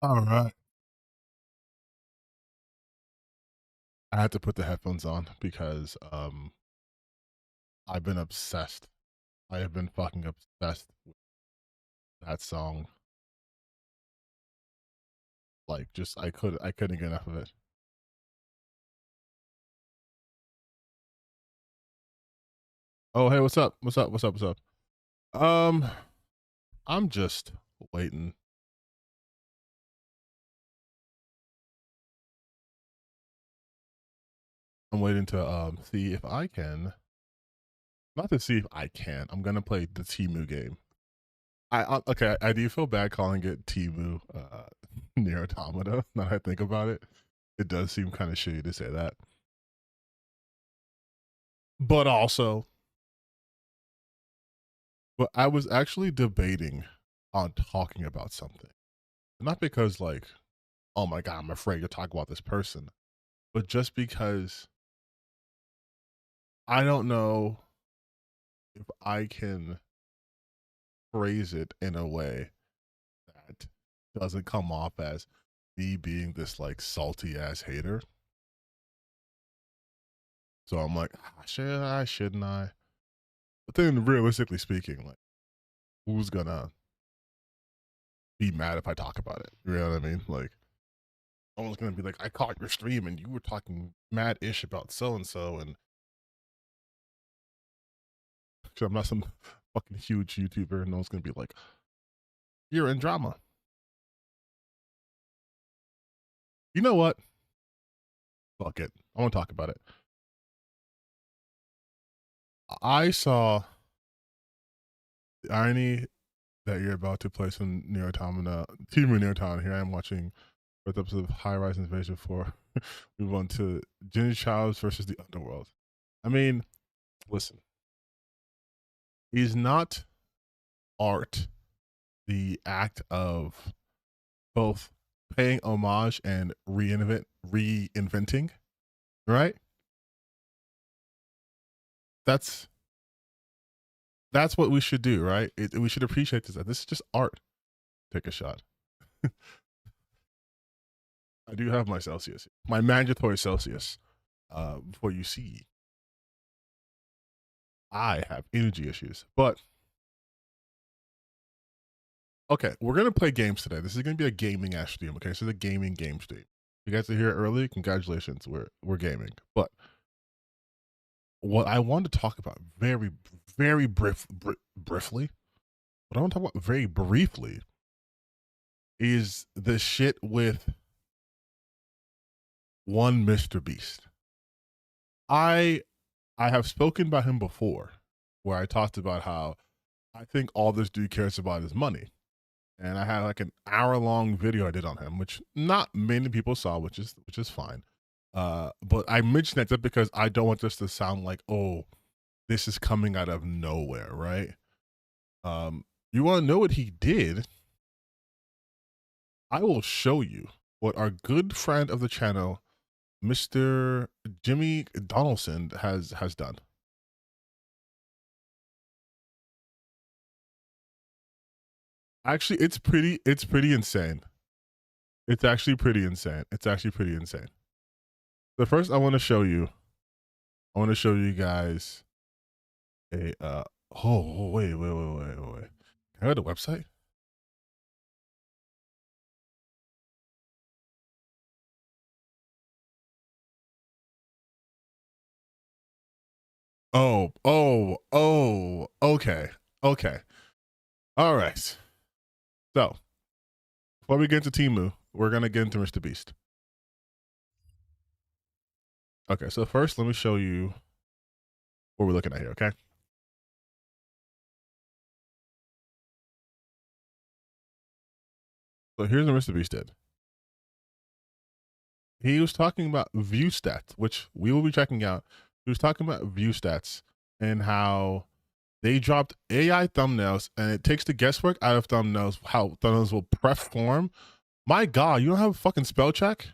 All right. I had to put the headphones on because I've been obsessed. I have been fucking obsessed with that song. Like just I couldn't get enough of it. Oh, hey, what's up? What's up? What's up? What's up? Um I'm just waiting. I'm waiting to see if I can, not to see if I can. I'm going to play the Temu game. Okay, I do feel bad calling it Temu Nier Automata. Now that I think about it, it does seem kind of shitty to say that. But also, but I was actually debating on talking about something. Not because like, oh my god, I'm afraid to talk about this person, but just because I don't know if I can phrase it in a way that doesn't come off as me being this like salty ass hater. So I'm like, should I, shouldn't I? But then realistically speaking, like, who's gonna be mad if I talk about it? You know what I mean? Like, someone's gonna be like, I caught your stream and you were talking mad ish about so and so, and because I'm not some fucking huge YouTuber, no one's gonna be like, you're in drama. You know what? Fuck it. I want to talk about it. I saw the irony that you're about to play some Nier Automata, Temu Nier Automata. Here I am watching first episode of High Rise Invasion 4. Move on to Ginny Childs versus the Underworld. I mean, listen, is not art the act of both paying homage and reinventing, right? That's that's what we should do, right? We should appreciate this. This is just art. Take a shot. I do have my Celsius, my mandatory Celsius. Before you see, I have energy issues, but okay, we're gonna play games today. This is gonna be a gaming ass stream. Okay, so the gaming game stream. You guys are here early. Congratulations. We're gaming. But what I want to talk about briefly, what I want to talk about very briefly is the shit with one MrBeast. I I have spoken about him before, where I talked about how I think all this dude cares about is money. And I had like an hour-long video I did on him, which not many people saw, which is fine. But I mentioned that just because I don't want this to sound like, oh, this is coming out of nowhere, right? You want to know what he did? I will show you what our good friend of the channel, Mr. Jimmy Donaldson, has done. Actually, it's pretty insane. It's actually pretty insane. It's actually pretty insane. So first I want to show you guys a oh wait. Can I go to the website? Okay. Okay. All right. So before we get into Temu, we're gonna get into MrBeast. Okay, so first let me show you what we're looking at here, okay? So here's what MrBeast did. He was talking about Viewstats, which we will be checking out. He was talking about Viewstats and how they dropped AI thumbnails and it takes the guesswork out of thumbnails, how thumbnails will perform. My God, you don't have a fucking spell check?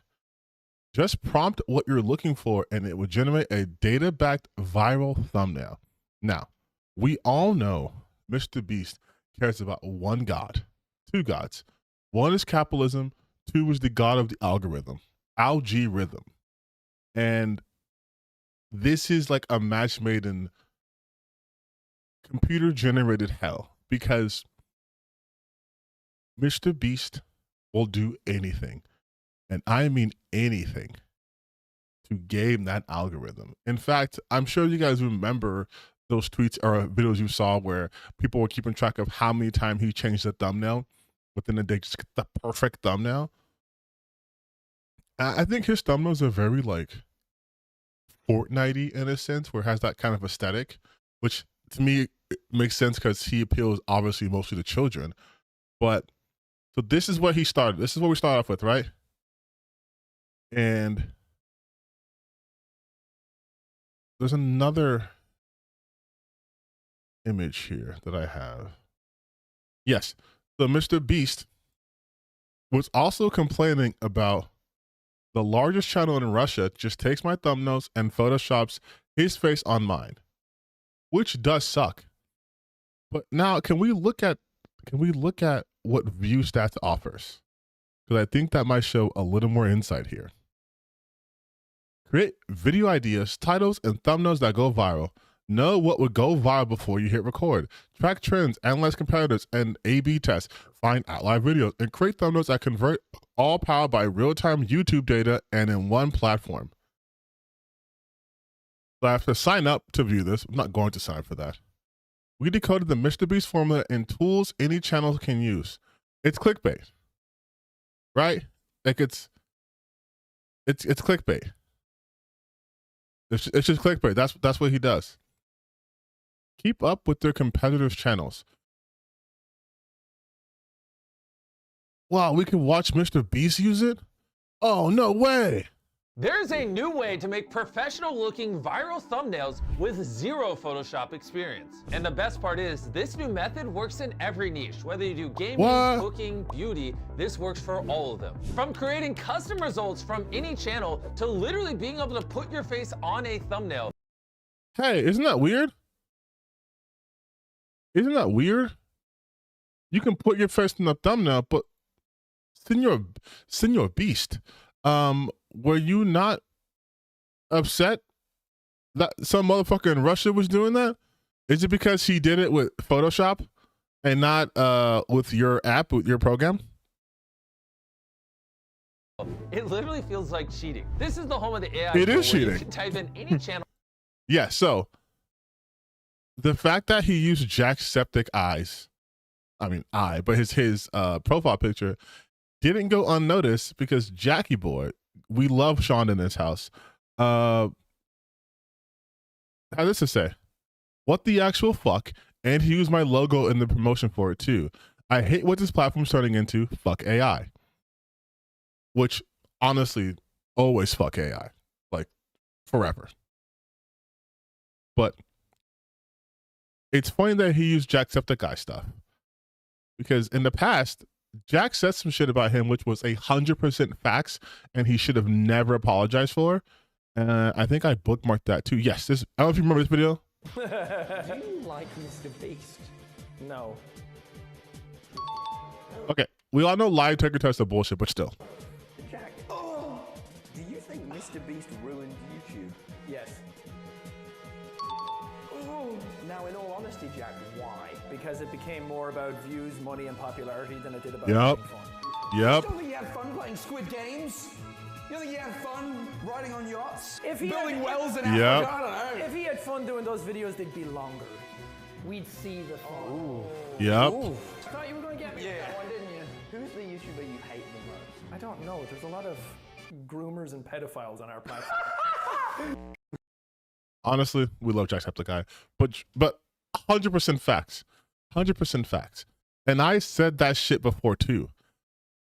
Just prompt what you're looking for and it will generate a data backed viral thumbnail. Now, we all know MrBeast cares about one God, two gods. One is capitalism, 2 is the god of the algorithm. And this is like a match made in computer generated hell, because MrBeast will do anything, and I mean anything, to game that algorithm. In fact, I'm sure you guys remember those tweets or videos you saw where people were keeping track of how many times he changed the thumbnail within a day, just get the perfect thumbnail. I think his thumbnails are very like Fortnite-y in a sense, where it has that kind of aesthetic, which to me makes sense because he appeals obviously mostly to children. But so this is what he started. This is what we start off with, right? And there's another image here that I have. Yes. So MrBeast was also complaining about the largest channel in Russia just takes my thumbnails and photoshops his face on mine, which does suck. But now can we look at what Viewstats offers? Because I think that might show a little more insight here. Create video ideas, titles, and thumbnails that go viral. Know what would go viral before you hit record. Track trends, analyze competitors, and A/B test. Find outlier videos and create thumbnails that convert, all powered by real-time YouTube data and in one platform. So I have to sign up to view this. I'm not going to sign up for that. We decoded the MrBeast formula in tools any channel can use. It's clickbait, right? Like it's clickbait. It's just clickbait. That's what he does. Keep up with their competitors' channels. Wow, we can watch MrBeast use it? Oh, no way. There's a new way to make professional looking viral thumbnails with zero Photoshop experience. And the best part is, this new method works in every niche. Whether you do gaming, cooking, beauty, this works for all of them. From creating custom results from any channel to literally being able to put your face on a thumbnail. Hey, isn't that weird? Isn't that weird? You can put your face in the thumbnail, but Senor Beast, were you not upset that some motherfucker in Russia was doing that? Is it because he did it with Photoshop and not with your app, with your program? It literally feels like cheating. This is the home of the AI. It is cheating. You can type in any channel. Yeah, so the fact that he used Jacksepticeye eyes, but his profile picture didn't go unnoticed because Jackie Boy, we love Sean in this house. How this to say? What the actual fuck? And he used my logo in the promotion for it too. I hate what this platform's turning into. Fuck AI. Which honestly, always fuck AI. Like forever. But it's funny that he used Jacksepticeye stuff. Because in the past, Jack said some shit about him, which was 100% facts, and he should have never apologized for. I think I bookmarked that too. Yes, I don't know if you remember this video. Do you like MrBeast? No. Okay, we all know live ticker tests are bullshit, but still. Jack, do you think MrBeast ruined YouTube? Yes. Now, in all honesty, Jack, why? Because it became more about views, money, and popularity than it did about having fun. Yep. You don't think you had fun playing Squid Games? You don't think you had fun riding on yachts? Building wells in Africa? I don't know. If he had fun doing those videos, they'd be longer. We'd see the fun. Ooh. Yep. Ooh. Thought you were going to get me that one, didn't you? Who's the YouTuber you hate the most? I don't know. There's a lot of groomers and pedophiles on our platform. Honestly, we love Jacksepticeye, but 100% facts. 100% facts. And I said that shit before too.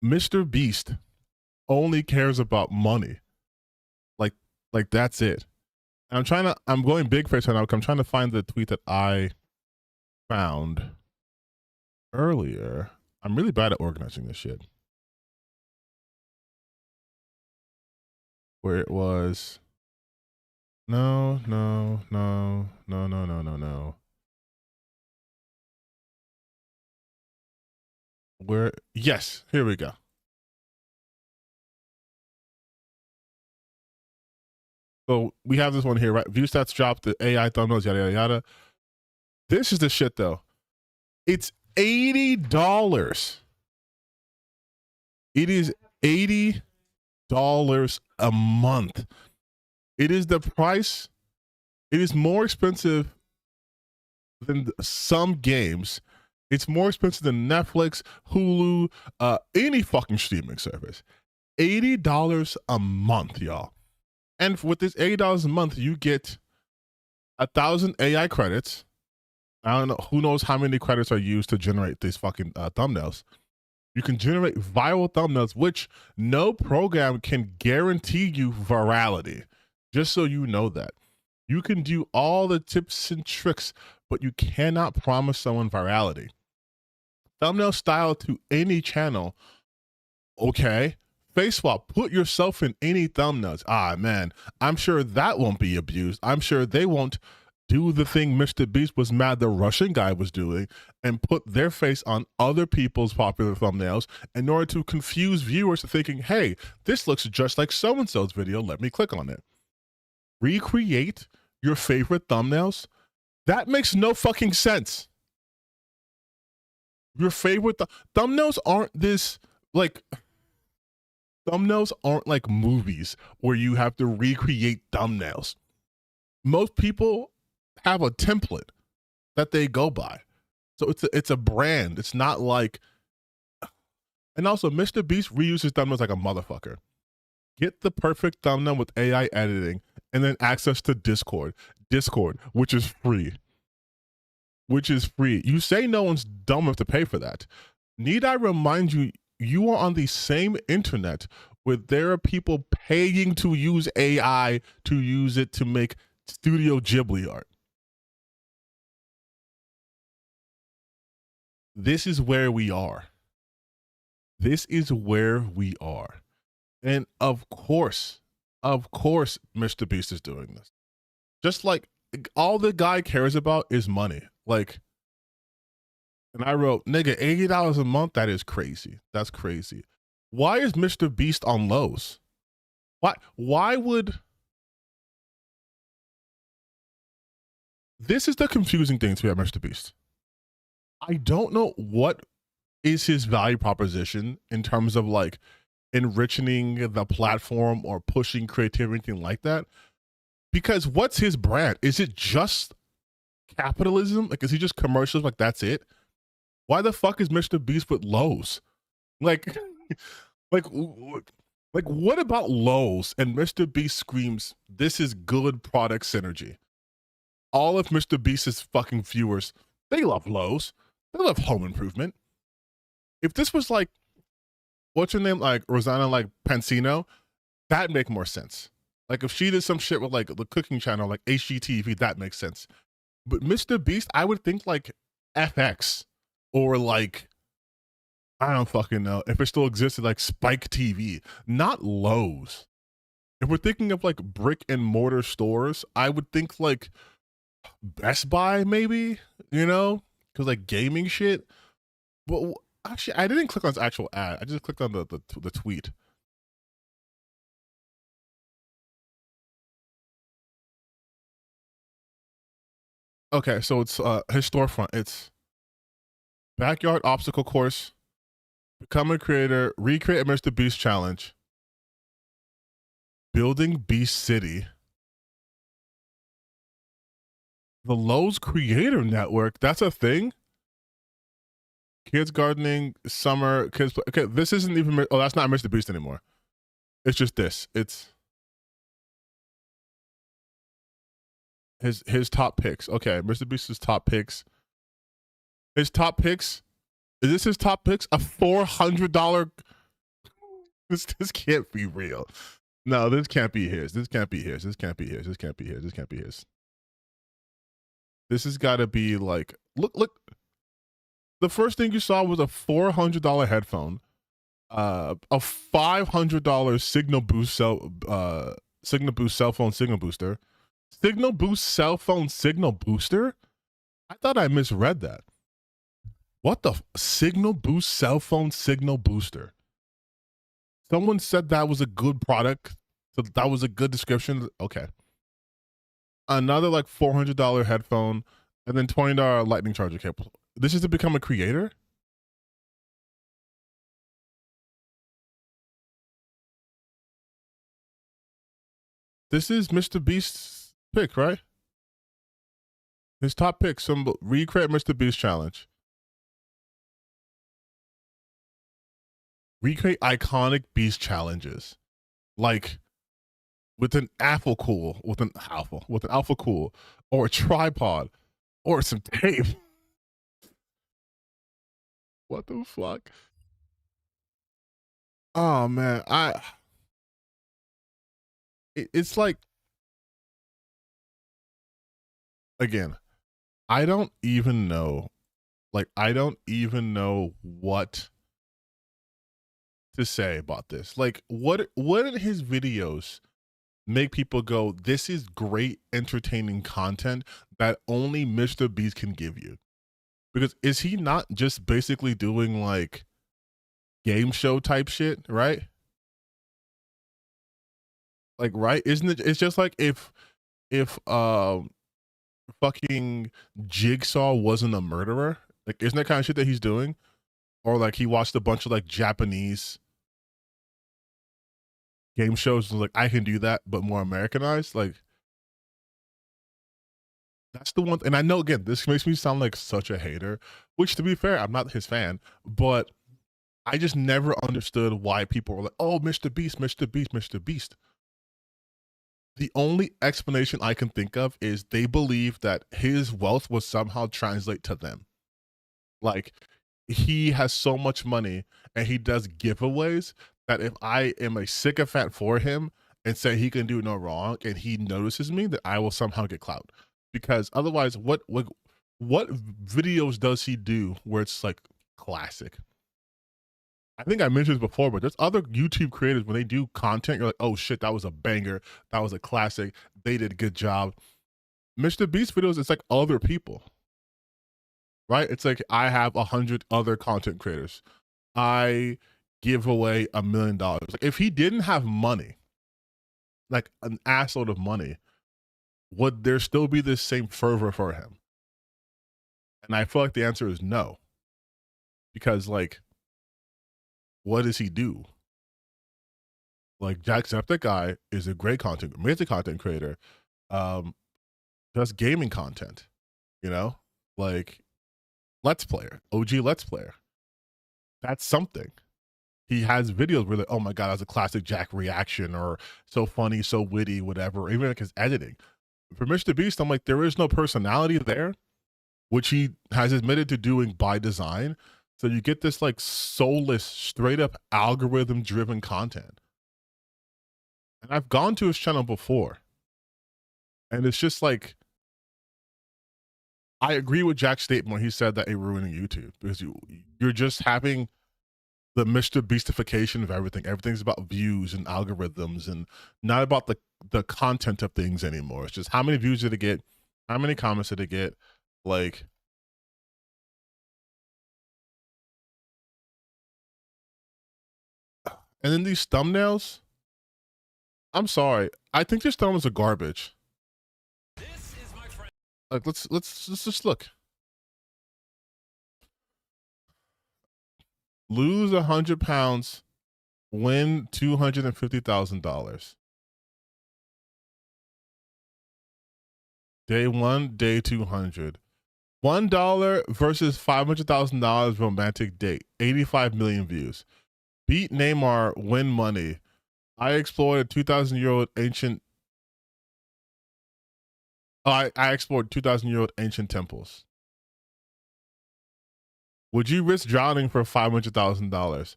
MrBeast only cares about money. Like that's it. And I'm going big face right now because I'm trying to find the tweet that I found earlier. I'm really bad at organizing this shit. Where it was, no. Where, yes, here we go. So we have this one here, right? Viewstats dropped the AI thumbnails, yada yada yada. This is the shit though. It's $80. It is $80 a month. It is the price. It is more expensive than some games. It's more expensive than Netflix, Hulu, any fucking streaming service. $80 a month, y'all. And with this $80 a month, you get 1,000 AI credits. I don't know, who knows how many credits are used to generate these fucking thumbnails. You can generate viral thumbnails, which no program can guarantee you virality. Just so you know that. You can do all the tips and tricks, but you cannot promise someone virality. Thumbnail style to any channel. Okay. Face swap, put yourself in any thumbnails. Ah, man, I'm sure that won't be abused. I'm sure they won't do the thing MrBeast was mad the Russian guy was doing and put their face on other people's popular thumbnails in order to confuse viewers thinking, hey, this looks just like so-and-so's video. Let me click on it. Recreate your favorite thumbnails? That makes no fucking sense. Your favorite thumbnails aren't this, like... Thumbnails aren't like movies where you have to recreate thumbnails. Most people have a template that they go by. So it's a brand. It's not like, and also MrBeast reuses thumbnails like a motherfucker. Get the perfect thumbnail with AI editing and then access to Discord, which is free. You say no one's dumb enough to pay for that. Need I remind you, you are on the same internet where there are people paying to use AI to use it to make Studio Ghibli art. This is where we are. This is where we are. And of course, MrBeast is doing this. Just like all the guy cares about is money. Like, and I wrote, nigga, $80 a month, that is crazy. That's crazy. Why is MrBeast on Lowe's? Why would... This is the confusing thing to me about MrBeast. I don't know what is his value proposition in terms of like enriching the platform or pushing creativity, anything like that. Because what's his brand? Is it just capitalism? Like, is he just commercials? Like, that's it? Why the fuck is MrBeast with Lowe's? Like, like what about Lowe's and MrBeast screams, this is good product synergy. All of MrBeast's fucking viewers, they love Lowe's. They love home improvement. If this was like, what's her name? Like Rosanna, like Pansino, that'd make more sense. Like if she did some shit with like the cooking channel, like HGTV, that makes sense. But MrBeast, I would think like FX or like, I don't fucking know if it still existed, like Spike TV, not Lowe's. If we're thinking of like brick and mortar stores, I would think like Best Buy maybe, you know, because like gaming shit. But actually, I didn't click on its actual ad. I just clicked on the tweet. Okay, so it's his storefront. It's backyard obstacle course. Become a creator. Recreate a MrBeast challenge. Building Beast City. The Lowe's Creator Network. That's a thing. Kids gardening, summer, kids. Okay, this isn't even. Oh, that's not MrBeast anymore. It's just this. It's his top picks. Okay, MrBeast's top picks. His top picks. Is this his top picks? A $400. This can't be real. No, this can't be his. This can't be his. This can't be his. This can't be his. This can't be his. This has got to be like, look. The first thing you saw was a $400 headphone, a $500 Signal Boost cell phone signal booster. Signal Boost cell phone signal booster? I thought I misread that. What the Signal Boost cell phone signal booster? Someone said that was a good product So that was a good description. Okay. Another like $400 headphone, and then $20 lightning charger cable. This is to become a creator? This is MrBeast's pick, right? His top pick, some recreate MrBeast challenge. Recreate iconic Beast challenges. Like with an alpha cool, with an alpha cool, or a tripod, or some tape. What the fuck? Oh man, it's like, again, I don't even know, like I don't even know what to say about this. Like what in his videos make people go, this is great entertaining content that only MrBeast can give you? Because is he not just basically doing like game show type shit, right? Like, right? Isn't it? It's just like if fucking Jigsaw wasn't a murderer. Like, isn't that kind of shit that he's doing? Or like he watched a bunch of like Japanese game shows and like, I can do that, but more Americanized. Like, that's the one. And I know, again, this makes me sound like such a hater, which to be fair, I'm not his fan, but I just never understood why people were like, oh, MrBeast, MrBeast, MrBeast. The only explanation I can think of is they believe that his wealth will somehow translate to them. Like, he has so much money and he does giveaways that if I am a sycophant for him and say he can do no wrong and he notices me, that I will somehow get clout. Because otherwise, what videos does he do where it's like classic? I think I mentioned this before, but there's other YouTube creators, when they do content, you're like, oh shit, that was a banger. That was a classic. They did a good job. MrBeast videos, it's like other people, right? It's like, I have 100 other content creators. I give away $1 million. Like, if he didn't have money, like an assload of money, would there still be this same fervor for him? And I feel like the answer is no. Because like, what does he do? Like, Jacksepticeye is a great amazing content creator. Does gaming content, you know, like Let's Player, OG Let's Player. That's something. He has videos where like, oh my God, that was a classic Jack reaction, or so funny, so witty, whatever, even like his editing. For MrBeast, I'm like, there is no personality there, which he has admitted to doing by design. So you get this like soulless, straight up algorithm driven content. And I've gone to his channel before, and it's just like, I agree with Jack's statement when he said that it ruining YouTube, because you're just having the MrBeastification of everything. Everything's about views and algorithms and not about the content of things anymore. It's just how many views did it get? How many comments did it get? Like, and then these thumbnails, I'm sorry, I think these thumbnails are garbage. Like, let's just look. Lose 100 pounds, win $250,000. Day 1, day 200. $1 versus $500,000 romantic date. 85 million views. Beat Neymar, win money. I explored a 2,000-year-old ancient. I explored 2,000-year-old ancient temples. Would you risk drowning for $500,000?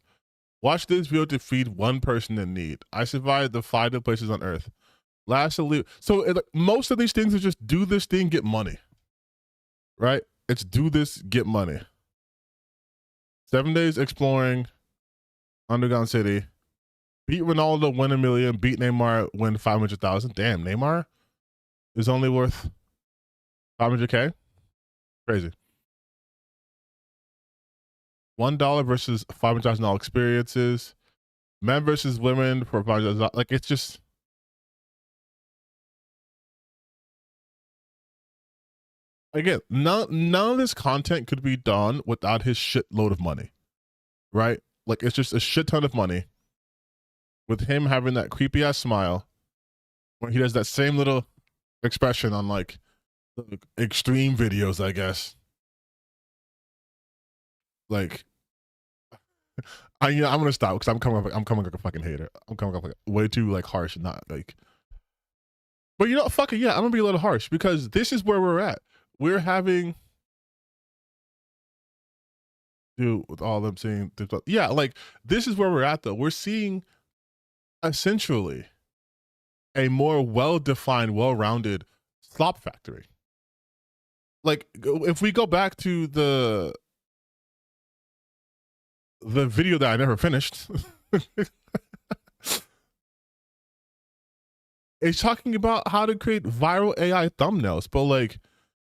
Watch this video to feed one person in need. I survived the 5 places on Earth. Last salute. So most of these things are just do this thing, get money. Right? It's do this, get money. 7 days exploring Underground City. Beat Ronaldo, win $1 million. Beat Neymar, win 500,000. Damn, Neymar is only worth 500K. Crazy. $1 versus $500,000 experiences. Men versus women for $500,000. Like, it's just, again, none of this content could be done without his shitload of money, right? Like, it's just a shit ton of money with him having that creepy ass smile when he does that same little expression on like the extreme videos, I guess. Like, I'm gonna stop because I'm coming like a fucking hater. I'm coming up like way too like harsh, and not like. But you know, fuck it, yeah, I'm gonna be a little harsh because this is where we're at. We're having, dude, with all them saying, yeah, like this is where we're at though. We're seeing essentially a more well-defined, well-rounded slop factory. Like, if we go back to the video that I never finished, it's talking about how to create viral AI thumbnails, but like,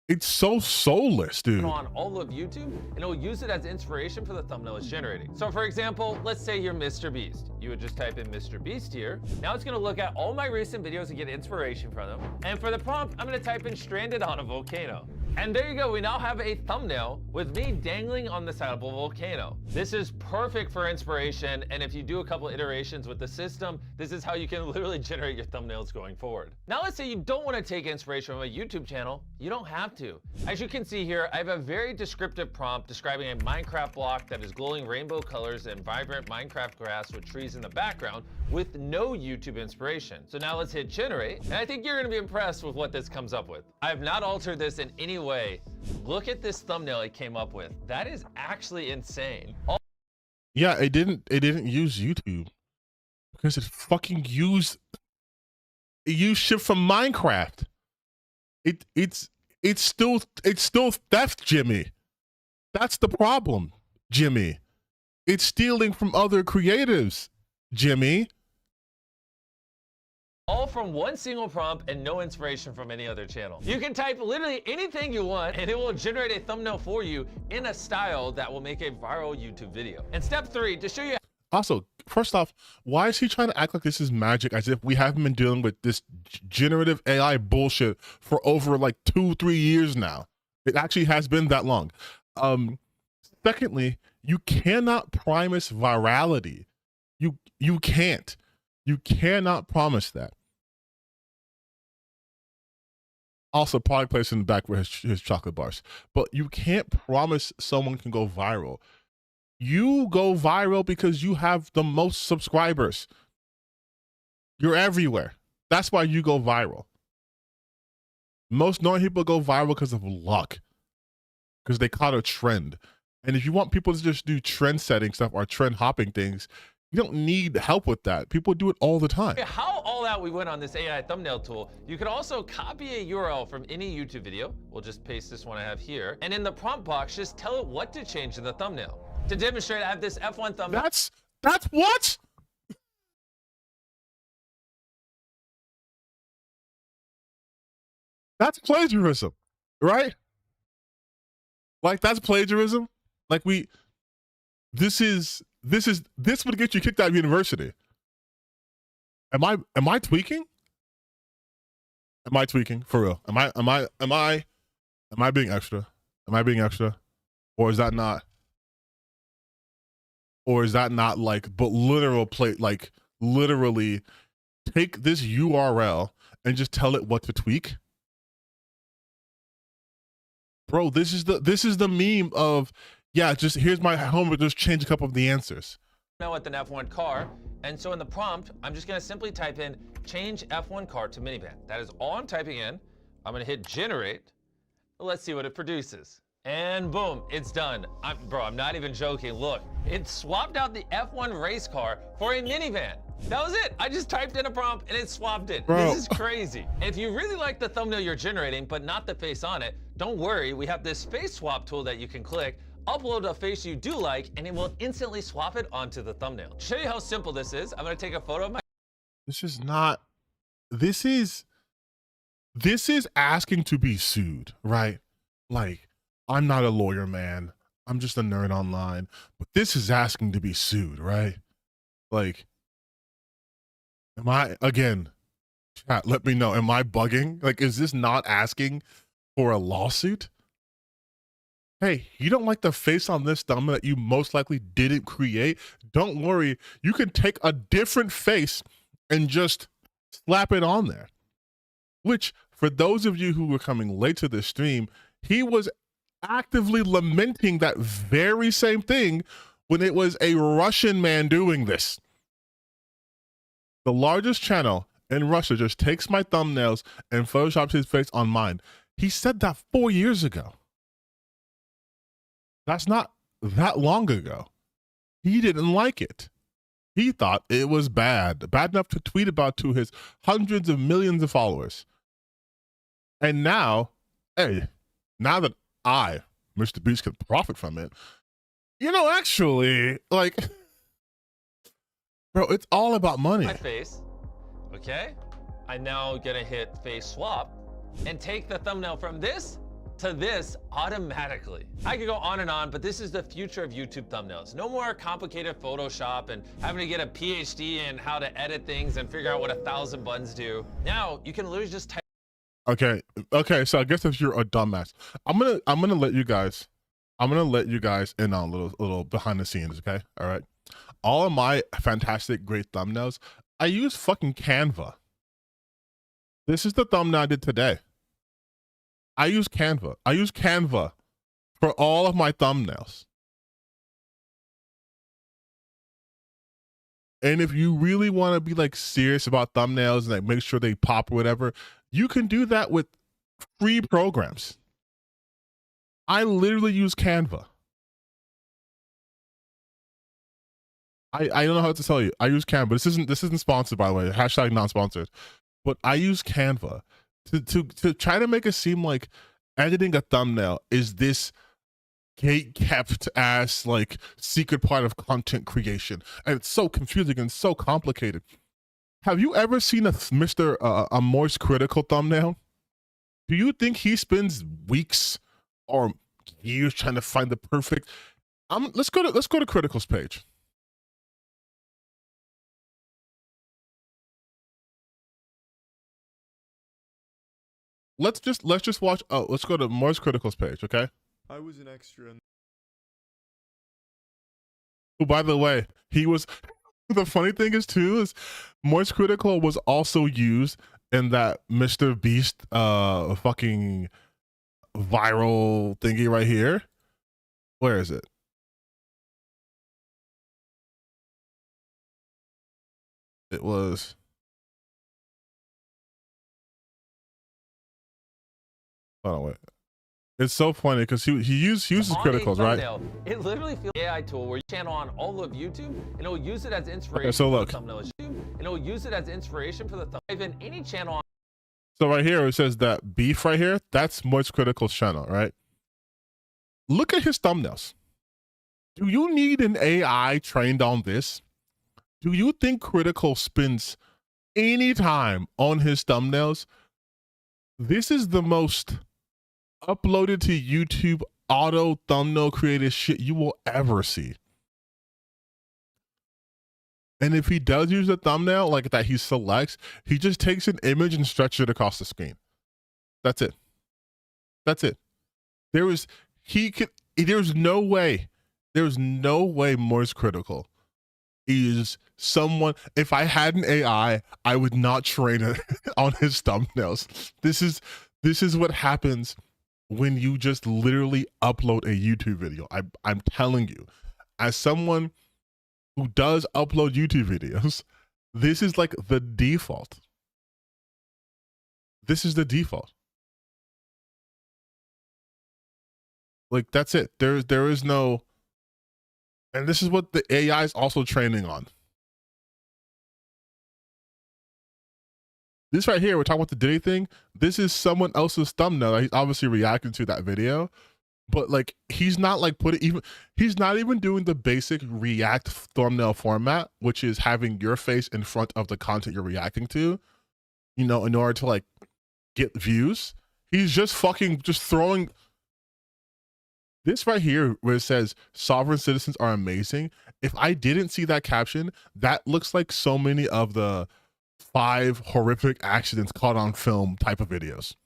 it's so soulless, dude. On all of YouTube, and it'll use it as inspiration for the thumbnail it's generating. So for example, let's say you're MrBeast. You would just type in MrBeast here. Now it's gonna look at all my recent videos and get inspiration from them. And for the prompt, I'm gonna type in stranded on a volcano. And there you go, we now have a thumbnail with me dangling on the side of a volcano. This is perfect for inspiration, and if you do a couple iterations with the system, this is how you can literally generate your thumbnails going forward. Now let's say you don't want to take inspiration from a YouTube channel, you don't have to. As you can see here, I have a very descriptive prompt describing a Minecraft block that is glowing rainbow colors and vibrant Minecraft grass with trees in the background with no YouTube inspiration. So now let's hit generate, and I think you're gonna be impressed with what this comes up with. I have not altered this in any way. Look at this thumbnail it came up with. That is actually insane. Yeah, it didn't use YouTube because it fucking used shit from Minecraft. It's still theft, Jimmy. That's the problem, Jimmy. It's stealing from other creatives, Jimmy. All from one single prompt and no inspiration from any other channel. You can type literally anything you want and it will generate a thumbnail for you in a style that will make a viral YouTube video. And step 3, to show you. Also, first off, why is he trying to act like this is magic as if we haven't been dealing with this generative AI bullshit for over like 2-3 years now? It actually has been that long. Secondly, you cannot promise virality. You can't. You cannot promise that. Also, product placement in the back where his chocolate bars. But you can't promise someone can go viral. You go viral because you have the most subscribers. You're everywhere. That's why you go viral. Most normal people go viral because of luck. Because they caught a trend. And if you want people to just do trend setting stuff or trend hopping things, you don't need help with that. People do it all the time. How all out we went on this AI thumbnail tool. You can also copy a URL from any YouTube video. We'll just paste this one I have here. And in the prompt box, just tell it what to change in the thumbnail. To demonstrate, I have this F1 thumbnail. That's what? That's plagiarism, right? Like, that's plagiarism. Like, this would get you kicked out of university. Am I tweaking? Am I tweaking for real? Am I being extra? Am I being extra? Or is that not? Or is that not like, but like literally take this URL and just tell it what to tweak? Bro, this is the meme of, yeah, just here's my homework, just change a couple of the answers. Now with an F1 car, and so in the prompt, I'm just gonna simply type in change F1 car to minivan. That is all I'm typing in. I'm gonna hit generate. Let's see what it produces. And boom, it's done. Bro, I'm not even joking. Look, it swapped out the F1 race car for a minivan. That was it. I just typed in a prompt and it swapped it. Bro. This is crazy. If you really like the thumbnail you're generating, but not the face on it, don't worry. We have this face swap tool that you can click, upload a face you do like, and it will instantly swap it onto the thumbnail. To show you how simple this is, I'm gonna take a photo of my. This is asking to be sued, right? Like, I'm not a lawyer, man. I'm just a nerd online, but this is asking to be sued, right? Like, again, chat, let me know, am I bugging? Like, is this not asking for a lawsuit? Hey, you don't like the face on this thumbnail that you most likely didn't create? Don't worry, you can take a different face and just slap it on there. Which, for those of you who were coming late to this stream, he was actively lamenting that very same thing when it was a Russian man doing this. The largest channel in Russia just takes my thumbnails and photoshops his face on mine. He said that 4 years ago. That's not that long ago. He didn't like it. He thought it was bad enough to tweet about to his hundreds of millions of followers. And now, hey, now that I, MrBeast, can profit from it, you know, actually, like, bro, it's all about money. My face, okay? I'm now gonna hit face swap and take the thumbnail from this to this automatically. I could go on and on, but this is the future of YouTube thumbnails. No more complicated Photoshop and having to get a PhD in how to edit things and figure out what 1,000 buttons do. Now you can literally just type. Okay, so I guess if you're a dumbass, I'm gonna let you guys in on a little behind the scenes, okay? All right. All of my fantastic great thumbnails, I use fucking Canva. This is the thumbnail I did today. I use Canva. I use Canva for all of my thumbnails. And if you really want to be like serious about thumbnails and like make sure they pop or whatever, you can do that with free programs. I literally use Canva. I don't know how to tell you. I use Canva. This isn't sponsored, by the way. Hashtag non-sponsored. But I use Canva to try to make it seem like editing a thumbnail is this gate-kept ass like secret part of content creation, and it's so confusing and so complicated. Have you ever seen a Moist Critical thumbnail? Do you think he spends weeks or years trying to find the perfect? Let's go to Critical's page. Let's just watch. Oh, let's go to Moist Critical's page, okay? I was an extra. Oh, by the way, he was. The funny thing is too is Moist Critical was also used in that MrBeast fucking viral thingy right here. Where is it? It was. Hold on, wait. It's so funny because he uses criticals, right? It literally feels like an AI tool where you channel on all of YouTube and it will use it as inspiration. Okay, so look. For the thumbnail and it will use it as inspiration for the thumbnail. Even any channel on. So right here it says that beef right here, that's Moist Critical's channel, right? Look at his thumbnails. Do you need an AI trained on this? Do you think Critical spends any time on his thumbnails? This is the most uploaded to YouTube auto thumbnail created shit you will ever see. And if he does use a thumbnail like that he selects, he just takes an image and stretches it across the screen. That's it. That's it. There's no way Moist Critical is someone. If I had an AI, I would not train it on his thumbnails. This is what happens when you just literally upload a YouTube video. I'm telling you, as someone who does upload YouTube videos, this is like the default. This is the default. Like, that's it. There is no, and this is what the AI is also training on. This right here, we're talking about the Diddy thing. This is someone else's thumbnail. He's obviously reacting to that video, but like he's not like he's not even doing the basic React thumbnail format, which is having your face in front of the content you're reacting to, you know, in order to like get views. He's just throwing this right here where it says sovereign citizens are amazing. If I didn't see that caption, that looks like so many of the 5 horrific accidents caught on film type of videos.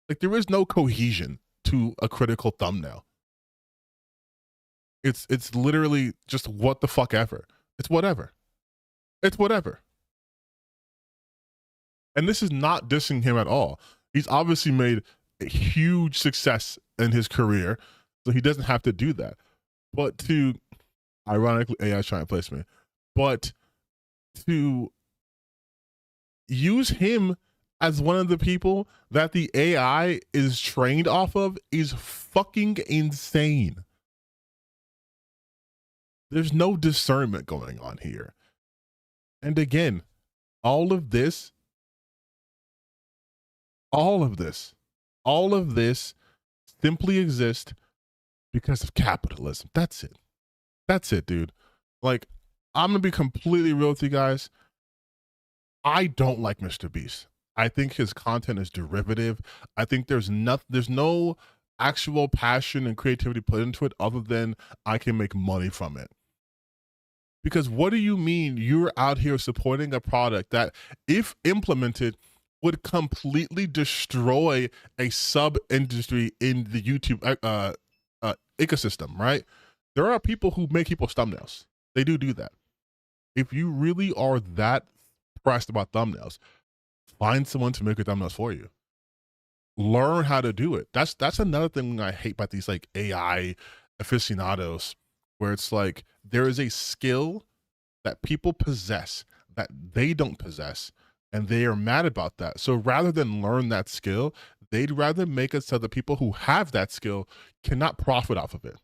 Like, there is no cohesion to a critical thumbnail. It's literally just what the fuck ever. It's whatever. It's whatever. And this is not dissing him at all. He's obviously made a huge success in his career, so he doesn't have to do that. But to, ironically, AI is trying to place me, but to use him as one of the people that the AI is trained off of is fucking insane. There's no discernment going on here. And again, all of this simply exists because of capitalism. That's it. That's it, dude. Like, I'm gonna be completely real with you guys. I don't like MrBeast. I think his content is derivative. I think there's no actual passion and creativity put into it other than I can make money from it. Because what do you mean you're out here supporting a product that, if implemented, would completely destroy a sub-industry in the YouTube ecosystem, right? There are people who make people's thumbnails. They do that. If you really are that pressed about thumbnails, find someone to make your thumbnails for you. Learn how to do it. That's another thing I hate about these like AI aficionados, where it's like there is a skill that people possess that they don't possess, and they are mad about that. So rather than learn that skill, they'd rather make it so the people who have that skill cannot profit off of it.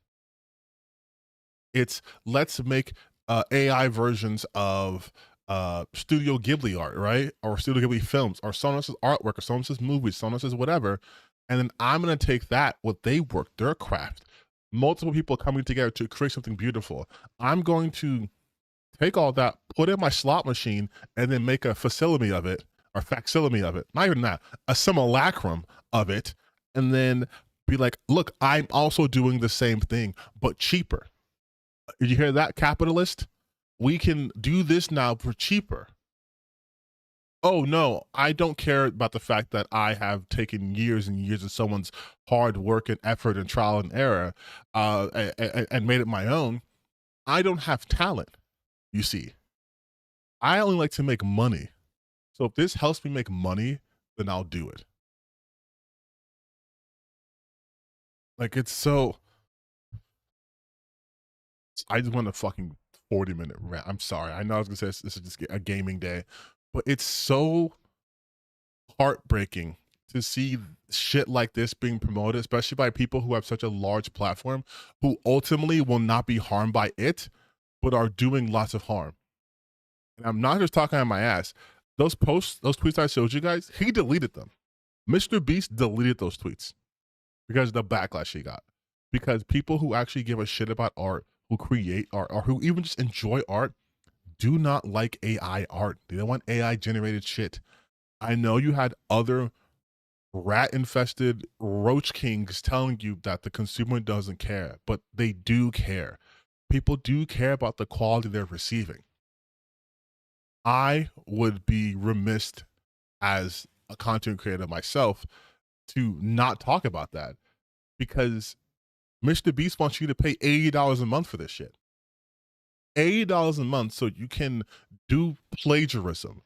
It's, let's make AI versions of Studio Ghibli art, right? Or Studio Ghibli films, or someone else's artwork, or someone else's movies, someone else's whatever. And then I'm going to take that, what they work, their craft, multiple people coming together to create something beautiful. I'm going to take all that, put it in my slot machine, and then make a facsimile of it, or facsimile of it. Not even that, a simulacrum of it, and then be like, look, I'm also doing the same thing, but cheaper. Did you hear that, capitalist? We can do this now for cheaper. Oh no, I don't care about the fact that I have taken years and years of someone's hard work and effort and trial and error and made it my own. I don't have talent, you see. I only like to make money. So if this helps me make money, then I'll do it. Like, it's so... I just want a fucking 40-minute rant. I'm sorry. I know I was gonna say this is just a gaming day, but it's so heartbreaking to see shit like this being promoted, especially by people who have such a large platform, who ultimately will not be harmed by it, but are doing lots of harm. And I'm not just talking on my ass. Those posts, those tweets I showed you guys, he deleted them. MrBeast deleted those tweets because of the backlash he got. Because people who actually give a shit about art, who create art, or who even just enjoy art, do not like AI art. They don't want AI generated shit. I know you had other rat infested roach kings telling you that the consumer doesn't care, but they do care. People do care about the quality they're receiving. I would be remiss as a content creator myself to not talk about that, because MrBeast wants you to pay $80 a month for this shit. $80 a month so you can do plagiarism,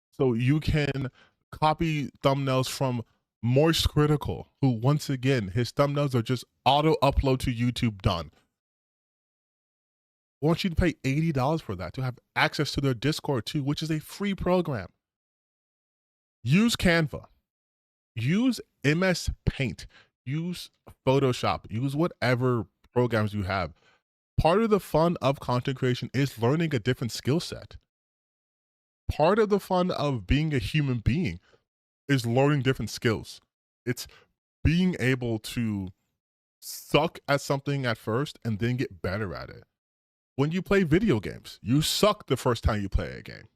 so you can copy thumbnails from Moist Critical, who, once again, his thumbnails are just auto upload to YouTube, done. I want you to pay $80 for that, to have access to their Discord too, which is a free program. Use Canva, use MS Paint, use Photoshop, use whatever programs you have. Part of the fun of content creation is learning a different skill set. Part of the fun of being a human being is learning different skills. It's being able to suck at something at first and then get better at it. When you play video games, you suck the first time you play a game,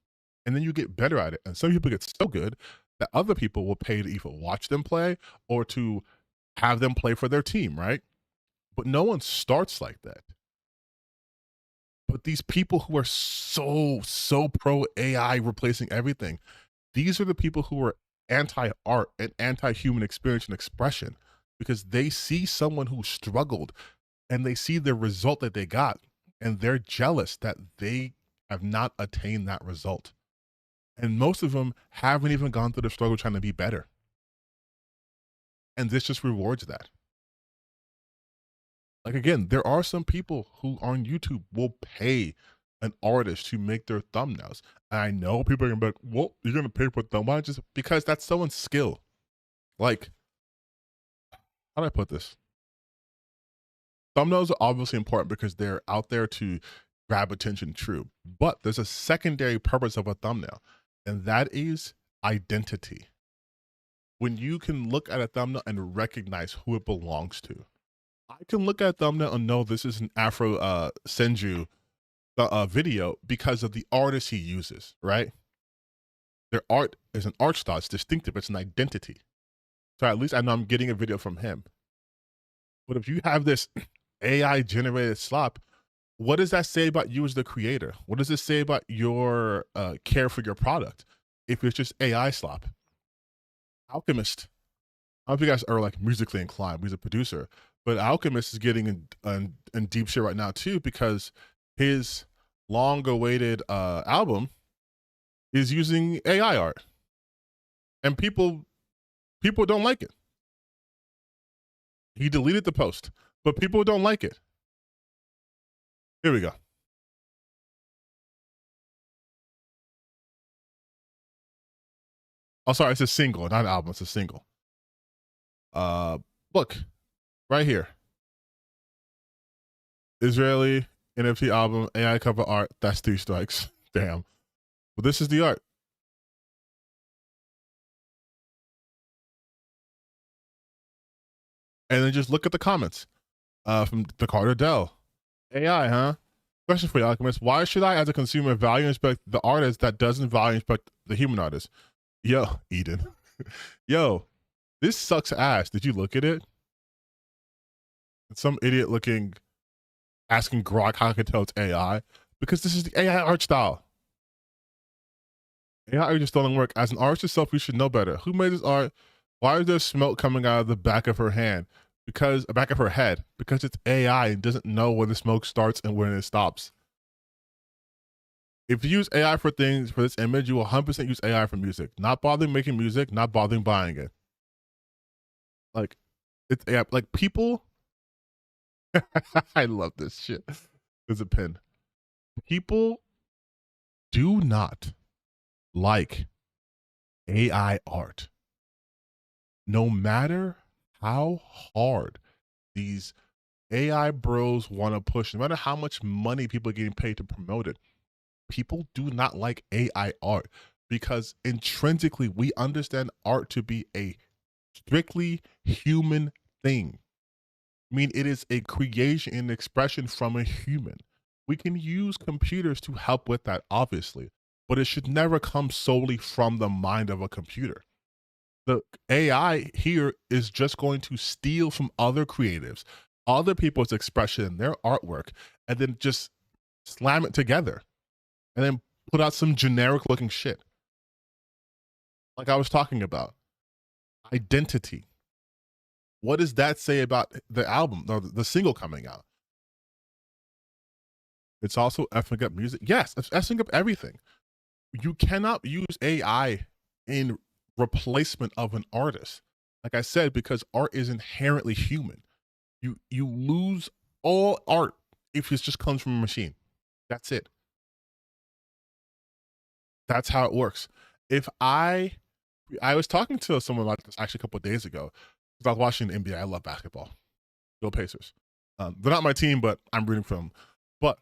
and then you get better at it. And some people get so good that other people will pay to either watch them play or to have them play for their team, right? But no one starts like that. But these people who are so pro AI replacing everything, these are the people who are anti-art and anti-human experience and expression, because they see someone who struggled and they see the result that they got, and they're jealous that they have not attained that result. And most of them haven't even gone through the struggle trying to be better. And this just rewards that. Like, again, there are some people who on YouTube will pay an artist to make their thumbnails. And I know people are gonna be like, well, you're gonna pay for thumbnails just because that's someone's skill. Like, how do I put this? Thumbnails are obviously important because they're out there to grab attention, true. But there's a secondary purpose of a thumbnail, and that is identity. When you can look at a thumbnail and recognize who it belongs to. I can look at a thumbnail and know this is an Afro Senju video because of the artist he uses, right? Their art is an art style, it's distinctive, it's an identity. So at least I know I'm getting a video from him. But if you have this AI generated slop, what does that say about you as the creator? What does it say about your care for your product if it's just AI slop? Alchemist, I don't know if you guys are like musically inclined, he's a producer, but Alchemist is getting in deep shit right now too, because his long-awaited album is using AI art, and people don't like it. He deleted the post, but people don't like it. Here we go. Oh, sorry, it's a single, not an album, it's a single. Look, right here. Israeli NFT album, AI cover art, that's 3 strikes. Damn. But this is the art. And then just look at the comments from the Carter Dell. AI, huh? Question for you, Alchemist. Why should I, as a consumer, value and respect the artist that doesn't value and respect the human artist? Yo, Eden. Yo, this sucks ass. Did you look at it? It's some idiot looking, asking Grok how I can tell it's AI. Because this is the AI art style. AI art just doesn't work. As an artist yourself, you should know better. Who made this art? Why is there smoke coming out of the back of her hand? Because back of her head. Because it's AI and doesn't know when the smoke starts and when it stops. If you use AI for things, for this image, you will 100% use AI for music. Not bothering making music, not bothering buying it. Like, it's AI. Like, people, I love this shit. There's a pin. People do not like AI art. No matter how hard these AI bros want to push, no matter how much money people are getting paid to promote it, people do not like AI art because intrinsically we understand art to be a strictly human thing. I mean, it is a creation and expression from a human. We can use computers to help with that, obviously, but it should never come solely from the mind of a computer. The AI here is just going to steal from other creatives, other people's expression, their artwork, and then just slam it together and then put out some generic looking shit. Like I was talking about. Identity. What does that say about the album or the single coming out? It's also effing up music. Yes, it's effing up everything. You cannot use AI in replacement of an artist. Like I said, because art is inherently human. You lose all art if it just comes from a machine. That's it. That's how it works. If I was talking to someone like this actually a couple of days ago, because I was watching the NBA. I love basketball. Go Pacers. They're not my team, but I'm rooting for them. But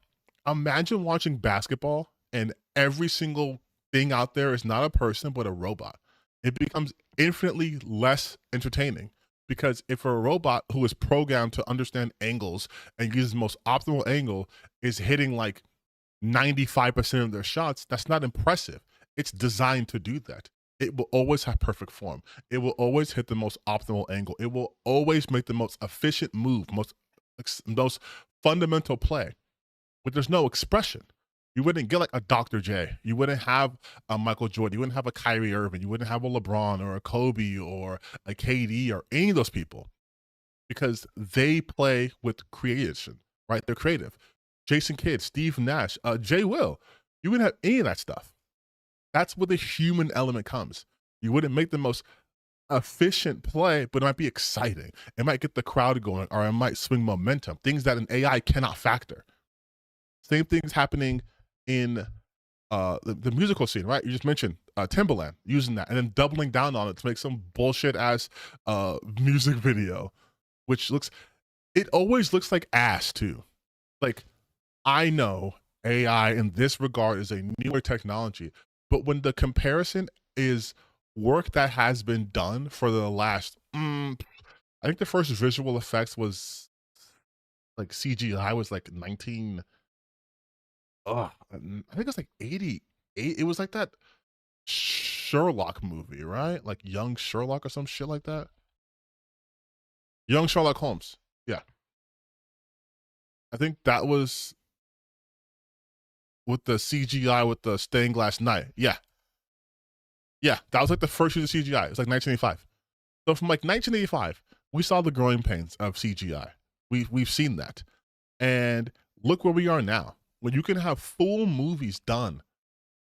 imagine watching basketball and every single thing out there is not a person, but a robot. It becomes infinitely less entertaining because if a robot who is programmed to understand angles and uses the most optimal angle is hitting like 95% of their shots, that's not impressive. It's designed to do that. It will always have perfect form. It will always hit the most optimal angle. It will always make the most efficient move, most fundamental play. But there's no expression. You wouldn't get like a Dr. J. You wouldn't have a Michael Jordan. You wouldn't have a Kyrie Irving. You wouldn't have a LeBron or a Kobe or a KD or any of those people because they play with creation, right? They're creative. Jason Kidd, Steve Nash, Jay Will. You wouldn't have any of that stuff. That's where the human element comes. You wouldn't make the most efficient play, but it might be exciting. It might get the crowd going, or it might swing momentum, things that an AI cannot factor. Same things happening in the musical scene, right? You just mentioned Timbaland using that and then doubling down on it to make some bullshit ass music video, which it always looks like ass too. Like, I know AI in this regard is a newer technology, but when the comparison is work that has been done for the last, I think the first visual effects was like CGI was like 19. I think it's like 88. It was like that Sherlock movie, right? Like Young Sherlock or some shit like that. Young Sherlock Holmes. Yeah. I think that was with the CGI with the stained glass knight. Yeah. Yeah, that was like the first use of CGI. It was like 1985. So from like 1985, we saw the growing pains of CGI. We've seen that. And look where we are now. When you can have full movies done,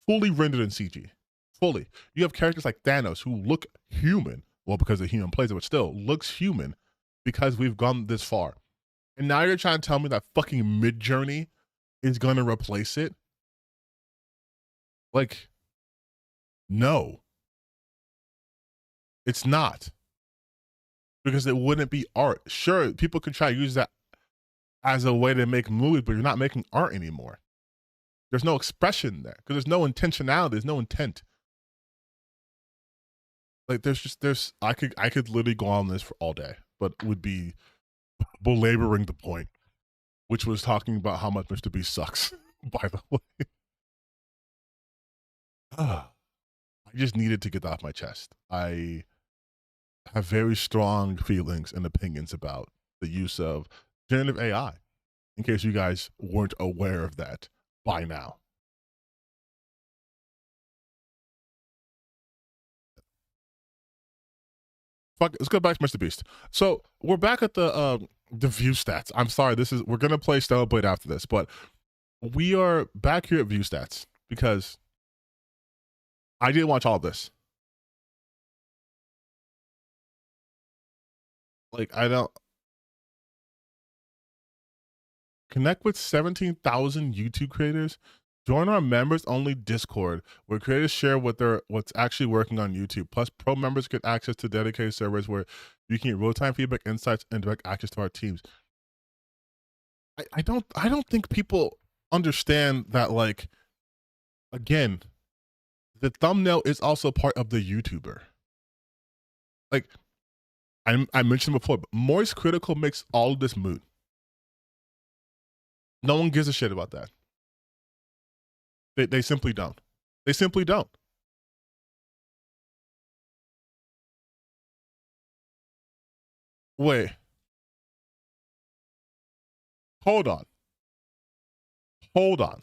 fully rendered in CG, fully. You have characters like Thanos who look human, well, because the human plays it, but still looks human because we've gone this far. And now you're trying to tell me that fucking Midjourney is going to replace it? Like, no. It's not. Because it wouldn't be art. Sure, people can try to use that as a way to make movies, but you're not making art anymore. There's no expression there because there's no intentionality. There's no intent. Like I could literally go on this for all day, but would be belaboring the point, which was talking about how much MrBeast sucks. By the way, I just needed to get that off my chest. I have very strong feelings and opinions about the use of generative AI, in case you guys weren't aware of that by now. Fuck, let's go back to MrBeast. So we're back at the Viewstats. I'm sorry, we're gonna play Blade after this, but we are back here at Viewstats because I didn't watch all of this. Like, I don't connect with 17,000 YouTube creators. Join our members only Discord, where creators share what's actually working on YouTube. Plus, pro members get access to dedicated servers where you can get real-time feedback, insights, and direct access to our teams. I don't think people understand that, like, again, the thumbnail is also part of the YouTuber. Like, I mentioned before, but Moist Critical makes all of this moot. No one gives a shit about that. They simply don't. They simply don't. Wait. Hold on. Hold on.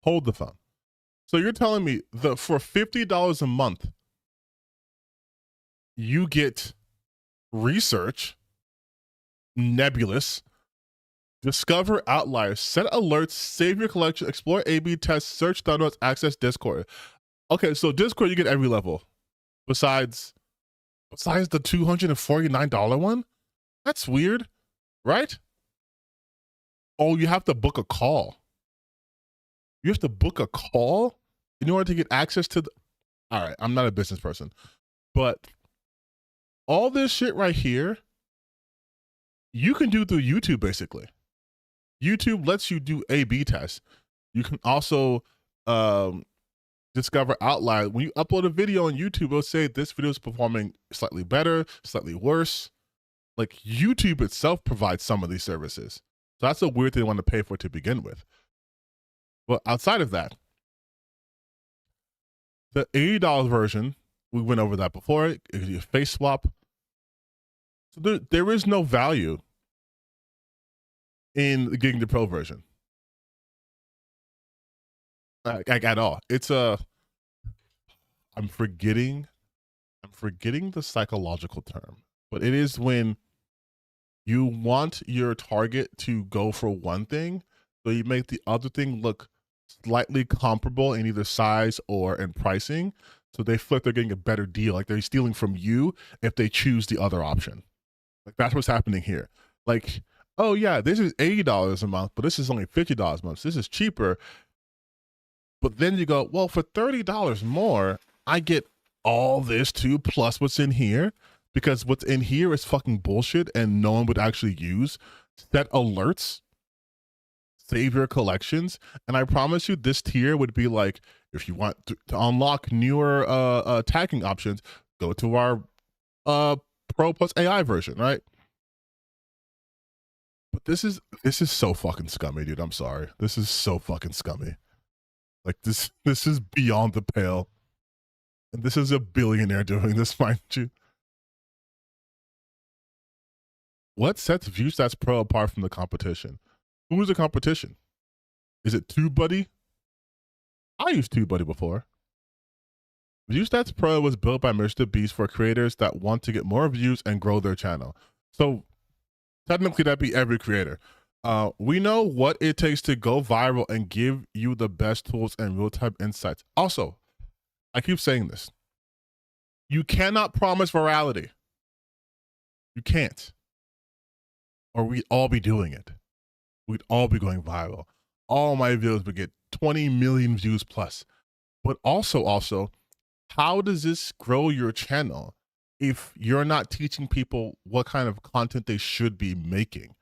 Hold the phone. So you're telling me that for $50 a month, you get research, nebulous, discover outliers, set alerts, save your collection, explore A/B tests, search thumbnails, access Discord. Okay, so Discord you get every level, besides the $249 one. That's weird, right? Oh, you have to book a call. You have to book a call in order to get access to the. All right, I'm not a business person, but all this shit right here, you can do through YouTube basically. YouTube lets you do A/B tests. You can also discover outliers. When you upload a video on YouTube, it'll say this video is performing slightly better, slightly worse. Like, YouTube itself provides some of these services. So that's a weird thing they want to pay for to begin with. But outside of that, the $80 version, we went over that before. It gives you a face swap. So there is no value in getting the pro version. like at all. It's I'm forgetting the psychological term, but it is when you want your target to go for one thing, so you make the other thing look slightly comparable in either size or in pricing, so they feel like they're getting a better deal, like they're stealing from you if they choose the other option. Like that's what's happening here. Like, oh yeah, this is $80 a month, but this is only $50 a month. So this is cheaper. But then you go, well, for $30 more, I get all this too, plus what's in here, because what's in here is fucking bullshit and no one would actually use. Set alerts, save your collections, and I promise you this tier would be like, if you want to unlock newer tagging options, go to our Pro plus AI version, right? But this is so fucking scummy, dude. I'm sorry. This is so fucking scummy. Like this is beyond the pale. And this is a billionaire doing this, mind you. What sets Viewstats Pro apart from the competition? Who is the competition? Is it TubeBuddy? I used TubeBuddy before. Viewstats Pro was built by MrBeast for creators that want to get more views and grow their channel. So technically that'd be every creator. We know what it takes to go viral and give you the best tools and real-time insights. Also, I keep saying this. You cannot promise virality. You can't. Or we'd all be doing it. We'd all be going viral. All my videos would get 20 million views plus. But also, how does this grow your channel if you're not teaching people what kind of content they should be making?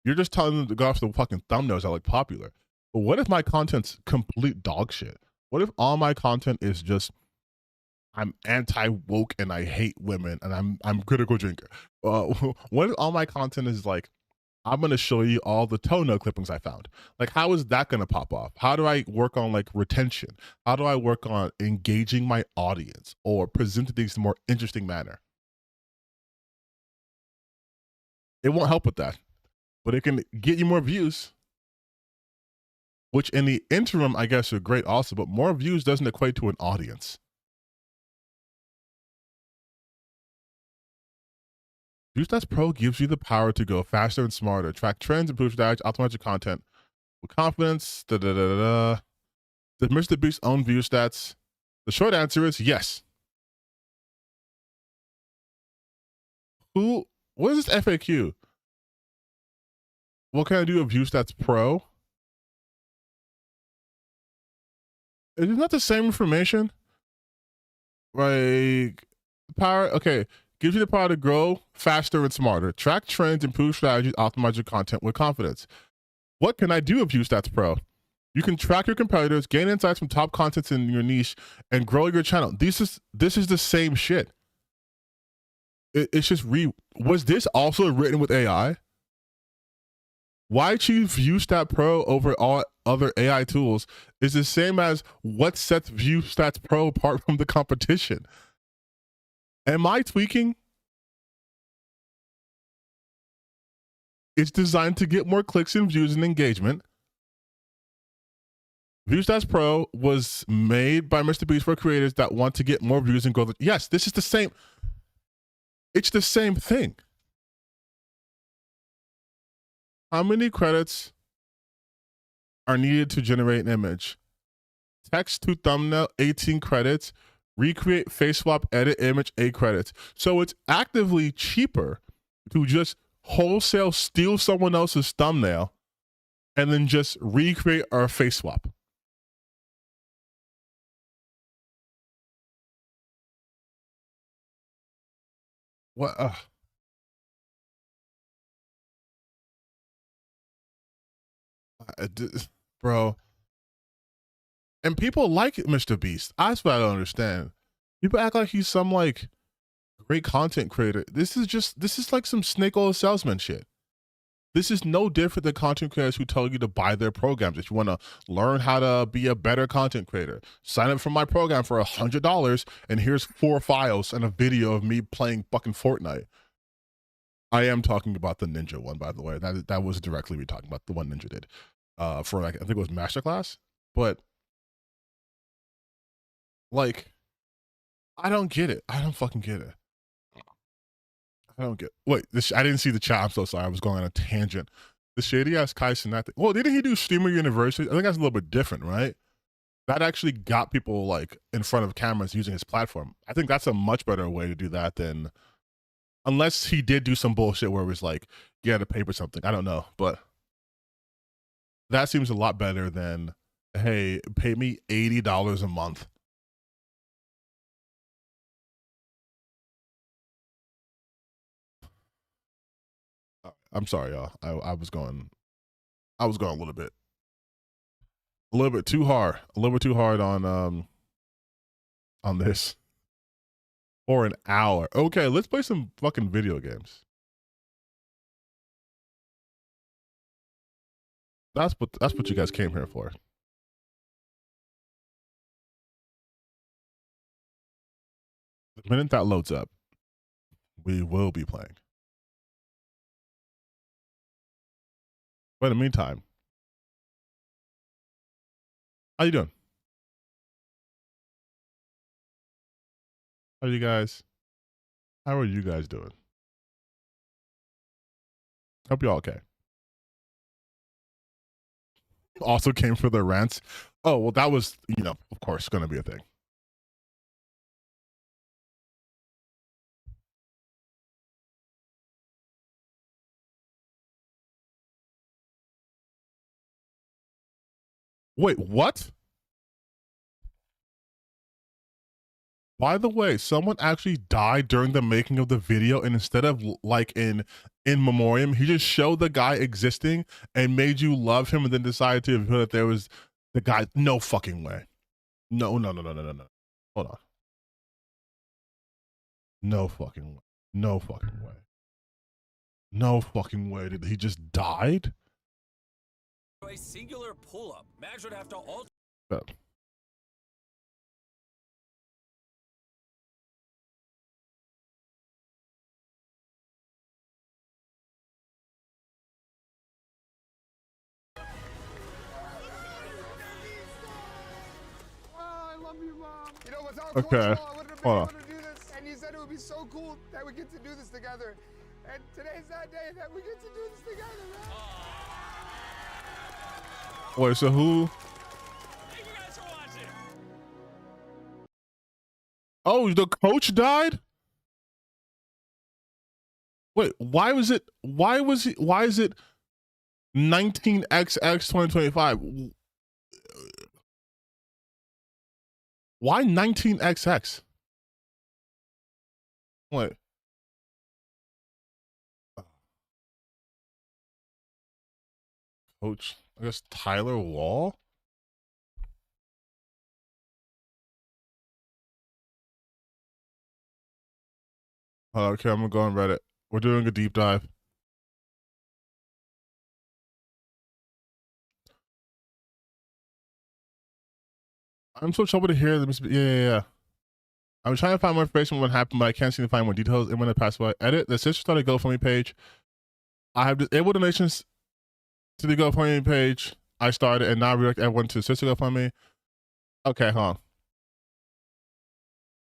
You're just telling them to go after the fucking thumbnails that look popular. But what if my content's complete dog shit? What if all my content is just, I'm anti-woke and I hate women and I'm critical drinker? What if all my content is like, I'm going to show you all the toenail clippings I found? Like, how is that going to pop off? How do I work on like retention? How do I work on engaging my audience or presenting things in a more interesting manner? It won't help with that, but it can get you more views, which in the interim, I guess, are great also, but more views doesn't equate to an audience. Viewstats Pro gives you the power to go faster and smarter, track trends, improve strategy, optimize your content with confidence. Does MrBeast own Viewstats? The short answer is yes. What is this FAQ? What can I do with Viewstats Pro? Is it not the same information? Like, power, okay. Gives you the power to grow faster and smarter, track trends, improve strategies, optimize your content with confidence. What can I do with Viewstats Pro? You can track your competitors, gain insights from top contents in your niche, and grow your channel. This is the same shit. It's just was this also written with AI? Why choose Viewstats Pro over all other AI tools is the same as what sets Viewstats Pro apart from the competition. Am I tweaking? It's designed to get more clicks and views and engagement. Viewstats Pro was made by MrBeast for creators that want to get more views and grow. Yes, this is the same. It's the same thing. How many credits are needed to generate an image? Text to thumbnail, 18 credits. Recreate, face swap, edit image, 8 credits. So it's actively cheaper to just wholesale steal someone else's thumbnail and then just recreate or face swap. What? Bro. And people like MrBeast. That's what I don't understand. People act like he's some like great content creator. This is like some snake oil salesman shit. This is no different than content creators who tell you to buy their programs. If you want to learn how to be a better content creator, sign up for my program for $100 and here's 4 files and a video of me playing fucking Fortnite. I am talking about the Ninja one, by the way. That was directly we talking about the one Ninja did for like, I think it was Masterclass. But Like, I don't get it. I don't fucking get it. I don't get. Wait, I didn't see the chat. I'm so sorry. I was going on a tangent. The shady ass Kaisen that thing. Well, didn't he do Streamer University? I think that's a little bit different, right? That actually got people like in front of cameras using his platform. I think that's a much better way to do that than, unless he did do some bullshit where it was like you had to pay for something. I don't know, but that seems a lot better than, hey, pay me $80 a month. I'm sorry, y'all. I was going a little bit too hard. A little bit too hard on this. For an hour. Okay, let's play some fucking video games. That's what you guys came here for. The minute that loads up, we will be playing. But in the meantime, how you doing? How are you guys doing? Hope you're all okay. Also came for the rants. Oh, well, that was, of course, going to be a thing. Wait, what? By the way, someone actually died during the making of the video, and instead of like in memoriam, he just showed the guy existing and made you love him, and then decided to reveal that there was the guy. No fucking way. No. Hold on. No fucking way. No fucking way. No fucking way. Did he just died? A singular pull-up. Mags would have to alter. You know, without Okay. I wouldn't have been Hold able on. to do this. And you said it would be so cool that we get to do this together. And today's that day that we get to do this together, man. Wait, so who? Thank you guys for watching. Oh, the coach died? Wait, why is it 19XX 2025? Why 19XX? Wait. Coach, I guess Tyler Wall? Okay, I'm gonna go on Reddit. We're doing a deep dive. I'm so troubled to hear. Yeah. I'm trying to find more information on what happened, but I can't seem to find more details. And when it passed by, edit. The sister started a GoFundMe page. I have disabled donations to the GoFundMe page I started, and now redirect everyone to the sister GoFundMe. Okay,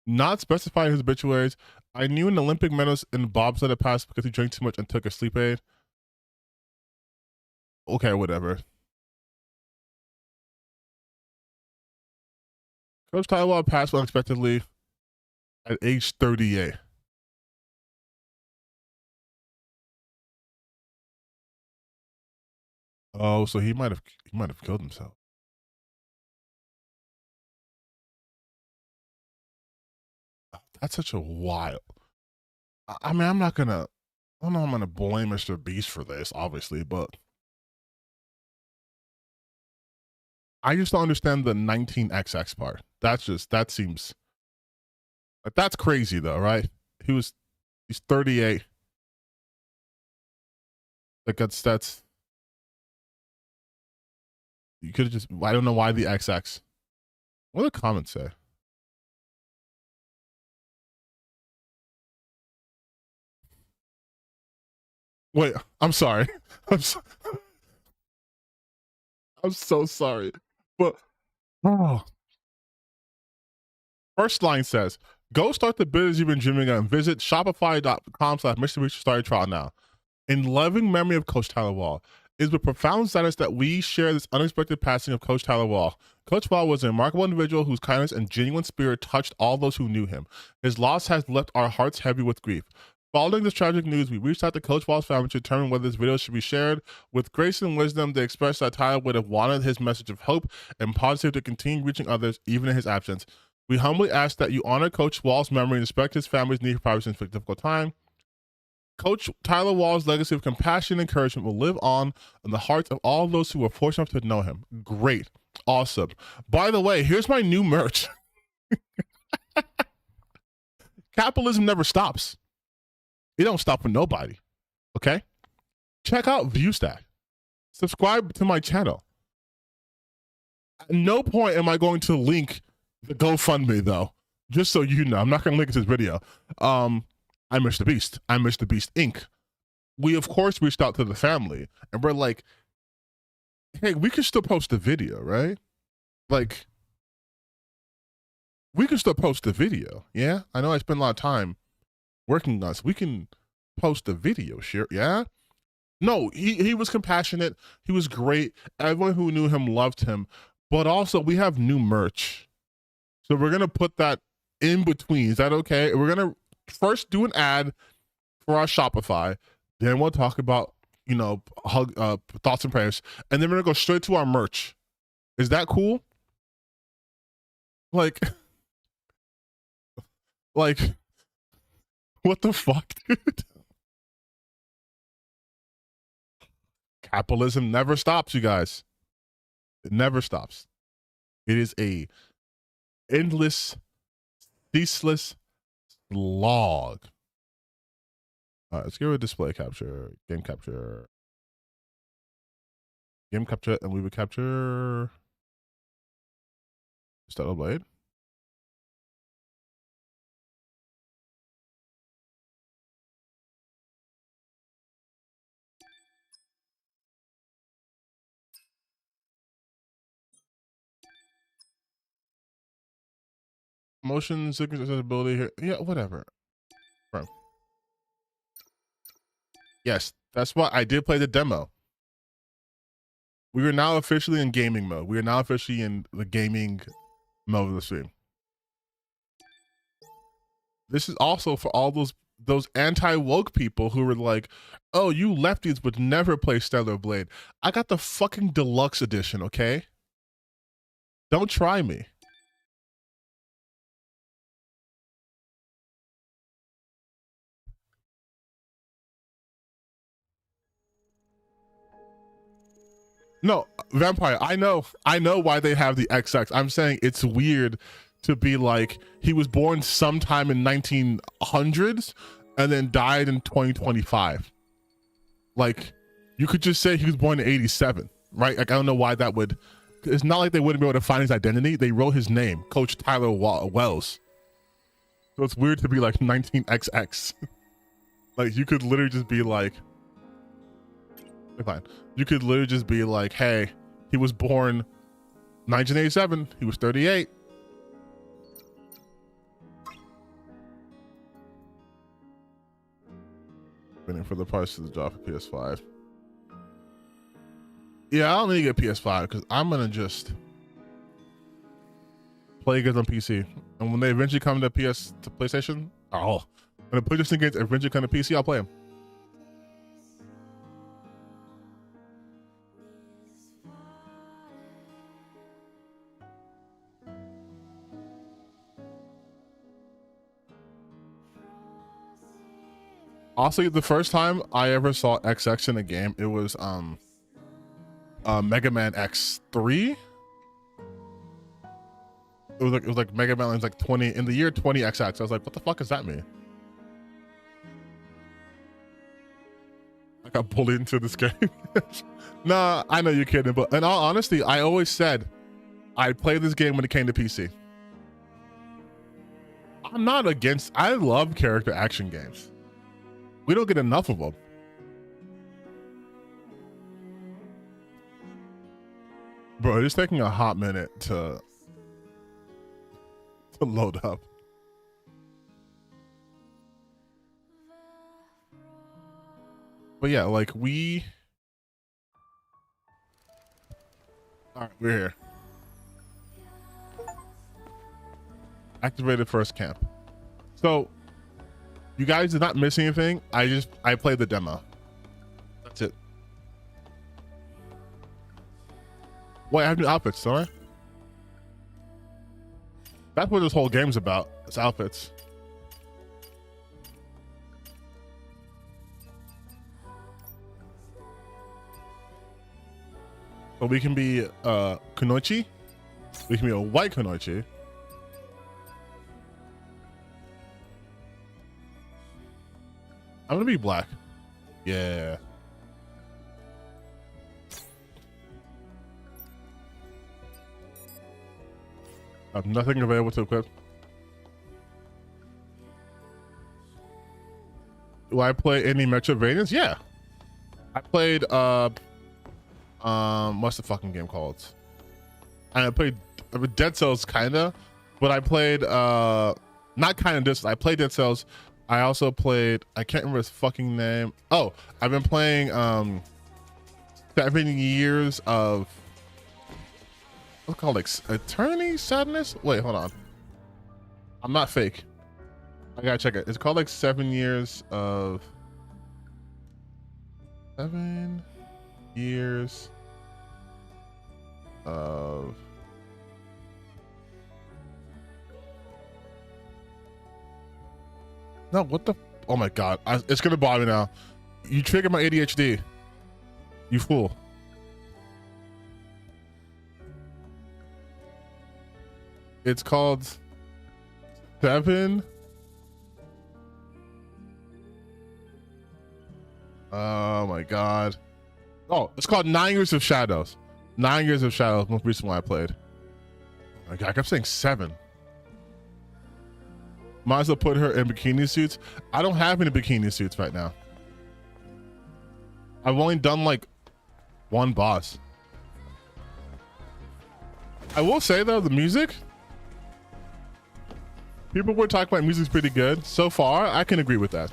Not specifying his obituaries. I knew an Olympic medalist in bobsled had passed because he drank too much and took a sleep aid. Okay, whatever. Coach Tyler passed unexpectedly at age 38. Oh, so he might have killed himself. That's such a wild. I mean, I don't know I'm gonna blame MrBeast for this, obviously, but I just don't understand the 19XX part. That seems like that's crazy though, right? He's 38. Like that's you could have just, I don't know why the XX. What do the comments say? Wait, I'm sorry. I'm so sorry. But First line says, go start the business you've been dreaming of and visit shopify.com/MrBeast to start your trial now. In loving memory of Coach Tyler Wall, it is with profound sadness that we share this unexpected passing of Coach Tyler Wall. Coach Wall was a remarkable individual whose kindness and genuine spirit touched all those who knew him. His loss has left our hearts heavy with grief. Following this tragic news, we reached out to Coach Wall's family to determine whether this video should be shared. With grace and wisdom, they expressed that Tyler would have wanted his message of hope and positivity to continue reaching others, even in his absence. We humbly ask that you honor Coach Wall's memory and respect his family's need for privacy in a difficult time. Coach Tyler Wall's legacy of compassion and encouragement will live on in the hearts of all those who were fortunate enough to know him. Great. Awesome. By the way, here's my new merch. Capitalism never stops. It don't stop for nobody. Okay? Check out Viewstats. Subscribe to my channel. At no point am I going to link the GoFundMe, though. Just so you know. I'm not going to link this video. I'm MrBeast. I'm MrBeast Inc. We, of course, reached out to the family. And we're like, hey, we can still post the video, right? Like, we can still post the video. Yeah? I know I spend a lot of time working on this. We can post the video, sure. Yeah? No, he was compassionate. He was great. Everyone who knew him loved him. But also, we have new merch. So we're going to put that in between. Is that okay? We're going to first do an ad for our Shopify. Then we'll talk about, you know, thoughts and prayers. And then we're going to go straight to our merch. Is that cool? Like, what the fuck, dude? Capitalism never stops, you guys. It never stops. It is a endless, ceaseless slog. All right, let's give it a display capture, game capture, and we would capture Stellar Blade. Motion sickness accessibility here. Yeah, whatever. Bro. Yes, that's what I did play the demo. We are now officially in gaming mode. We are now officially in the gaming mode of the stream. This is also for all those anti-woke people who were like, oh, you lefties would never play Stellar Blade. I got the fucking deluxe edition, okay? Don't try me. No, Vampire, I know why they have the XX. I'm saying it's weird to be like, he was born sometime in 1900s and then died in 2025. Like, you could just say he was born in 87, right? Like, I don't know why that would, it's not like they wouldn't be able to find his identity. They wrote his name, Coach Tyler Wells. So it's weird to be like 19XX. Like, you could literally just be like, fine. You could literally just be like, hey, he was born 1987. He was 38. Waiting for the price of the drop for PS5. Yeah, I don't need to get PS5 because I'm gonna just play games on PC. And when they eventually come to PlayStation, when the PlayStation games eventually come to PC, I'll play them. Also, the first time I ever saw XX in a game, it was Mega Man X3. It was like Mega Man was like 20 in the year 20XX. I was like, what the fuck does that mean? I got bullied into this game. Nah, I know you're kidding, but in all honesty, I always said I'd play this game when it came to PC. I'm not against, I love character action games. We don't get enough of them. Bro, it's taking a hot minute to to load up. But yeah, like all right, we're here. Activated first camp. So you guys did not miss anything. I played the demo. That's it. Wait, I have new outfits, don't I? That's what this whole game's about. It's outfits. So we can be Kunoichi. We can be a white Kunoichi. I'm gonna be black. Yeah. I have nothing available to equip. Do I play any Metroidvanias? Yeah. I played what's the fucking game called? I played Dead Cells kinda, but I played not kinda this. I played Dead Cells. I also played, I can't remember his fucking name. Oh, I've been playing 7 years of what's it called, like Eternity Sadness? Wait, hold on. I'm not fake. I gotta check it. It's called like 7 years of 7 years of no, what the, oh my god, it's gonna bother me now. You triggered my ADHD, you fool. It's called 7. Oh my god. Oh, it's called 9 Years of Shadows. 9 Years of Shadows, most recent one I played. Oh my god, I kept saying 7. Might as well put her in bikini suits. I don't have any bikini suits right now. I've only done like 1 boss. I will say though, the music, people were talking about music's pretty good. So far, I can agree with that.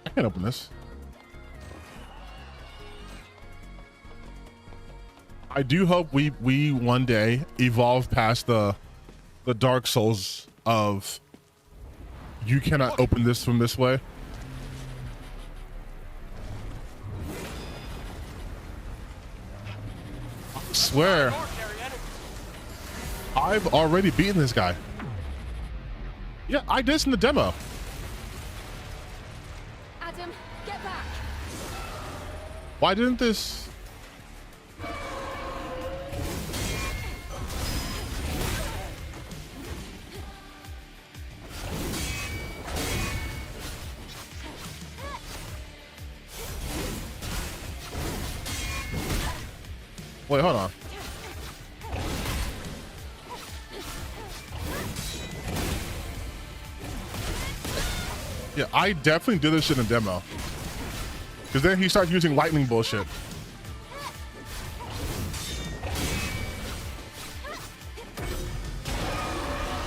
I can't open this. I do hope we one day evolve past the Dark Souls of you cannot open this from this way. I swear I've already beaten this guy. Yeah, I did this in the demo. Adam, get back. Why didn't this? Wait, hold on. Yeah, I definitely did this shit in demo. Because then he starts using lightning bullshit.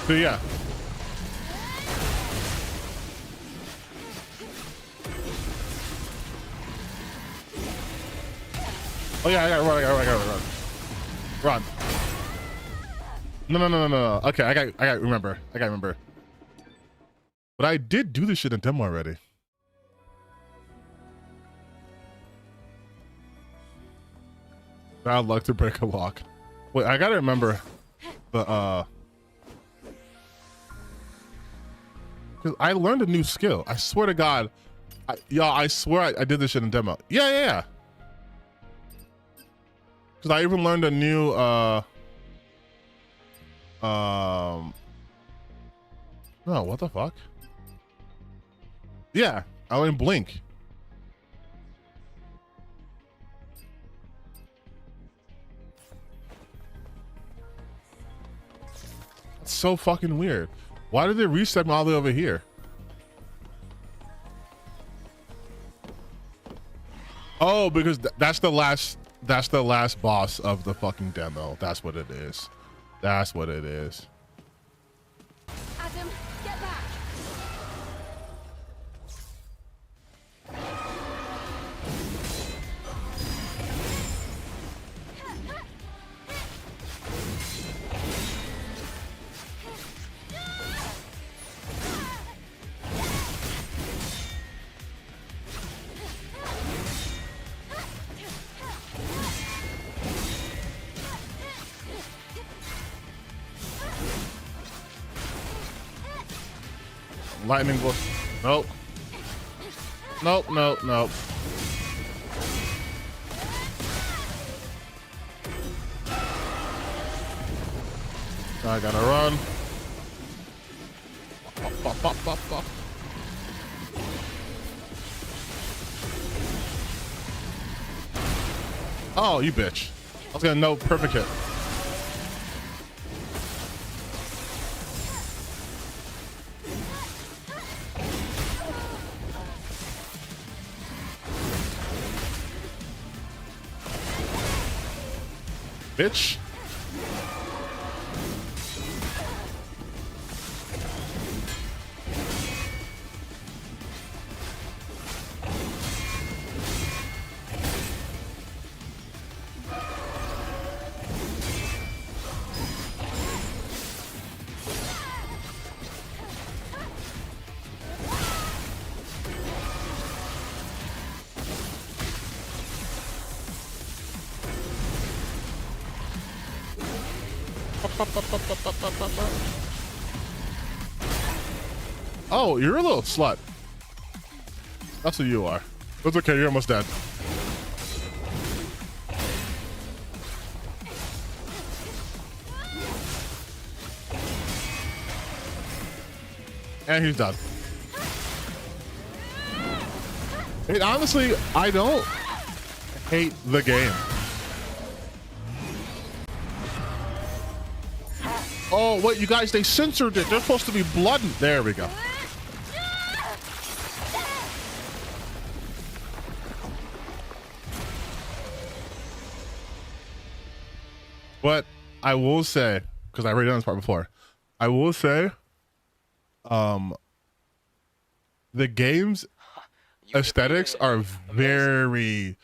So yeah. Oh yeah, I gotta run. No. Okay, I gotta remember. But I did do this shit in demo already. Bad luck to break a lock. Wait, I gotta remember the because I learned a new skill. I swear to God, I swear I did this shit in demo. Yeah. Because I even learned a new no, what the fuck? Yeah, I learned blink. That's so fucking weird. Why did they reset me all the way over here? Oh, because that's the last That's the last boss of the fucking demo. That's what it is. That's what it is. Adam, get back. Lightning bolt. Nope. Nope, nope, nope. I gotta run. Bop, bop, bop, bop. Oh, you bitch. I was gonna know perfect hit. Bitch. Oh, you're a little slut. That's who you are. That's okay, you're almost dead. And he's done. And honestly, I don't hate the game. Oh, wait, you guys, they censored it. They're supposed to be blood. There we go. But I will say, because I already done this part before, I will say, the game's aesthetics are very.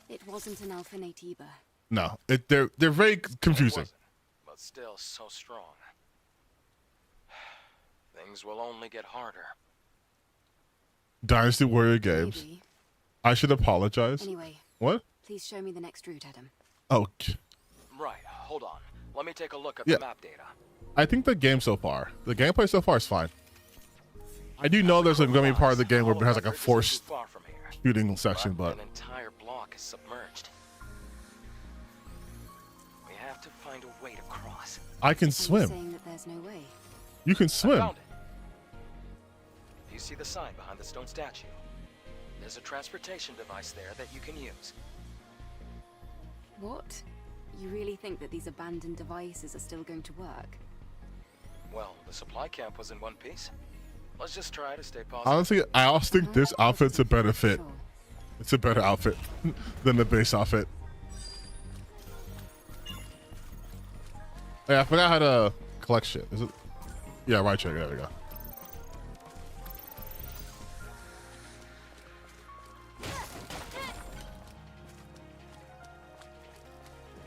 It wasn't an alphanate either. No, they're very confusing. But still so strong. Things will only get harder. Dynasty Warrior games. Maybe. I should apologize. Anyway, What? please show me the next route, Adam. Oh, Right, hold on. Let me take a look at Yeah. the map data. I think the game so far, the gameplay so far is fine. I do know there's going to be part of the game where it has like a forced Far from here. shooting section, but An entire block is submerged. We have to find a way to cross. I can So you're swim. saying that there's no way. You can I swim. found it. You see the sign behind the stone statue? There's a transportation device there that you can use. What? You really think that these abandoned devices are still going to work? Well, the supply camp was in one piece. Let's just try to stay positive. Honestly, I also think No, this that's outfit's a better positive, fit. sure. It's a better outfit than the base outfit. Yeah, I forgot how to collect shit. Is it? Yeah, right check. There we go.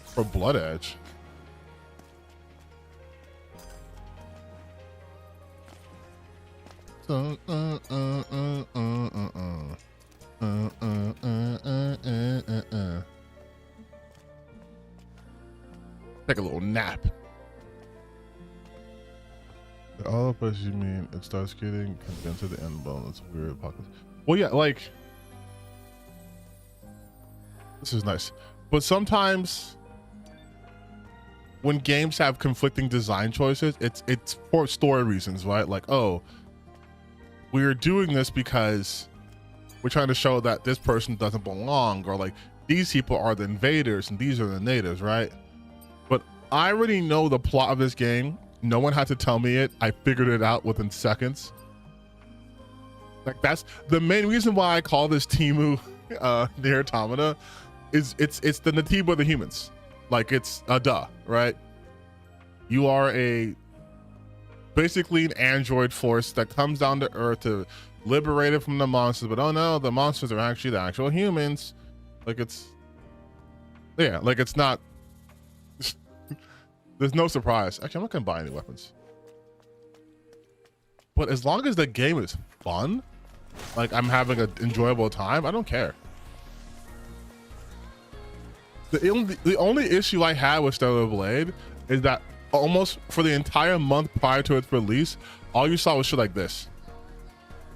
For Blood Edge. So, take a little nap. All the places you mean, it starts getting condensed to the end bone. It's weird pockets. Well, yeah, like this is nice, but sometimes when games have conflicting design choices, it's for story reasons, right? Like, oh, we're doing this because we're trying to show that this person doesn't belong, or like these people are the invaders and these are the natives, right? But I already know the plot of this game. No one had to tell me it. I figured it out within seconds. Like, that's the main reason why I call this Temu Nier Automata, it's the Natiba of the humans. Like, it's a duh, right? You are basically an android force that comes down to Earth to liberate it from the monsters, but oh no, the monsters are actually the actual humans. Like, it's not. There's no surprise. Actually, I'm not gonna buy any weapons. But as long as the game is fun, like I'm having an enjoyable time, I don't care. The only issue I had with Stellar Blade is that almost for the entire month prior to its release, all you saw was shit like this.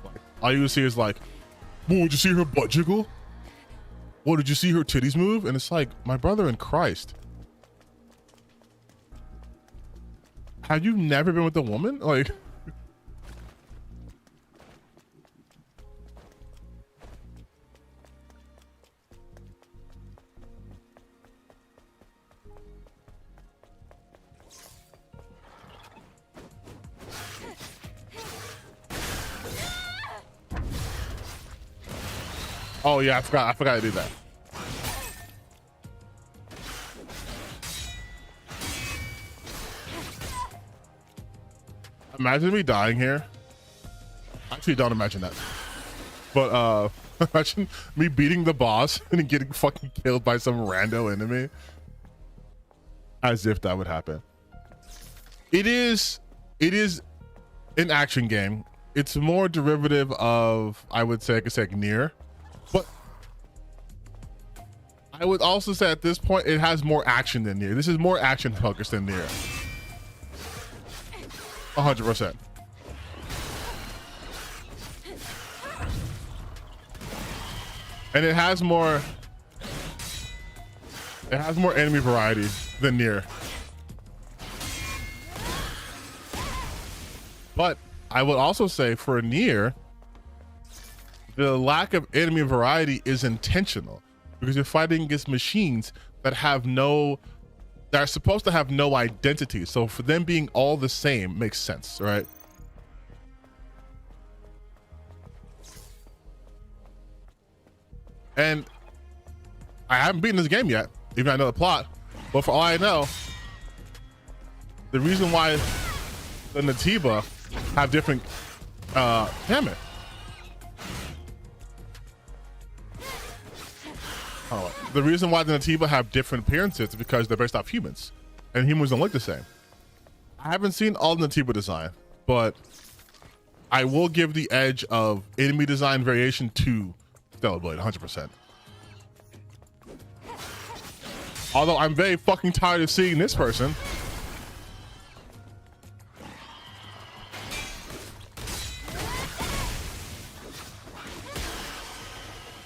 Like, all you would see is like, "Whoa, did you see her butt jiggle? Whoa, did you see her titties move?" And it's like, my brother in Christ, have you never been with a woman? Like, oh yeah, I forgot to do that. Imagine me dying here. Actually, don't imagine that. But imagine me beating the boss and getting fucking killed by some rando enemy. As if that would happen. It is an action game. It's more derivative of, I would say, like Nier. But I would also say at this point, it has more action than Nier. This is more action focused than Nier. 100%. And it has more enemy variety than Nier. But I would also say for Nier, the lack of enemy variety is intentional because you're fighting against machines that are supposed to have no identity. So for them being all the same makes sense, right? And I haven't beaten this game yet, even though I know the plot. But for all I know, the reason why the Natiba have different, damn it. Oh, the reason why the Natiba have different appearances is because they're based off humans, and humans don't look the same. I haven't seen all the Natiba design, but I will give the edge of enemy design variation to Stellar Blade, 100%. Although I'm very fucking tired of seeing this person.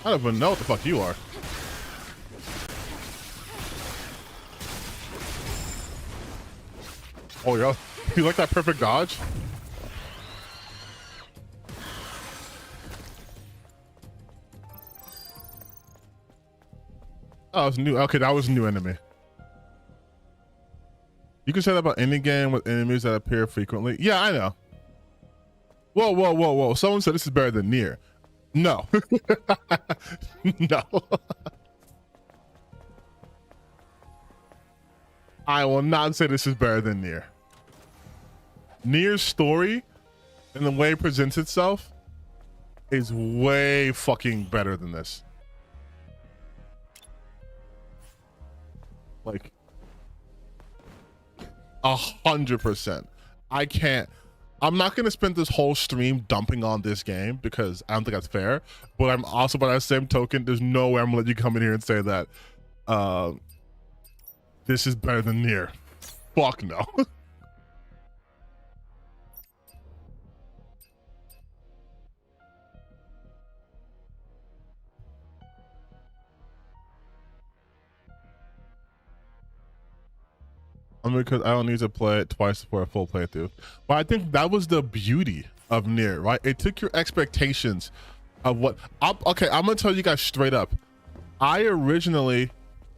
I don't even know what the fuck you are. Oh, you like that perfect dodge? Oh, it's new. Okay, that was a new enemy. You can say that about any game with enemies that appear frequently. Yeah, I know. Whoa, whoa, whoa, whoa. Someone said this is better than Nier. No. No. I will not say this is better than Nier. Nier's story and the way it presents itself is way fucking better than this. Like 100%. I'm not gonna spend this whole stream dumping on this game because I don't think that's fair. But I'm also, by that same token, there's no way I'm gonna let you come in here and say that this is better than Nier. Fuck no. Because I don't need to play it twice for a full playthrough. But I think that was the beauty of Nier, right? It took your expectations of what... Okay, I'm going to tell you guys straight up. I originally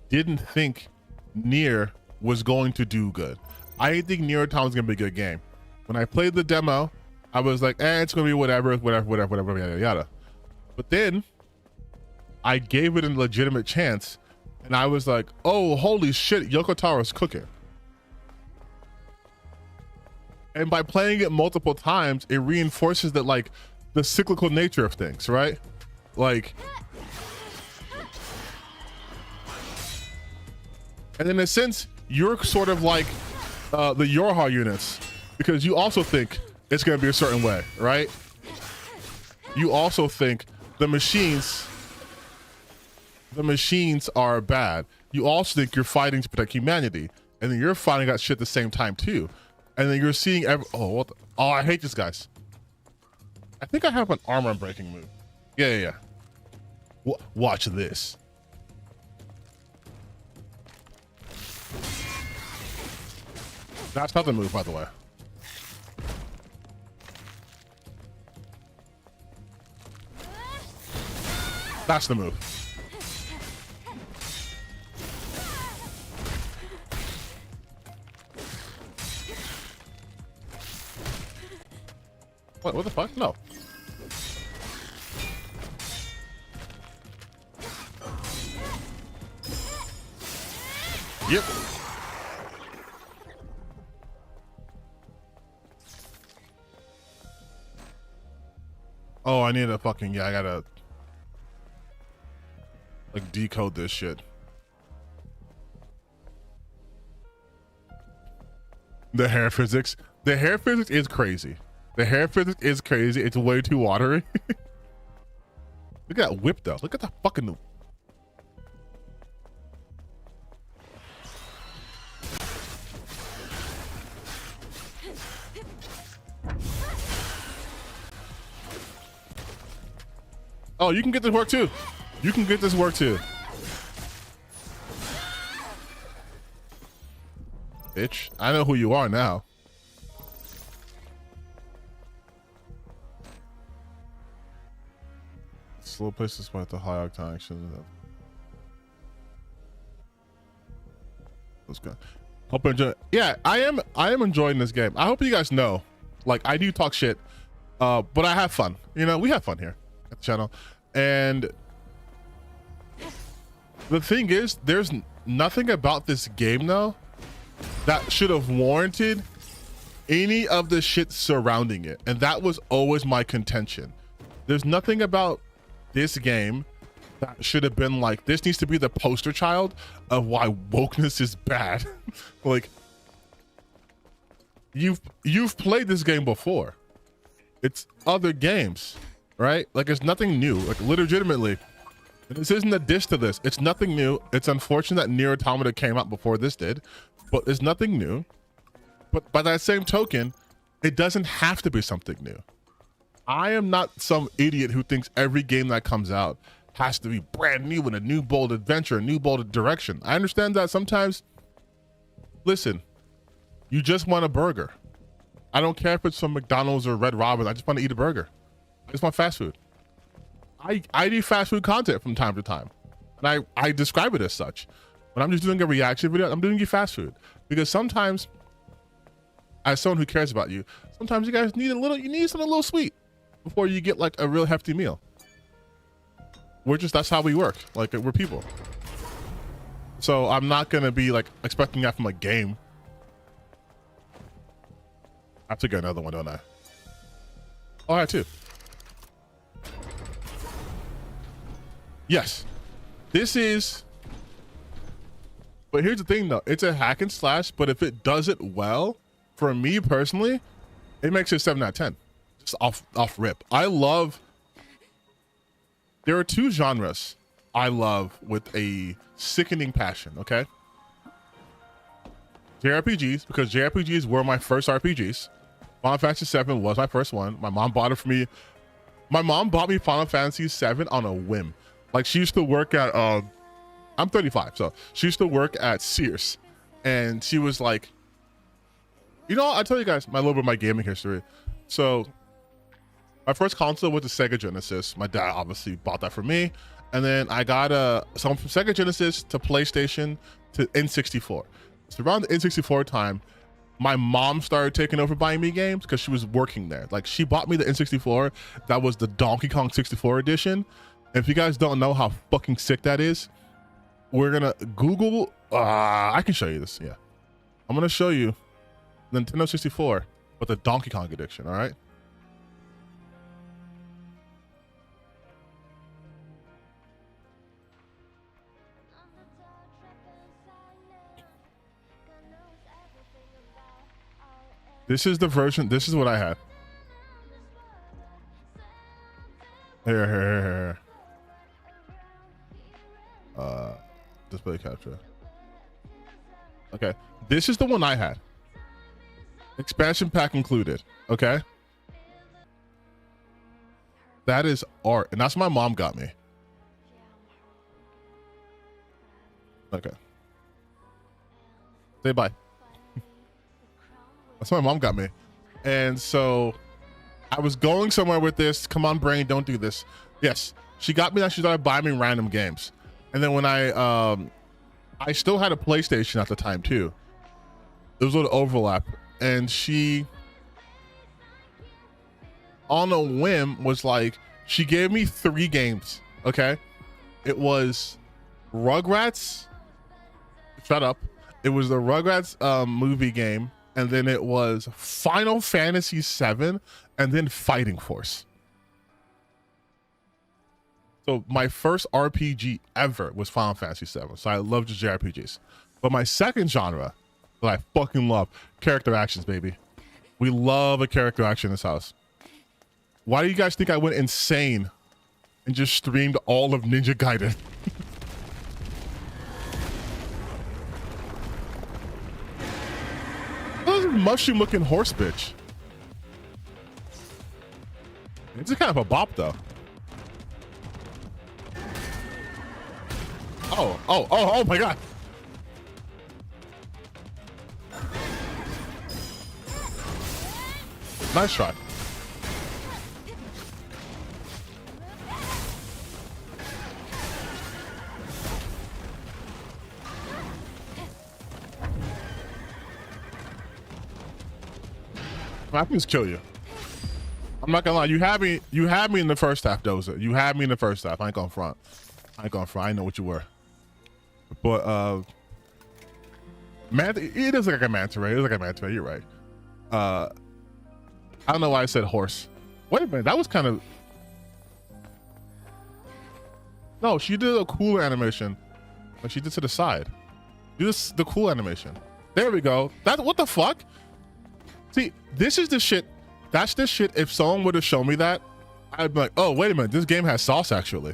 didn't think Nier was going to do good. I didn't think Nier Automata was going to be a good game. When I played the demo, I was like, it's going to be whatever, yada, yada. But then I gave it a legitimate chance, And I was like, oh, holy shit, Yoko Taro is cooking. And by playing it multiple times, it reinforces that, like, the cyclical nature of things, right? Like, and in a sense, you're sort of like the Yorha units, because you also think it's going to be a certain way, right? You also think the machines are bad. You also think you're fighting to protect humanity, and then you're fighting that shit at the same time too. And then you're seeing oh, I hate this, guys. I think I have an armor breaking move. Yeah. Watch this. That's not the move, by the way. That's the move. What the fuck? No. Yep. Oh, I need a fucking, I gotta like decode this shit. The hair physics. The hair physics is crazy. The hair physics is crazy. It's way too watery. Look at that whip though. Look at that fucking. Oh, you can get this work too. You can get this work too. Bitch, I know who you are now. Slow pace despite the high octane action. Let's go. Hope you enjoy. Yeah, I am enjoying this game. I hope you guys know, like, I do talk shit, but I have fun. You know, we have fun here at the channel. And the thing is, there's nothing about this game though that should have warranted any of the shit surrounding it. And that was always my contention. There's nothing about this game that should have been like, this needs to be the poster child of why wokeness is bad. Like, you've played this game before. It's other games, right? Like, it's nothing new. Like, legitimately, this isn't a diss to this. It's nothing new. It's unfortunate that Nier Automata came out before this did, but it's nothing new. But by that same token, it doesn't have to be something new. I am not some idiot who thinks every game that comes out has to be brand new and a new bold adventure, a new bold direction. I understand that sometimes, listen, you just want a burger. I don't care if it's from McDonald's or Red Robin. I just want to eat a burger. I just want fast food. I do fast food content from time to time. And I describe it as such. When I'm just doing a reaction video, I'm doing you fast food. Because sometimes, as someone who cares about you, sometimes you guys need you need something a little sweet before you get like a real hefty meal. That's how we work. Like, we're people. So I'm not gonna be like expecting that from a game. I have to get another one, don't I? Oh, I have two. Yes. This is, but here's the thing though, it's a hack and slash, but if it does it well, for me personally, it makes it 7 out of 10. Just off rip. There are two genres I love with a sickening passion, okay? JRPGs, because JRPGs were my first RPGs. Final Fantasy VII was my first one. My mom bought it for me. My mom bought me Final Fantasy VII on a whim. Like, she used to work at, I'm 35, so she used to work at Sears. And she was like, you know, I'll tell you guys a little bit of my gaming history. So my first console was the Sega Genesis. My dad obviously bought that for me. And then I got some from Sega Genesis to PlayStation to N64. So around the N64 time, my mom started taking over buying me games because she was working there. Like, she bought me the N64. That was the Donkey Kong 64 edition. And if you guys don't know how fucking sick that is, we're gonna Google. I can show you this. Yeah, I'm gonna show you Nintendo 64 with the Donkey Kong addiction. All right. This is the version. This is what I had. Here. Display capture. Okay, this is the one I had. Expansion pack included. Okay, that is art, and that's what my mom got me. Okay, say bye. That's what my mom got me, and so I was going somewhere with this. Come on, brain, don't do this. Yes, she got me that. She started buying me random games, and then when I still had a PlayStation at the time too. There was a little overlap, and she, on a whim, was like, she gave me 3 games. Okay, it was Rugrats. Shut up. It was the Rugrats movie game, and then it was Final Fantasy VII, and then Fighting Force. So my first RPG ever was Final Fantasy VII. So I love just JRPGs. But my second genre that I fucking love, character actions, baby. We love a character action in this house. Why do you guys think I went insane and just streamed all of Ninja Gaiden? This mushroom looking horse bitch. It's kind of a bop though. Oh my god. Nice try. I can just kill you. I'm not gonna lie. You had me in the first half, Dozer. You had me in the first half. I ain't gonna front. I know what you were. But it is like a manta ray. It is like a manta ray. You're right. I don't know why I said horse. Wait a minute. That was kind of. No, she did a cooler animation. Like she did to the side. Do this the cool animation. There we go. That what the fuck? See, this is the shit. That's the shit. If someone would have shown me that, I'd be like, oh, wait a minute. This game has sauce, actually.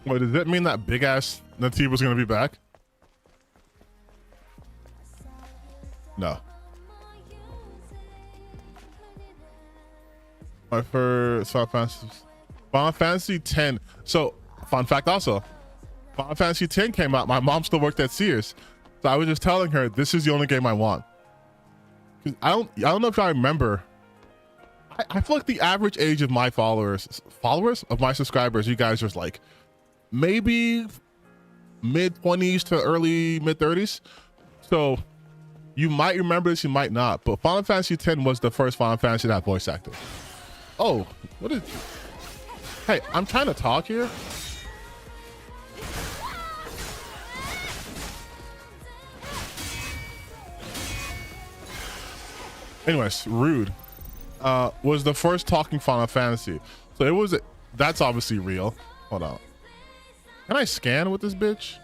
Wait, does that mean that big ass Nativ was going to be back? No. My first Final Fantasy X. So, fun fact also, Final Fantasy X came out. My mom still worked at Sears. So I was just telling her, this is the only game I want. I don't know if I remember. I feel like the average age of my followers of my subscribers, you guys are like maybe mid-20s to early mid-30s. So you might remember this, you might not. But Final Fantasy X was the first Final Fantasy that had voice acting. Oh, what is... Hey, I'm trying to talk here. Anyways, Rude was the first talking Final Fantasy. So it was, that's obviously real. Hold on. Can I scan with this bitch?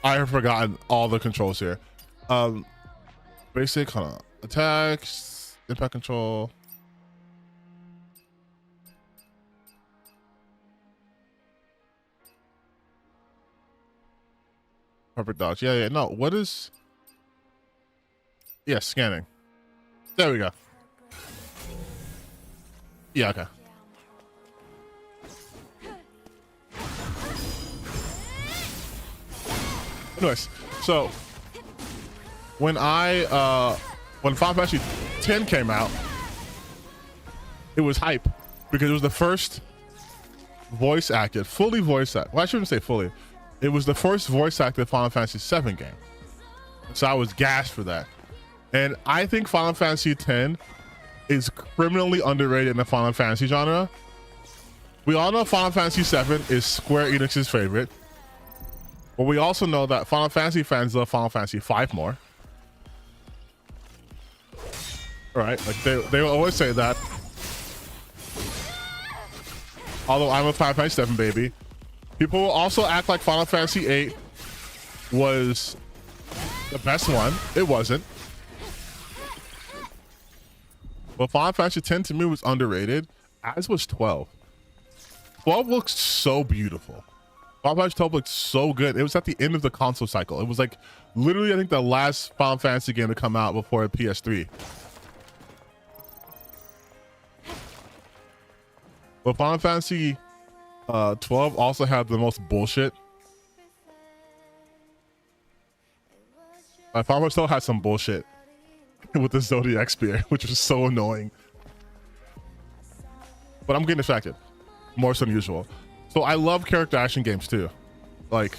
I have forgotten all the controls here. Basic, hold on. Attacks, impact control. Perfect dodge. Yeah. No, what is... Yeah, scanning. There we go. Yeah, okay. Anyways, so when Final Fantasy X came out, it was hype because it was the first voice acted, fully voice acted. Well, I shouldn't say fully. It was the first voice acted Final Fantasy VII game. So I was gassed for that. And I think Final Fantasy X is criminally underrated in the Final Fantasy genre. We all know Final Fantasy VII is Square Enix's favorite, but we also know that Final Fantasy fans love Final Fantasy V more. All right, like they will always say that. Although I'm a Final Fantasy VII baby, people will also act like Final Fantasy VIII was the best one. It wasn't. But Final Fantasy X to me was underrated, as was 12. 12 looks so beautiful. Final Fantasy 12 looked so good. It was at the end of the console cycle. It was like literally, I think, the last Final Fantasy game to come out before PS3. But Final Fantasy 12 also had the most bullshit. Final Fantasy 12 had some bullshit with the Zodiac Spear, which was so annoying. But I'm getting distracted more so than usual. So I love character action games too. Like,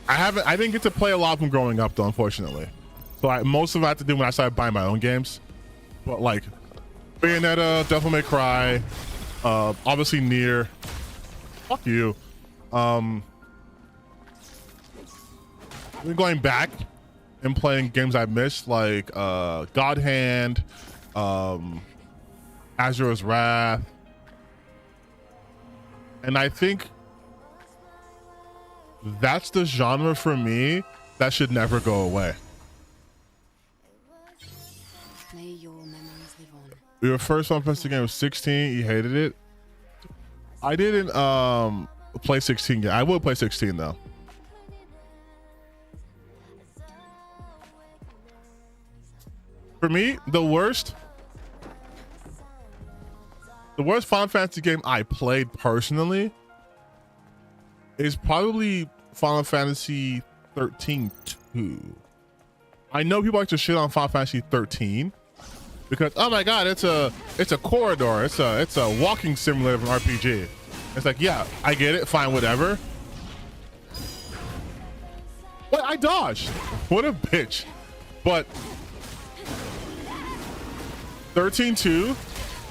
I didn't get to play a lot of them growing up though, unfortunately. So most of it I had to do when I started buying my own games. But like Bayonetta, Devil May Cry, obviously Nier. Fuck you. We're going back and playing games I missed, like God Hand, Azura's Wrath, and I think that's the genre for me that should never go away. May your memories live on. Your first Final Fantasy game was 16. You hated it. I didn't play 16 yet. I will play 16 though. For me, the worst Final Fantasy game I played personally is probably Final Fantasy 13-2. I know people like to shit on Final Fantasy 13 because, oh my god, it's a corridor, it's a walking simulator of an RPG. It's like, yeah, I get it, fine, whatever. What? I dodged. What a bitch. But 13-2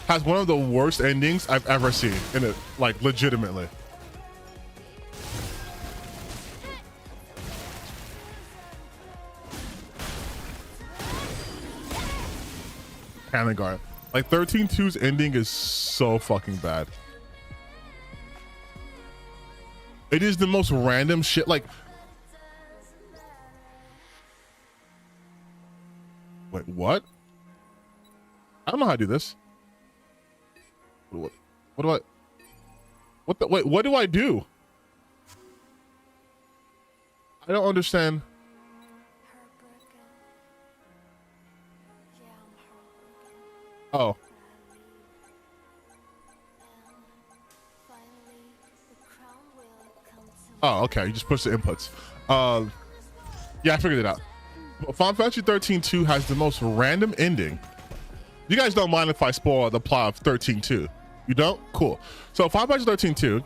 has one of the worst endings I've ever seen in it, like legitimately. Cannon guard. Like 13-2's ending is so fucking bad. It is the most random shit. Like, wait, what? I don't know how to do this. What do I? What the? Wait, what do I do? I don't understand. Oh. Oh, okay. You just push the inputs. Yeah, I figured it out. Final Fantasy 13-2 has the most random ending. You guys don't mind if I spoil the plot of 13-2? You don't? Cool. So Final Fantasy 13-2,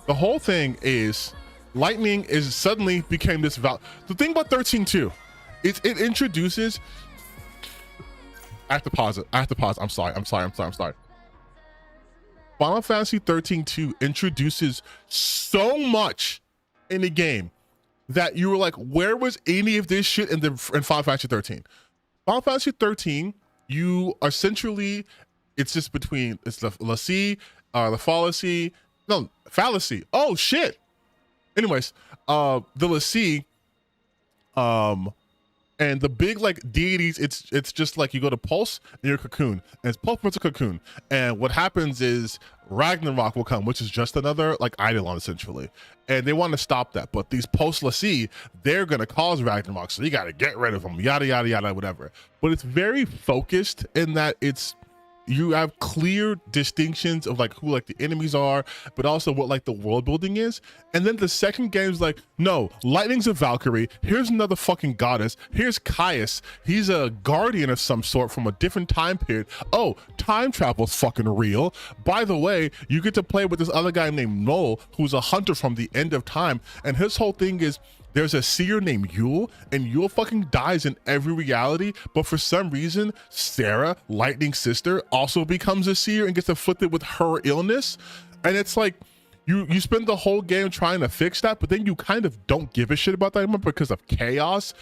the whole thing is lightning is suddenly became this the thing about 13-2 is it introduces. I have to pause it. I'm sorry. Final Fantasy 13-2 introduces so much in the game that you were like, where was any of this shit in Final Fantasy 13? Final Fantasy 13, you are centrally, it's just between, it's the fallacy. Oh shit. Anyways, the Lassie, and the big like deities, it's just like you go to Pulse and you're Cocoon, and it's Pulse versus Cocoon, and what happens is Ragnarok will come, which is just another like Eidolon essentially, and they want to stop that, but these Pulse Lassie, they're gonna cause Ragnarok, so you got to get rid of them, yada yada yada, whatever. But it's very focused in that you have clear distinctions of like who like the enemies are, but also what like the world building is. And then the second game is like, no, Lightning's a Valkyrie. Here's another fucking goddess. Here's Caius. He's a guardian of some sort from a different time period. Oh, time travel's fucking real. By the way, you get to play with this other guy named Lowe, who's a hunter from the end of time. And his whole thing is, there's a seer named Yule, and Yule fucking dies in every reality, but for some reason, Sarah, Lightning's sister, also becomes a seer and gets afflicted with her illness. And it's like, you spend the whole game trying to fix that, but then you kind of don't give a shit about that anymore because of chaos.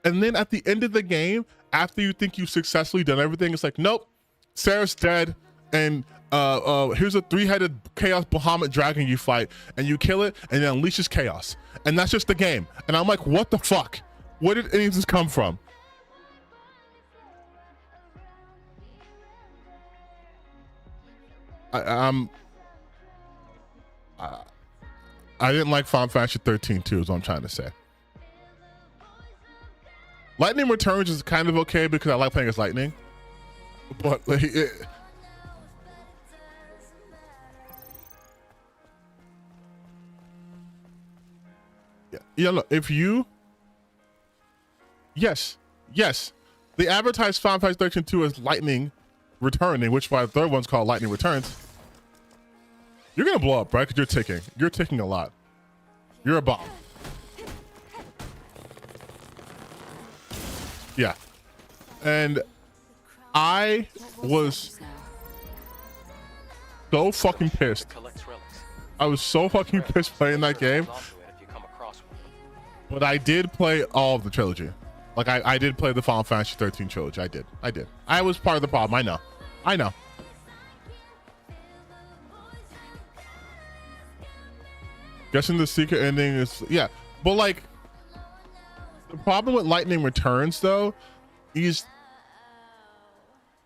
And then at the end of the game, after you think you've successfully done everything, it's like, nope, Sarah's dead, and here's a 3-headed chaos Bahamut dragon you fight, and you kill it, and it unleashes chaos. And that's just the game. And I'm like, what the fuck? Where did any of this come from? I didn't like Final Fantasy 13 too, is what I'm trying to say. Lightning Returns is kind of okay because I like playing as Lightning, but like, yeah, look, if you, yes, they advertised Final Fantasy 13 2 as Lightning Returning, which by the third one's called Lightning Returns. You're gonna blow up, right? Because you're ticking a lot. You're a bomb. Yeah. And I was so fucking pissed. I was so fucking pissed playing that game. But I did play all of the trilogy. Like I did play the Final Fantasy 13 trilogy. I did. I was part of the problem. I know. Guessing the secret ending is, yeah. But like, the problem with Lightning Returns though is,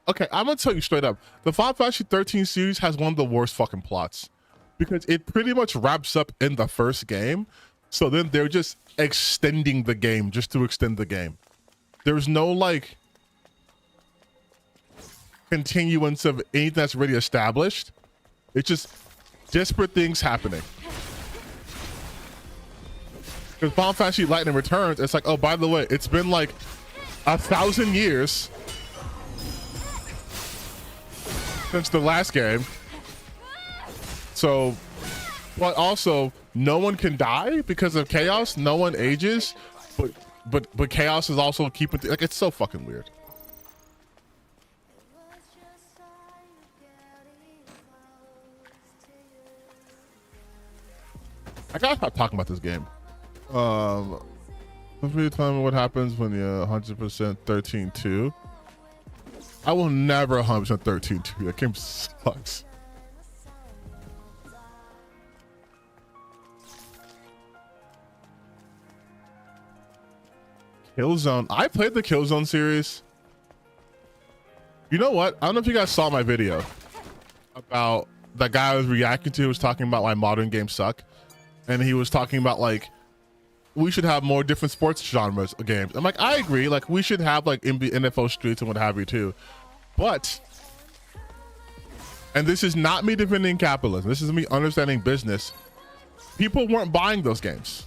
okay, I'm gonna tell you straight up, the Final Fantasy 13 series has one of the worst fucking plots because it pretty much wraps up in the first game. So then they're just extending the game just to extend the game. There's no like continuance of anything that's already established. It's just disparate things happening. Because Final Fantasy Lightning Returns, it's like, oh, by the way, it's been like 1,000 years since the last game. So, but also, no one can die because of chaos. No one ages, but chaos is also keeping like, it's so fucking weird. I gotta stop talking about this game. Please tell me what happens when you're 100% 13-2. I will never 100% 13-2. That game sucks. Killzone. I played the Killzone series. You know what? I don't know if you guys saw my video about the guy I was reacting to was talking about why modern games suck. And he was talking about like, we should have more different sports genres of games. I'm like, I agree. Like we should have like NFL Streets and what have you too. But, and this is not me defending capitalism. This is me understanding business. People weren't buying those games.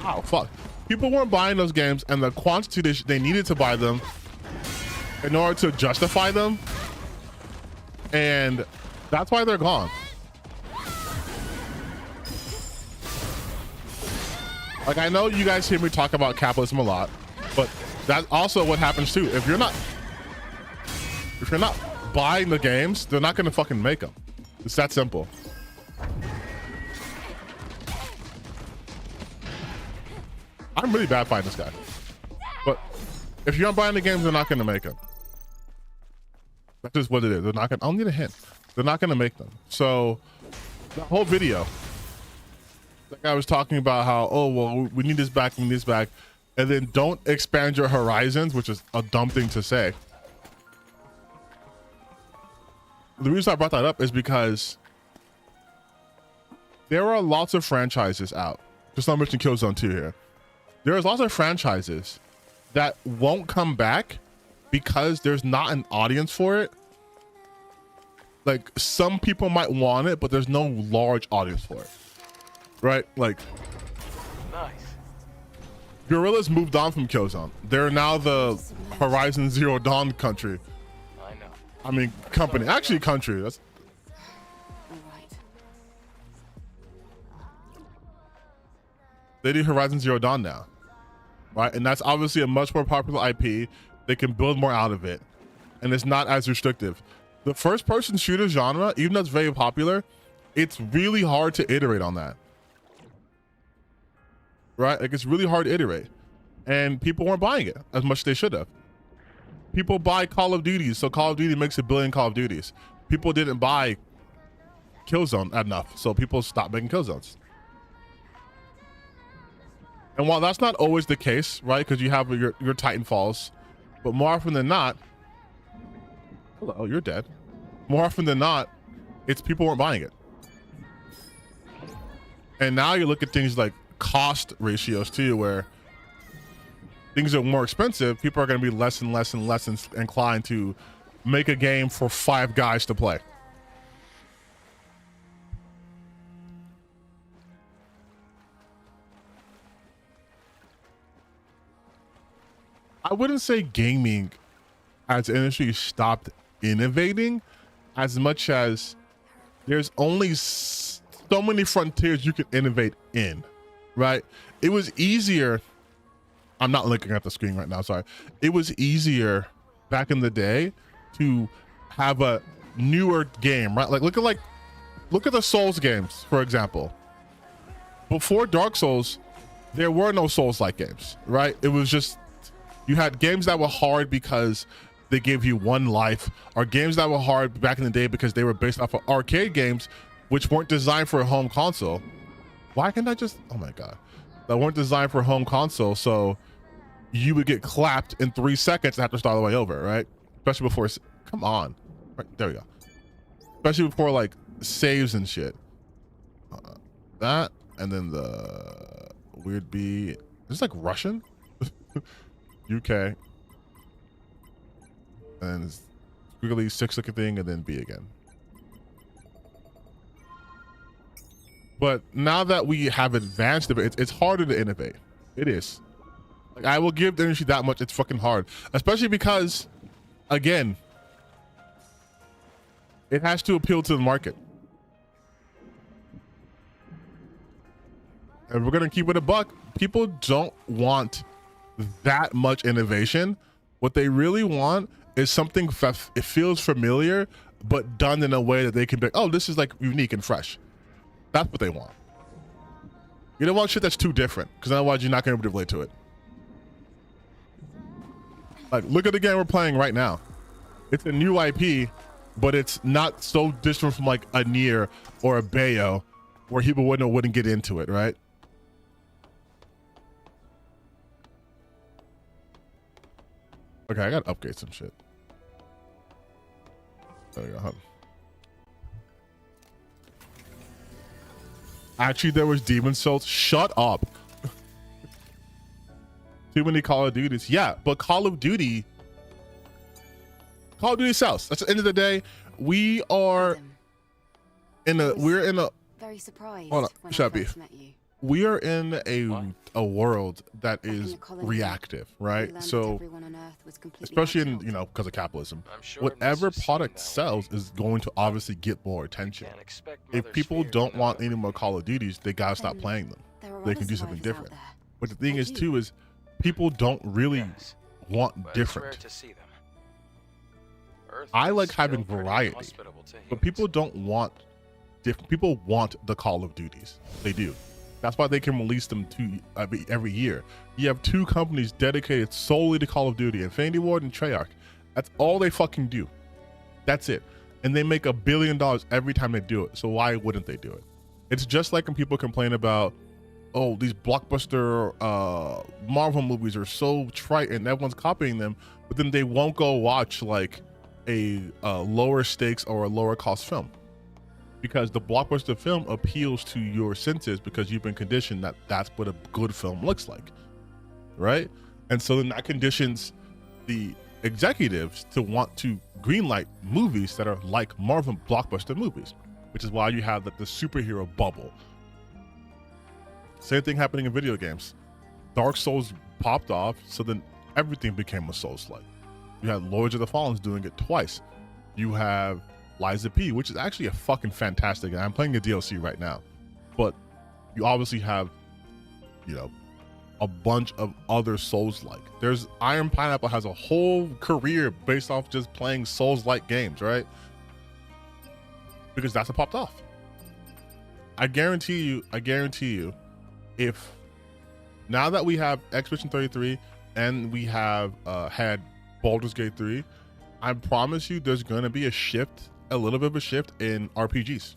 Oh, fuck. People weren't buying those games, and the quantity they needed to buy them in order to justify them. And that's why they're gone. Like, I know you guys hear me talk about capitalism a lot, but that's also what happens too. If you're not buying the games, they're not gonna fucking make them. It's that simple. I'm really bad fighting this guy, but if you're not buying the games, they're not gonna make them. That's just what it is. They're not gonna. I'll need a hint. They're not gonna make them. So the whole video, that guy was talking about how, oh well, we need this back, we need this back, and then don't expand your horizons, which is a dumb thing to say. The reason I brought that up is because there are lots of franchises out. Just not mentioning Killzone 2 here. There's lots of franchises that won't come back because there's not an audience for it. Like, some people might want it, but there's no large audience for it. Right? Like, Nice. Guerrilla's moved on from Killzone. They're now the Horizon Zero Dawn country. I know. I mean, company. Actually, country. That's... They do Horizon Zero Dawn now, right? And that's obviously a much more popular IP. They can build more out of it, and it's not as restrictive. The first-person shooter genre, even though it's very popular, it's really hard to iterate on that, right? Like, it's really hard to iterate, and people weren't buying it as much as they should have. People buy Call of Duty, so Call of Duty makes a billion Call of Duties. People didn't buy Killzone enough, so people stopped making Killzones. And while that's not always the case, right? Because you have your Titanfalls, but more often than not, hello, you're dead. More often than not, it's people weren't buying it. And now you look at things like cost ratios too, where things are more expensive. People are going to be less and less and less inclined to make a game for 5 guys to play. I wouldn't say gaming as an industry stopped innovating as much as there's only so many frontiers you can innovate in, right? It was easier. I'm not looking at the screen right now, sorry. It was easier back in the day to have a newer game, right? Like look at the Souls games, for example. Before Dark Souls, there were no Souls-like games, right? It was just, you had games that were hard because they gave you 1 life, or games that were hard back in the day because they were based off of arcade games, which weren't designed for a home console. Why can't I just, oh my God. That weren't designed for a home console, so you would get clapped in 3 seconds and have to start all the way over, right? Especially before, come on. Right, there we go. Especially before like saves and shit. That, and then the weird B, is this like Russian? UK. And it's squiggly 6 looking thing, and then B again. But now that we have advanced a bit, it's harder to innovate. It is. Like, I will give the industry that much. It's fucking hard, especially because, again, it has to appeal to the market. And we're gonna keep it a buck. People don't want that much innovation. What they really want is something it feels familiar, but done in a way that they can be, oh, this is like unique and fresh. That's what they want. You don't want shit that's too different, because otherwise you're not going to be able to relate to it. Like, look at the game we're playing right now. It's a new IP, but it's not so different from like a Nier or a Bayo, where people wouldn't get into it, right? Okay, I gotta upgrade some shit. There we go, huh? Actually, there was Demon Souls. Shut up. Too many Call of Duties. Yeah, but Call of Duty sells. That's the end of the day. We are we're in a very surprised. Hold on, when shut I up. first met you. We are in a world that is reactive, right? So especially in, you know, because of capitalism, whatever product sells is going to obviously get more attention. If people don't want any more Call of Duties, they gotta stop playing them. They can do something different. But the thing is too is people don't really want different. I like having variety, but people don't want different. People want the Call of Duties. They do. That's why they can release them every year. You have 2 companies dedicated solely to Call of Duty, Infinity Ward and Treyarch. That's all they fucking do. That's it. And they make $1 billion every time they do it. So why wouldn't they do it? It's just like when people complain about, oh, these blockbuster Marvel movies are so trite and everyone's copying them, but then they won't go watch like a lower stakes or a lower cost film. Because the blockbuster film appeals to your senses because you've been conditioned that that's what a good film looks like, right? And so then that conditions the executives to want to greenlight movies that are like Marvel blockbuster movies, which is why you have the superhero bubble. Same thing happening in video games. Dark Souls popped off, so then everything became a Souls-like. You had Lords of the Fallen doing it twice. You have Liza P, which is actually a fucking fantastic game. I'm playing the DLC right now, but you obviously have you know, a bunch of other Souls-like. There's Iron Pineapple has a whole career based off just playing Souls-like games, right? Because that's what popped off. I guarantee you, if now that we have Expedition 33 and we have had Baldur's Gate 3, I promise you there's gonna be a little bit of a shift in RPGs.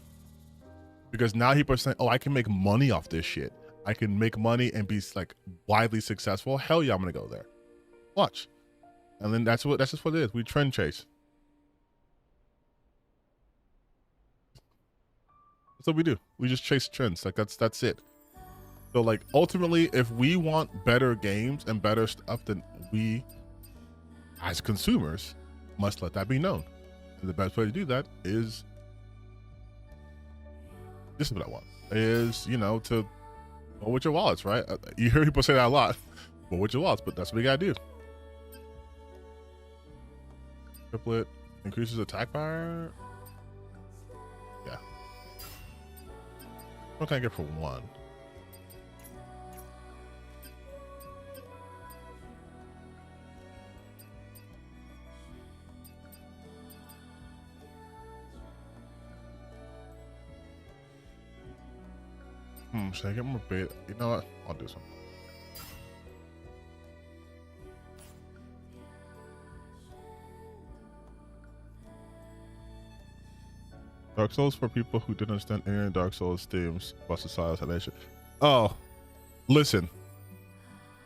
Because now people are saying, oh, I can make money off this shit. I can make money and be like widely successful. Hell yeah, I'm gonna go there. Watch. And then that's just what it is. We trend chase. That's what we do. We just chase trends. Like that's it. So like ultimately, if we want better games and better stuff, then we as consumers must let that be known. And the best way to do that is this is what I want. Is, you know, to go with your wallets, right? You hear people say that a lot. Go with your wallets, but that's what we gotta do. Triplet increases attack power. Yeah. What can I get for one? Should I get more bait? You know what? I'll do something. Dark Souls for people who didn't understand any Dark Souls themes plus the silence nation. Oh, listen.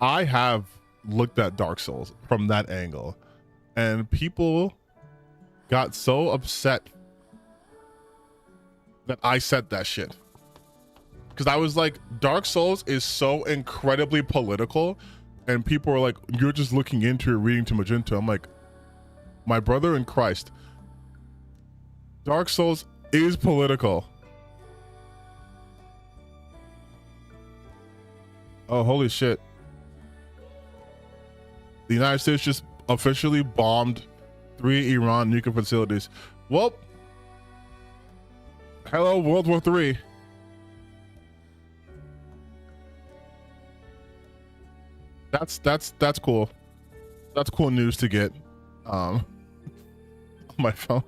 I have looked at Dark Souls from that angle, and people got so upset that I said that shit. Because I was like, Dark Souls is so incredibly political, and people were like, you're just looking into it, reading to Magenta. I'm like, my brother in Christ, Dark Souls is political. Oh, holy shit. The United States just officially bombed 3 Iran nuclear facilities. Well, hello, World War III. That's cool. That's cool news to get on my phone.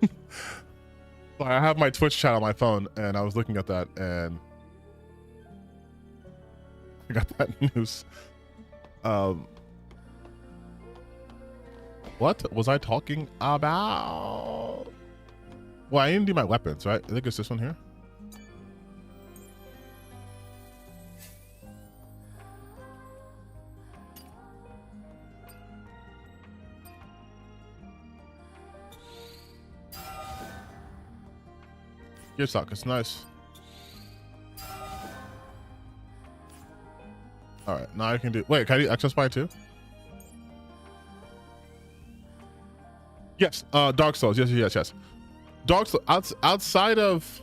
I have my Twitch chat on my phone, and I was looking at that, and I got that news. What was I talking about? Well, I didn't do my weapons, right? I think it's this one here. Gear stock, it's nice. All right, now I can do. Wait, can I do access by too? Yes, Dark Souls. Yes. Dark Souls outside of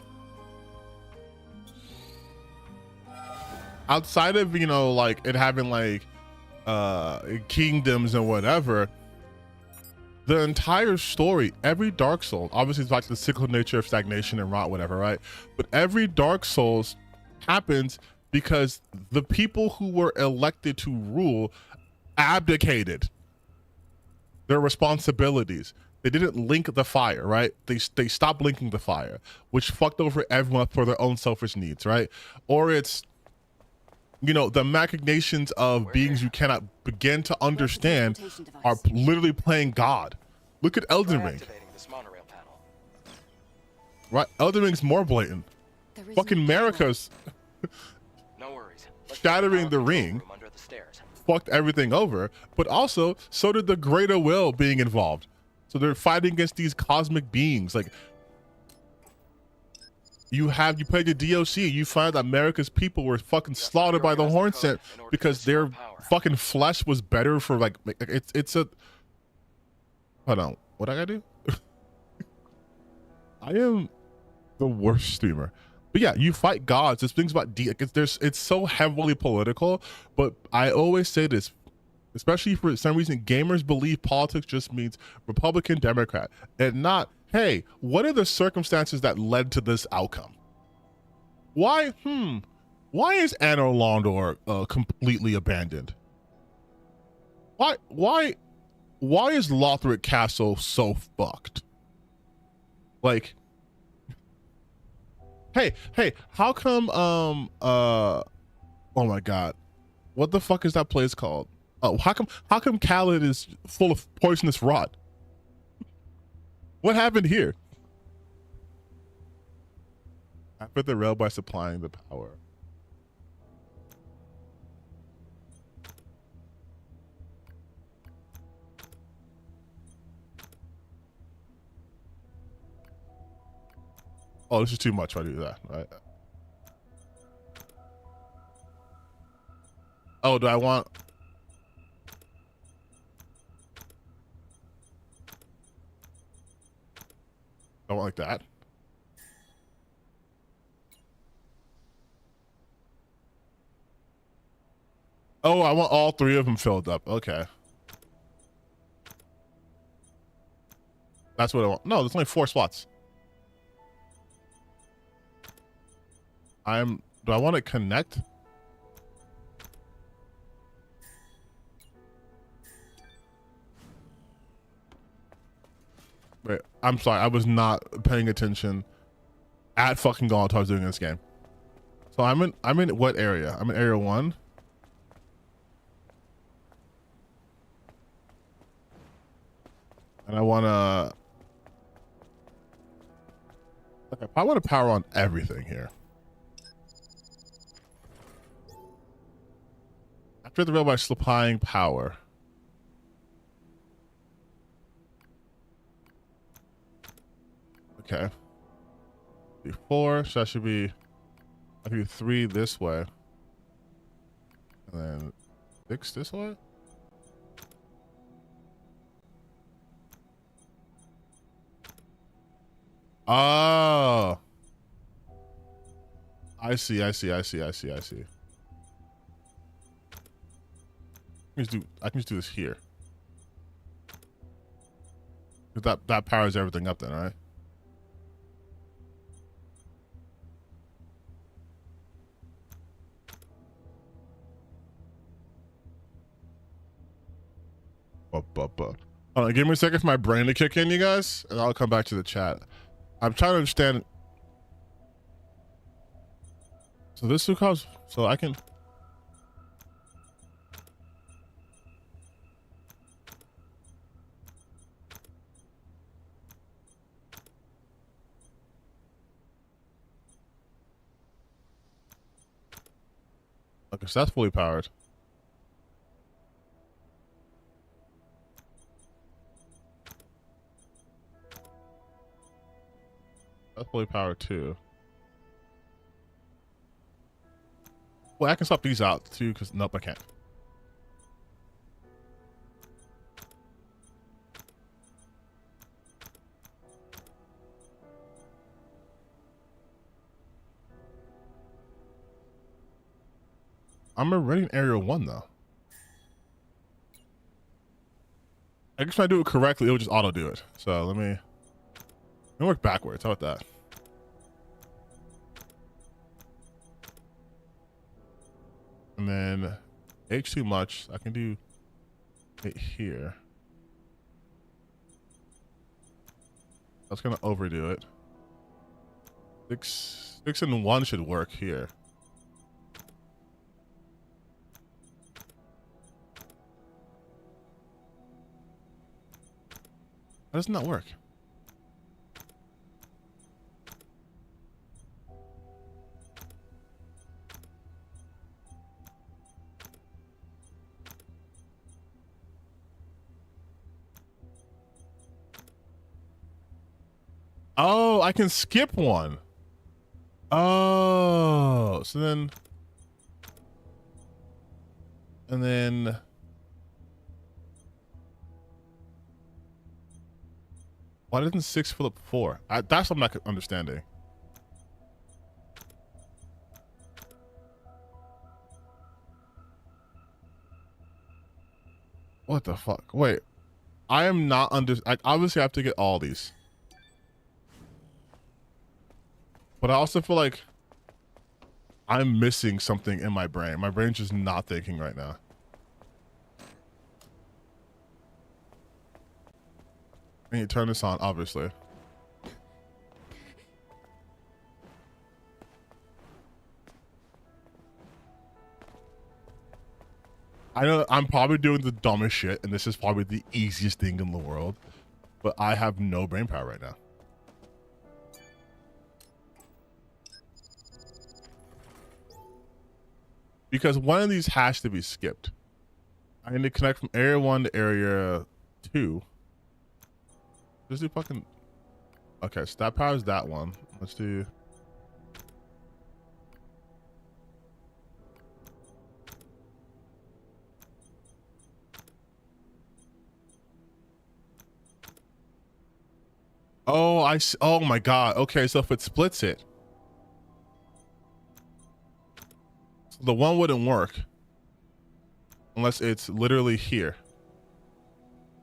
you know, like it having like kingdoms and whatever. The entire story, every Dark Souls, obviously it's like the cyclical nature of stagnation and rot, whatever, right? But every Dark Souls happens because the people who were elected to rule abdicated their responsibilities. They didn't link the fire, right? They stopped linking the fire, which fucked over everyone for their own selfish needs, right? Or it's, you know, the machinations of beings you cannot begin to understand are literally playing God. Look at Elden Ring. Right? Elden Ring's more blatant. Fucking Marika's shattering the ring fucked everything over, but also so did the greater will being involved. So they're fighting against these cosmic beings. Like, you played the DLC, you find that America's people were fucking slaughtered by the Horn Set because their fucking flesh was better for like it's a hold on, what I gotta do? I am the worst streamer. But yeah, you fight gods. There's things about it's so heavily political, but I always say this, especially for some reason, gamers believe politics just means Republican, Democrat, and not, hey, what are the circumstances that led to this outcome? Why Why is Anor Londo completely abandoned? Why is Lothric Castle so fucked? Like, hey, how come oh my god, what the fuck is that place called? Oh, how come Khaled is full of poisonous rot? What happened here? I put the rail by supplying the power. Oh, this is too much if I do that, right? Oh, do I want... I want like that. Oh, I want all three of them filled up. Okay. That's what I want. No, there's only 4 slots. Do I want to connect? Wait, I'm sorry. I was not paying attention at fucking all I was doing this game. So I'm in what area? I'm in area 1. And I want to... Okay, I want to power on everything here. After the rail by supplying power. Okay. 4, so that should be... I do 3 this way. And then 6 this way? Oh. I see. I can just do this here. That powers everything up then, right? Hold on, give me a second for my brain to kick in, you guys, and I'll come back to the chat. I'm trying to understand. So this will cause, so I can. Okay, so that's fully powered. That's fully powered too. Well, I can swap these out too, because nope, I can't. I'm already in area 1 though. I guess if I do it correctly, it'll just auto do it. So let me work backwards. How about that? And then H too much. I can do it here. That's gonna overdo it. 6 and 1 should work here. How does it not work? Oh, I can skip one. Oh, so then, and then, why didn't 6 fill up 4? That's what I'm not understanding. What the fuck? Wait, I am not I obviously have to get all these. But I also feel like I'm missing something in my brain. My brain's just not thinking right now. I need to turn this on, obviously. I know I'm probably doing the dumbest shit, and this is probably the easiest thing in the world, but I have no brain power right now. Because one of these has to be skipped. I need to connect from area 1 to area 2. Just do fucking... Okay, so that powers that one. Let's do... Oh, I see. Oh my god. Okay, so if it splits it, the one wouldn't work unless it's literally here,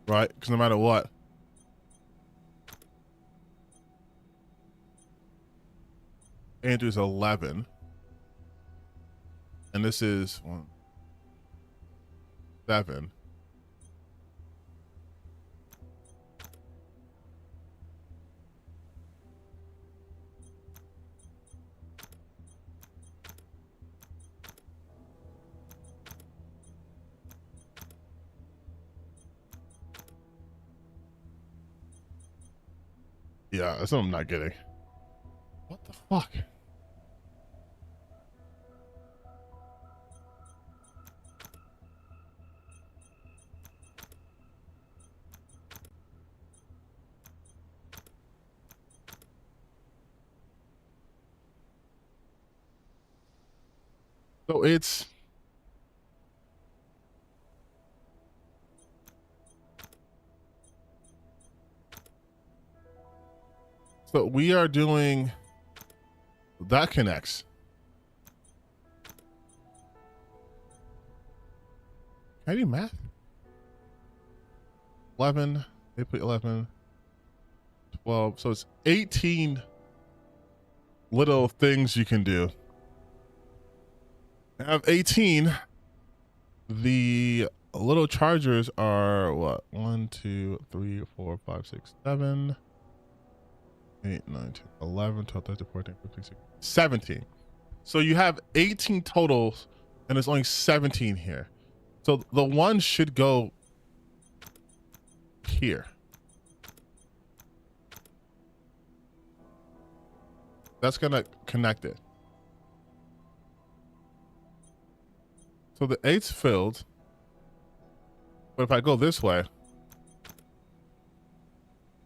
right? Because no matter what, Andrew's 11, and this is 1, 7. Yeah, that's what I'm not getting. What the fuck? So it's... So we are doing... That connects. Can I do math? 11, 11, 12. So it's 18 little things you can do. I have 18. The little chargers are what? 1, 2, 3, 4, 5, 6, 7, 8, 9, 10, 11, 12, 13, 14, 15, 16, 17. So you have 18 totals, and there's only 17 here. So the one should go here. That's gonna connect it. So the 8's filled, but if I go this way,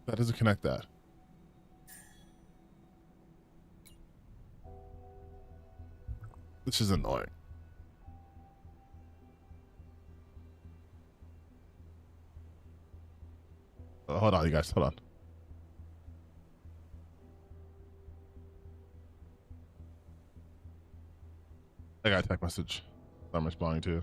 that doesn't connect that. This is annoying. Hold on, you guys, hold on. I got a text message I'm responding to.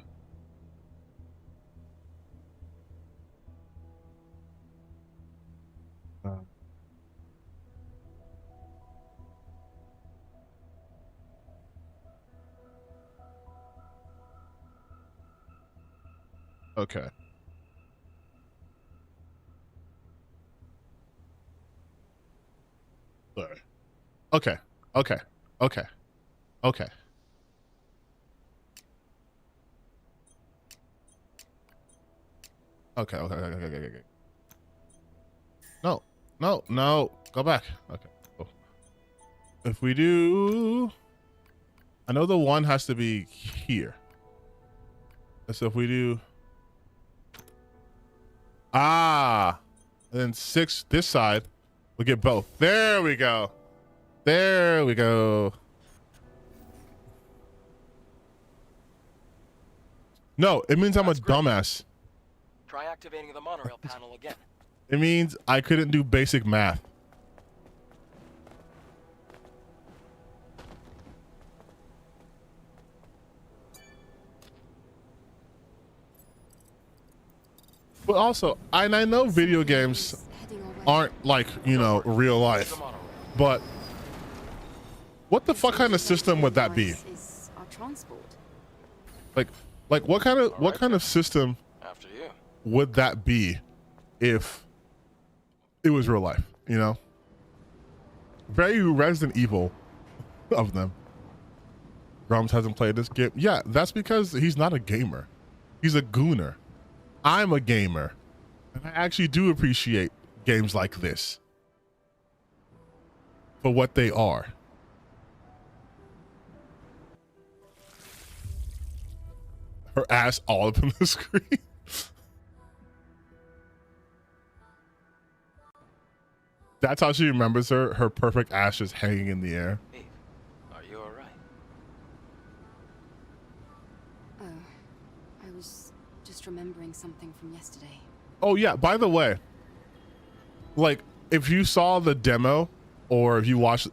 Okay. Sorry. Okay. Okay. Okay. Okay. Okay. Okay. No. Go back. Okay. Cool. If we do, I know the one has to be here. So if we do, and then 6 this side, we get both. There we go. There we go. No, it means I'm a dumbass. Try activating the monorail panel again. It means I couldn't do basic math. But also, I know video games aren't like, you know, real life, but what the fuck kind of system would that be? transport. Like what kind of system After you. would that be if it was real life, you know? Very Resident Evil of them. Grumps hasn't played this game. Yeah, that's because he's not a gamer. He's a gooner. I'm a gamer. And I actually do appreciate games like this for what they are. Her ass all up on the screen. That's how she remembers her perfect ass just hanging in the air. Eve, are you alright? Oh, I was just remembering something from yesterday. Oh yeah, by the way, like if you saw the demo or if you watched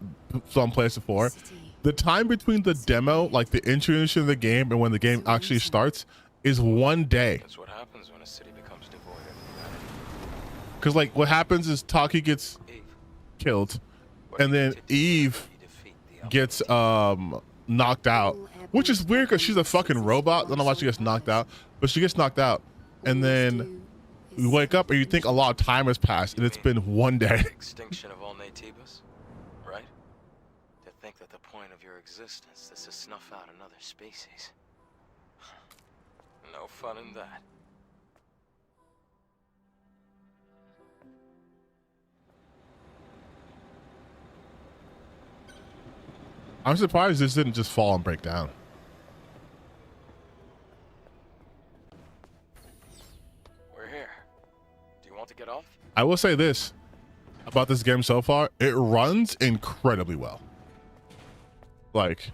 some place before, the time between the demo, like the introduction of the game and when the game actually starts is 1 day. That's what happens when a city becomes devoid of humanity. Because like what happens is Taki gets killed and then Eve gets knocked out, which is weird because she's a fucking robot. I don't know why she gets knocked out, but she gets knocked out and then you wake up and you think a lot of time has passed and it's been 1 day. Extinction of all natives, right? To think that the point of your existence is to snuff out another species. No fun in that. I'm surprised this didn't just fall and break down. We're here. Do you want to get off? I will say this about this game so far. It runs incredibly well. Like,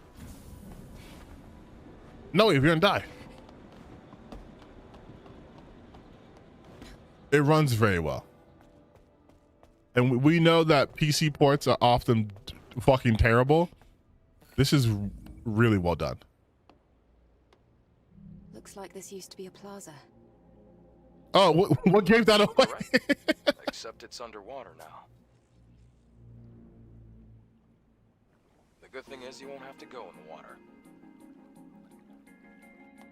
no, if you're gonna die. It runs very well. And we know that PC ports are often fucking terrible. This is really well done. Looks like this used to be a plaza. Oh, what gave that away? Right. Except it's underwater now. The good thing is you won't have to go in the water.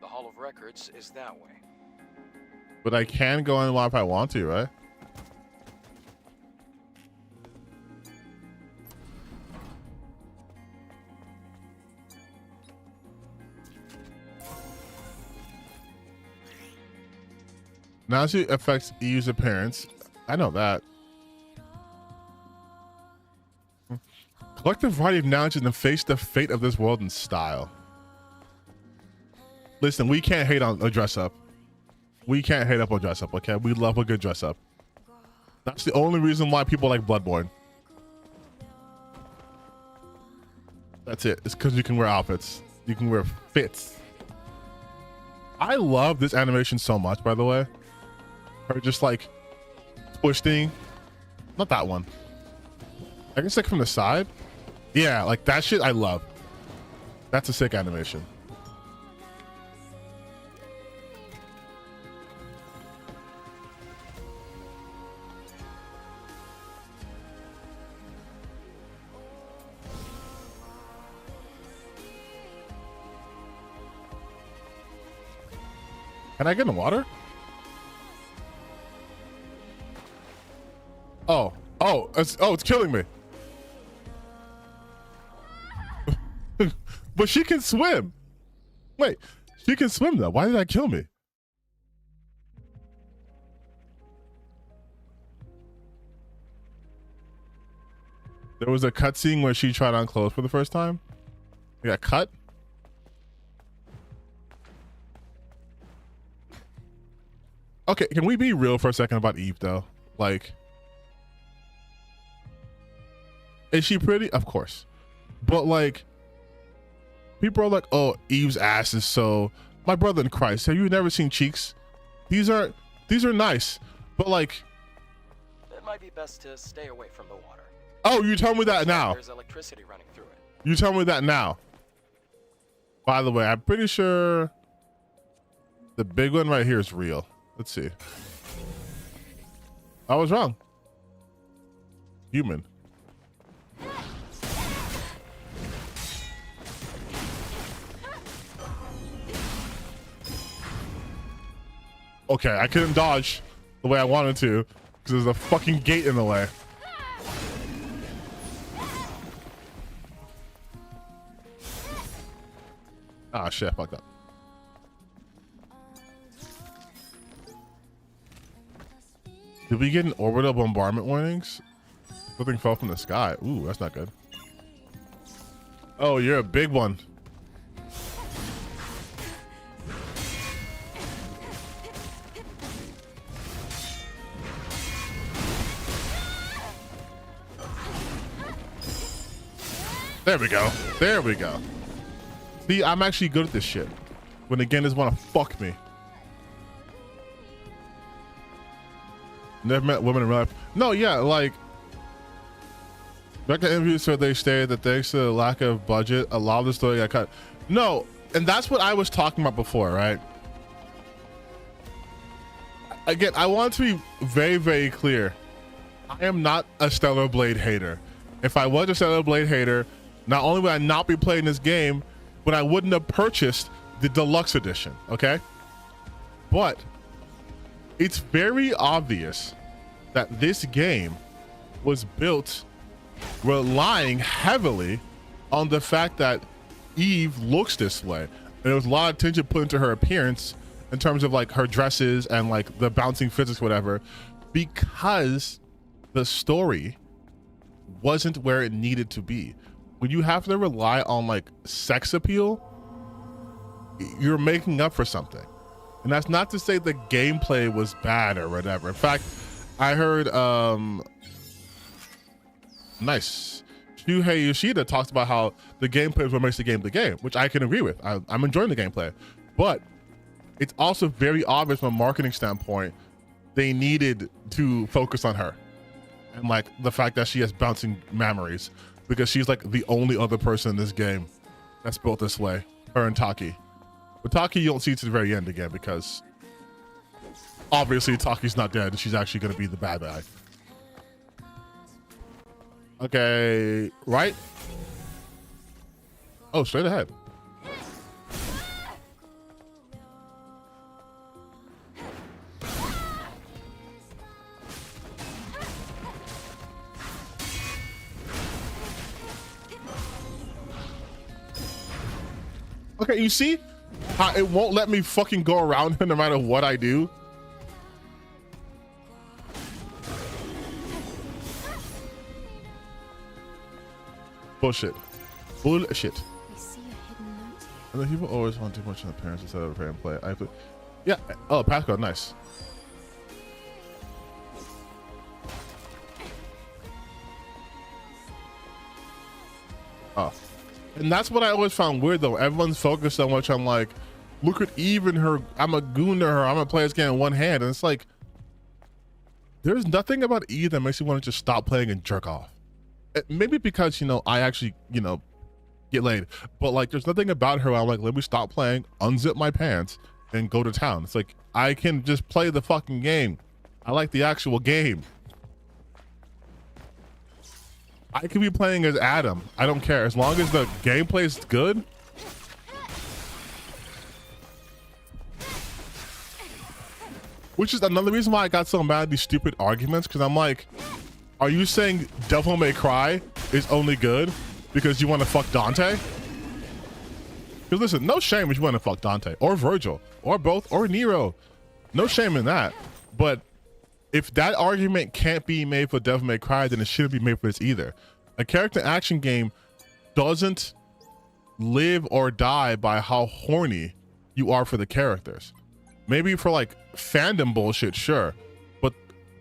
The Hall of Records is that way. But I can go in the water if I want to, right? Now she affects Eve's appearance. I know that. Collect a variety of knowledge and face the fate of this world in style. Listen, we can't hate on a dress up. We can't hate up on dress up, okay? We love a good dress up. That's the only reason why people like Bloodborne. That's it. It's because you can wear outfits. You can wear fits. I love this animation so much, by the way. Her just like twisting. Not that one. I can stick from the side. Yeah, like that shit I love. That's a sick animation. Can I get in the water? Oh, it's killing me. But she can swim. Wait, she can swim though. Why did that kill me? There was a cutscene where she tried on clothes for the first time. You got cut. Okay, can we be real for a second about Eve though? Like, is she pretty? Of course. But like, people are like, oh, Eve's ass is so... My brother in Christ, have you never seen cheeks? These are nice, but like... It might be best to stay away from the water. Oh, you tell me that now. There's electricity running through it. You tell me that now. By the way, I'm pretty sure the big one right here is real. Let's see. I was wrong. Human. Okay, I couldn't dodge the way I wanted to because there's a fucking gate in the way. Ah, shit, fucked up. Did we get an orbital bombardment warnings? Something fell from the sky. Ooh, that's not good. Oh, you're a big one. There we go. There we go. See, I'm actually good at this shit. When the game just want to fuck me. Never met women in real life. No, yeah, like back to interviews, so they stated that thanks to the lack of budget, a lot of the story got cut. No, and that's what I was talking about before, right? Again, I want to be very, very clear. I am not a Stellar Blade hater. If I was a Stellar Blade hater, not only would I not be playing this game, but I wouldn't have purchased the deluxe edition, okay? But it's very obvious that this game was built relying heavily on the fact that Eve looks this way. And there was a lot of attention put into her appearance in terms of like her dresses and like the bouncing physics, whatever, because the story wasn't where it needed to be. When you have to rely on like sex appeal, you're making up for something. And that's not to say the gameplay was bad or whatever. In fact, I heard nice. Shuhei Yoshida talks about how the gameplay is what makes the game, which I can agree with. I'm enjoying the gameplay. But it's also very obvious from a marketing standpoint, they needed to focus on her. And like the fact that she has bouncing memories, because she's like the only other person in this game that's built this way, her and Taki. But Taki you don't see to the very end again, because obviously Taki's not dead and she's actually going to be the bad guy. Okay, right? Oh, straight ahead. Okay, you see how it won't let me fucking go around him no matter what I do? Bullshit. Bullshit. And the people always want too much in appearance instead of prepare and play. I have to, yeah. Oh, passcode, nice. Oh. And that's what I always found weird though. Everyone's focused so much on like, look at Eve and her, I'm a goon to her, I'm gonna play this game in one hand. And it's like, there's nothing about Eve that makes you want to just stop playing and jerk off. Maybe because, you know, I actually, you know, get laid. But like, there's nothing about her where I'm like, let me stop playing, unzip my pants, and go to town. It's like, I can just play the fucking game. I like the actual game. I could be playing as Adam. I don't care. As long as the gameplay is good. Which is another reason why I got so mad at these stupid arguments, because I'm like, are you saying Devil May Cry is only good because you want to fuck Dante? Because listen, no shame if you want to fuck Dante or Virgil or both or Nero. No shame in that. But if that argument can't be made for Devil May Cry, then it shouldn't be made for this either. A character action game doesn't live or die by how horny you are for the characters. Maybe for like fandom bullshit, sure. But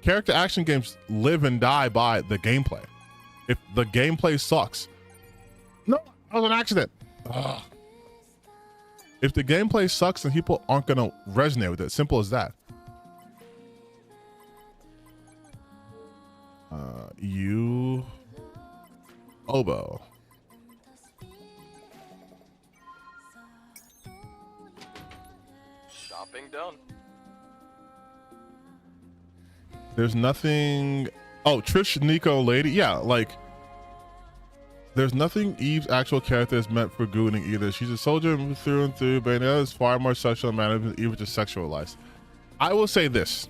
character action games live and die by the gameplay. If the gameplay sucks, no, that was an accident. Ugh. If the gameplay sucks, then people aren't gonna resonate with it. Simple as that. You oboe. Shopping done. There's nothing. Oh, Trish Nico lady. Yeah, like there's nothing Eve's actual character is meant for gooning either. She's a soldier through and through, but Bayonetta is far more sexual in manner than Eve, just sexualized. I will say this.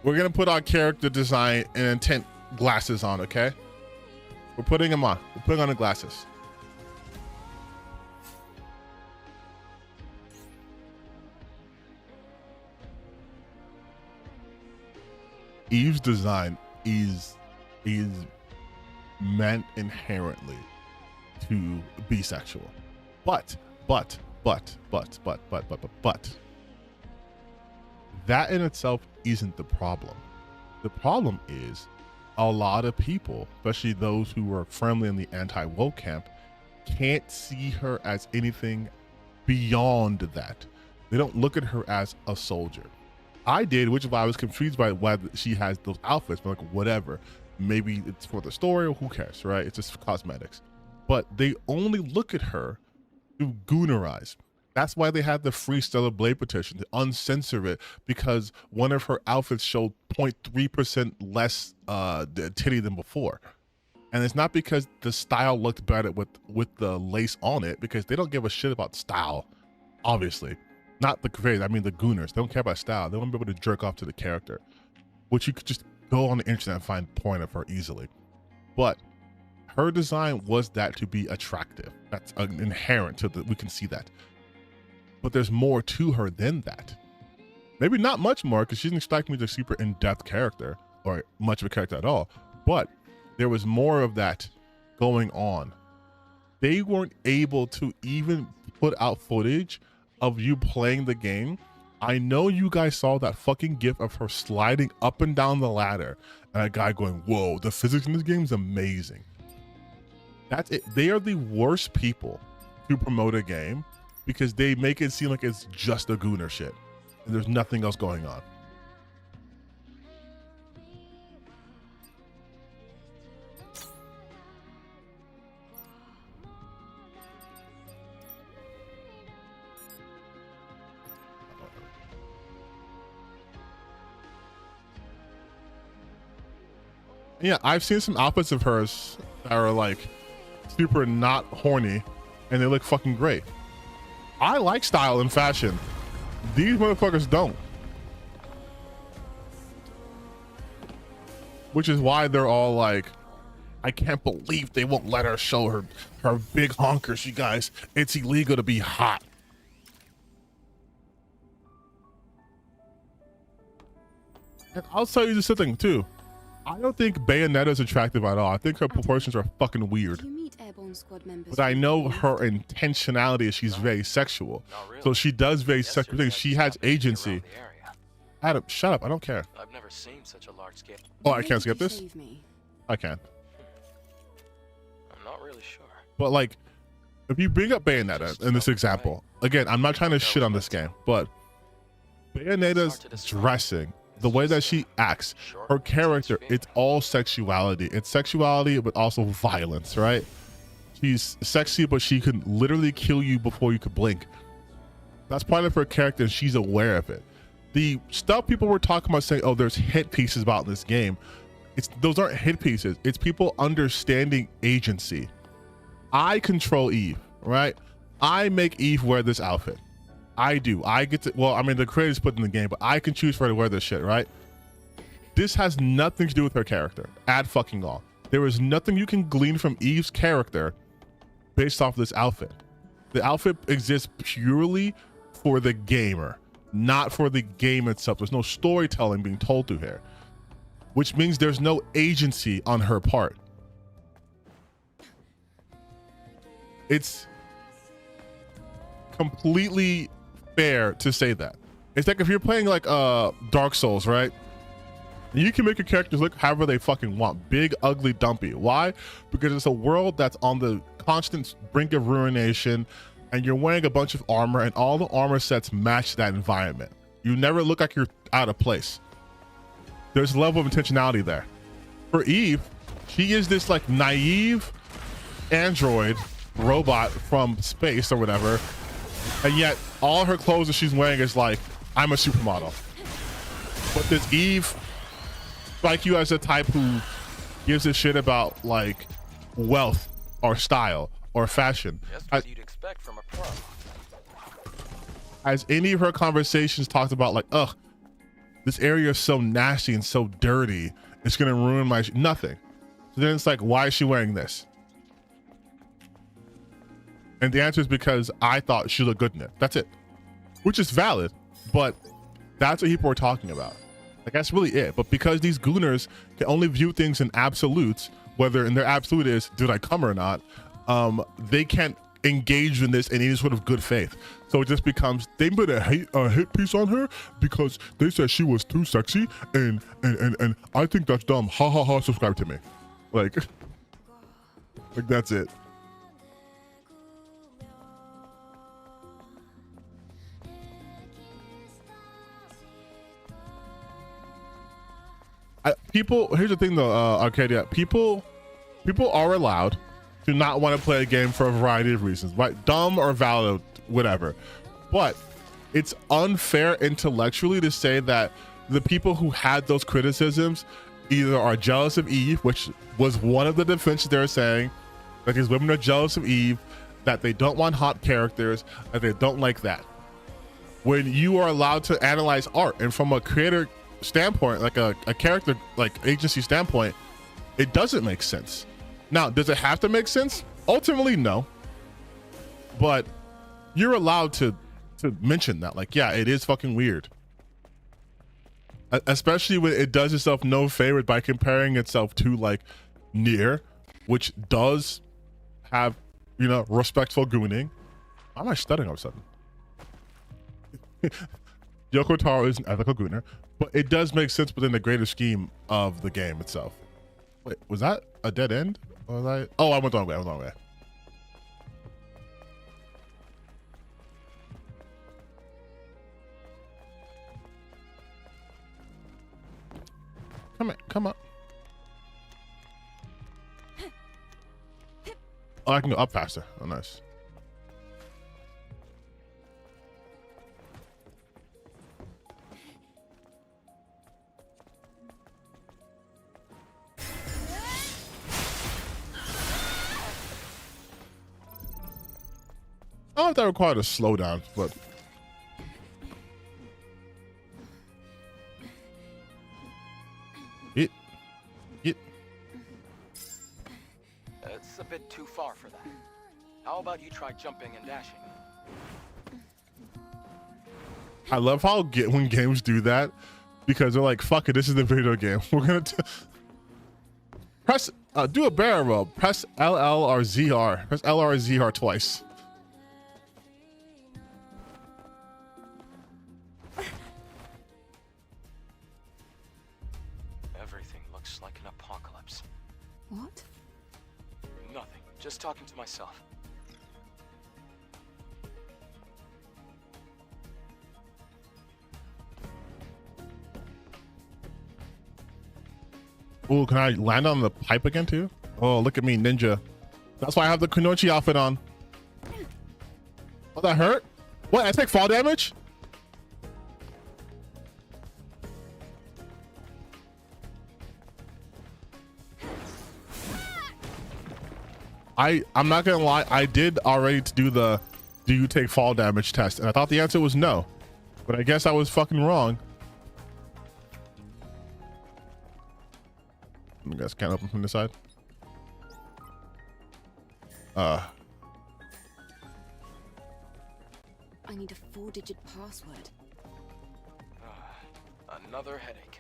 We're going to put our character design and intent glasses on, okay? We're putting them on. We're putting on the glasses. Eve's design is meant inherently to be sexual. But that in itself isn't the problem. The problem is a lot of people, especially those who were firmly in the anti-woke camp, can't see her as anything beyond that. They don't look at her as a soldier. I did, which is why I was confused by why she has those outfits, but like, whatever. Maybe it's for the story, or who cares, right? It's just cosmetics. But they only look at her to goonerize. That's why they had the Free Stellar Blade petition to uncensor it, because one of her outfits showed 0.3% less titty than before. And it's not because the style looked better with the lace on it, because they don't give a shit about style, obviously. Not the creators, I mean the gooners. They don't care about style. They want to be able to jerk off to the character, which you could just go on the internet and find porn of her easily. But her design was that to be attractive. That's inherent to we can see that. But there's more to her than that. Maybe not much more, because she didn't strike me as a super in-depth character, or much of a character at all. But there was more of that going on. They weren't able to even put out footage of you playing the game. I know you guys saw that fucking gif of her sliding up and down the ladder and a guy going, whoa, the physics in this game is amazing. That's it. They are the worst people to promote a game, because they make it seem like it's just a gooner shit and there's nothing else going on. Yeah, I've seen some outfits of hers that are like super not horny and they look fucking great. I like style and fashion. These motherfuckers don't. Which is why they're all like, I can't believe they won't let her show her big honkers, you guys. It's illegal to be hot. And I'll tell you this thing too. I don't think Bayonetta's attractive at all. I think her proportions are fucking weird. But I know her intentionality is she's very sexual. So she does very sexual things. She has agency. Adam, shut up. I don't care. I've never seen such a large scale. Oh, I can't skip this? I can. I'm not really sure. But like, if you bring up Bayonetta in this example, again, I'm not trying to shit on this game, but Bayonetta's dressing, the way that she acts, her character, it's all sexuality. It's sexuality, but also violence, right? She's sexy, but she can literally kill you before you could blink. That's part of her character, and she's aware of it. The stuff people were talking about saying, oh, there's hit pieces about this game. Those aren't hit pieces. It's people understanding agency. I control Eve, right? I make Eve wear this outfit. I do. I get to, well, I mean, the creators put in the game, but I can choose for her to wear this shit, right? This has nothing to do with her character at fucking all. There is nothing you can glean from Eve's character based off this outfit. The outfit exists purely for the gamer, not for the game itself. There's no storytelling being told through here, which means there's no agency on her part. It's completely fair to say that. It's like if you're playing like Dark Souls, right? You can make your characters look however they fucking want. Big, ugly, dumpy. Why? Because it's a world that's on the constant brink of ruination, and you're wearing a bunch of armor, and all the armor sets match that environment. You never look like you're out of place. There's a level of intentionality there. For Eve, she is this like naive android robot from space or whatever, and yet all her clothes that she's wearing is like, I'm a supermodel. But does Eve strike you as a type who gives a shit about like wealth or style or fashion? Just what you'd expect from a pro. has any of her conversations talked about like, ugh, this area is so nasty and so dirty, it's gonna ruin my nothing. So then it's like, why is she wearing this? And the answer is because I thought she looked good in it. That's it, which is valid, but that's what people are talking about. Like, that's really it. But because these gooners can only view things in absolutes, whether in their absolute is, did I come or not, they can't engage in this in any sort of good faith. So it just becomes, they put a hit piece on her because they said she was too sexy, and I think that's dumb. Ha ha ha, subscribe to me. Like that's it. People, here's the thing though, Arcadia, people are allowed to not want to play a game for a variety of reasons, right? Dumb or valid, whatever. But it's unfair intellectually to say that the people who had those criticisms either are jealous of Eve, which was one of the defenses they were saying, that these women are jealous of Eve, that they don't want hot characters, that they don't like that. When you are allowed to analyze art, and from a creator standpoint, like a character like agency standpoint, it doesn't make sense. Now, does it have to make sense? Ultimately, no. But you're allowed to mention that, like, yeah, it is fucking weird. Especially when it does itself no favor by comparing itself to like Nier, which does have, you know, respectful gooning. Why am I stuttering all of a sudden? Yoko Taro is an ethical gooner, but it does make sense within the greater scheme of the game itself. Wait, was that a dead end? Or was I? Oh, I went the wrong way. I went the wrong way. Come on, come on. Oh, I can go up faster. Oh, nice. I don't know if that required a slowdown, but It's a bit too far for that. How about you try jumping and dashing? I love how when games do that, because they're like, fuck it, this is the video game. We're gonna press do a barrel roll. Press LL or ZR. Press L or ZR twice. Everything looks like an apocalypse. What? Nothing. Just talking to myself. Oh, can I land on the pipe again too? Oh, look at me, ninja. That's why I have the Kunoichi outfit on. Oh, that hurt? What, I take fall damage? I'm not gonna lie, I did already do the do you take fall damage test, and I thought the answer was no, but I guess I was fucking wrong. You guys can't open from this side. I need a 4-digit password. Another headache.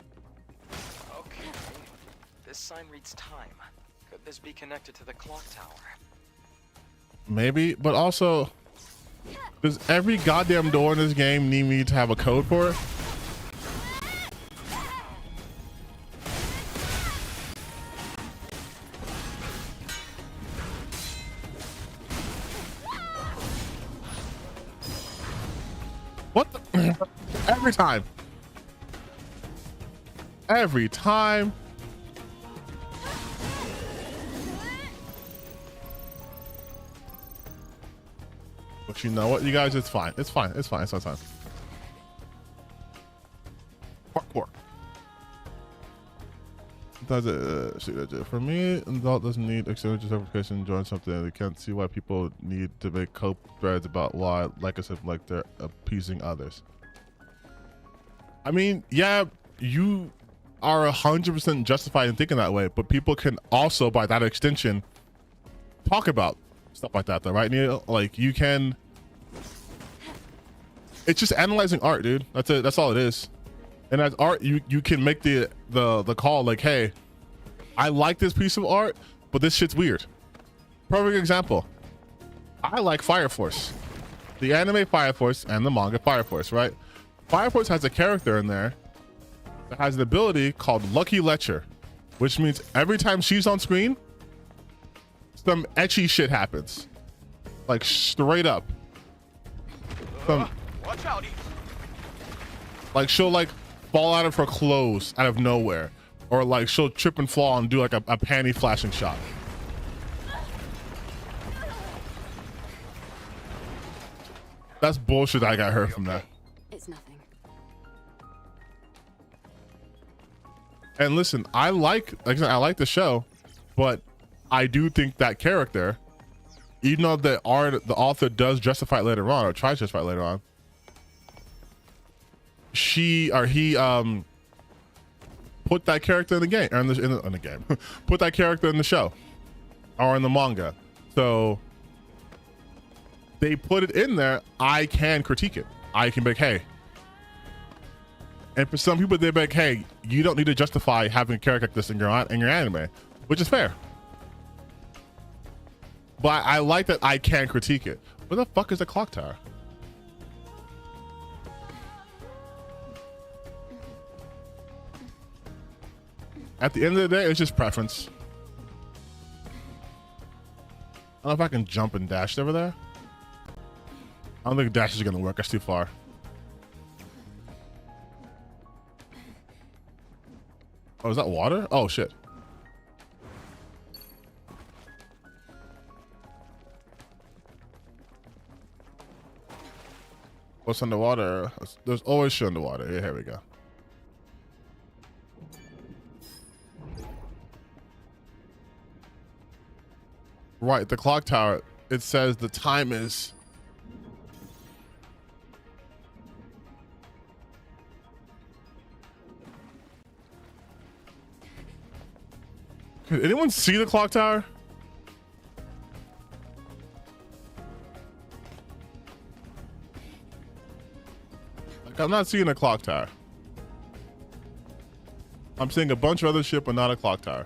Okay. This sign reads time. Could this be connected to the clock tower? Maybe, but also, does every goddamn door in this game need me to have a code for it? What the? Every time. Every time. But you know what, you guys, it's fine. It's fine. It's fine. It's fine. Parkour. What sometimes for me, an adult doesn't need external justification to join something. They can't see why people need to make cope threads about why, like I said, like they're appeasing others. I mean, yeah, you are 100% justified in thinking that way, but people can also, by that extension, talk about stuff like that, though, right, Neil? Like, you can. It's just analyzing art, dude. That's it. That's all it is. And as art, you can make the call like, hey, I like this piece of art, but this shit's weird. Perfect example. I like Fire Force, the anime Fire Force and the manga Fire Force, right? Fire Force has a character in there that has an ability called Lucky Lecher, which means every time she's on screen, some etchy shit happens, like straight up. Watch out! Like she'll like fall out of her clothes out of nowhere, or like she'll trip and fall and do like a panty flashing shot. That's bullshit. I got hurt from that. It's nothing. And listen, I like I said, I like the show, but I do think that character, even though the author does justify it later on, or tries to justify it later on, she or he put that character in the game, or in the game, put that character in the show or in the manga. So they put it in there. I can critique it. I can be like, hey. And for some people, they're like, hey, you don't need to justify having a character like this in your anime, which is fair. But I like that I can critique it. Where the fuck is the clock tower? At the end of the day, it's just preference. I don't know if I can jump and dash over there. I don't think dash is gonna work. That's too far. Oh, is that water? Oh shit. What's underwater? There's always shit underwater. Yeah, here we go. Right, the clock tower, it says the time is... Could anyone see the clock tower? Like, I'm not seeing a clock tower. I'm seeing a bunch of other shit, but not a clock tower.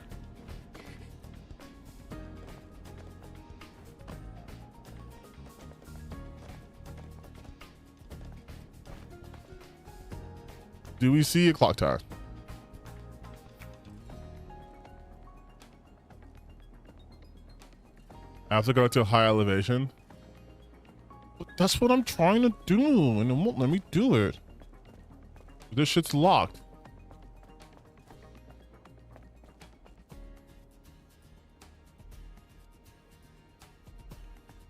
Do we see a clock tower? I have to go to a high elevation. But that's what I'm trying to do, and it won't let me do it. This shit's locked.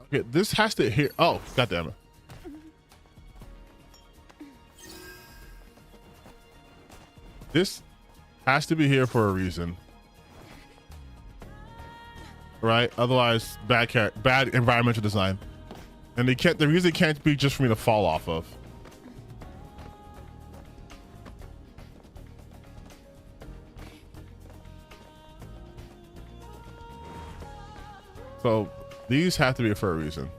Okay, this has to hit. Oh, goddammit. This has to be here for a reason, right? Otherwise, bad environmental design, and the reason can't be just for me to fall off of. So these have to be for a reason.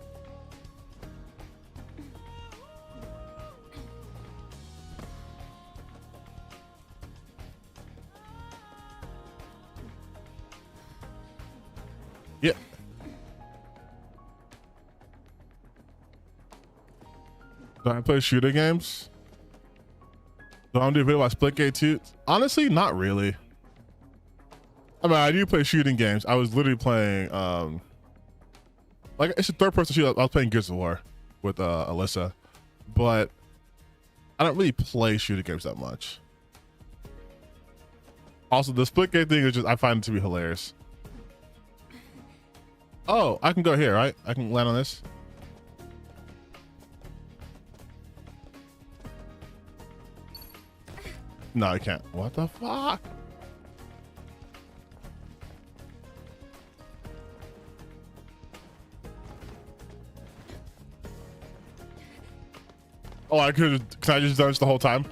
Yeah. Do I play shooter games? Do I do a video about Splitgate 2? Honestly, not really. I mean, I do play shooting games. I was literally playing, like, it's a third-person shooter. I was playing Gears of War with Alyssa, but I don't really play shooting games that much. Also, the Splitgate thing is just, I find it to be hilarious. Oh, I can go here, right? I can land on this. No, I can't. What the fuck? Oh, I could. Can I just done this the whole time?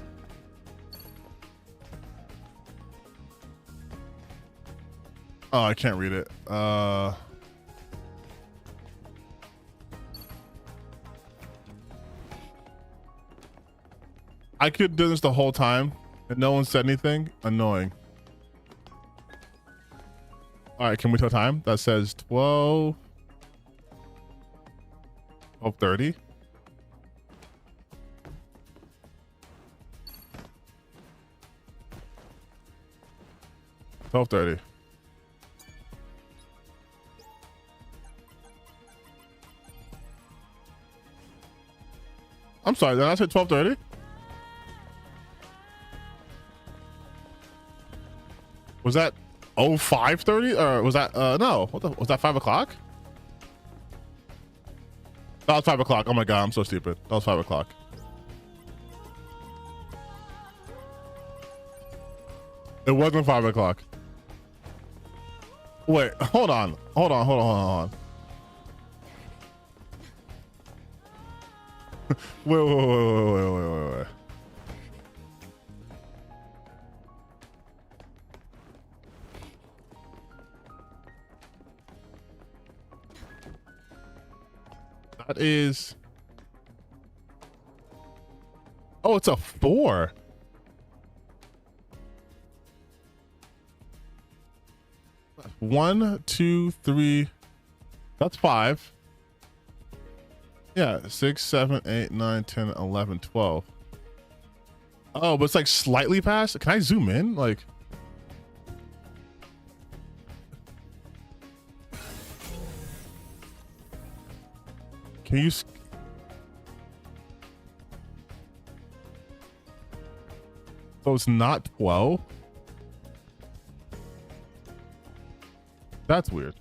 Oh, I can't read it. I could do this the whole time and no one said anything. Annoying. All right, can we tell time? That says 12:30. I'm sorry, did I say 12:30? Was that 05:30 or was that no? What the, was that 5 o'clock? That was 5 o'clock. Oh my god, I'm so stupid. That was 5 o'clock. It wasn't 5 o'clock. Wait, hold on. Wait. That is. Oh, it's a 4. One, two, three. That's 5. Yeah, 6, 7, 8, 9, 10, 11, 12. Oh, but it's like slightly past. Can I zoom in? Like. Can you? So it's not 12? That's weird.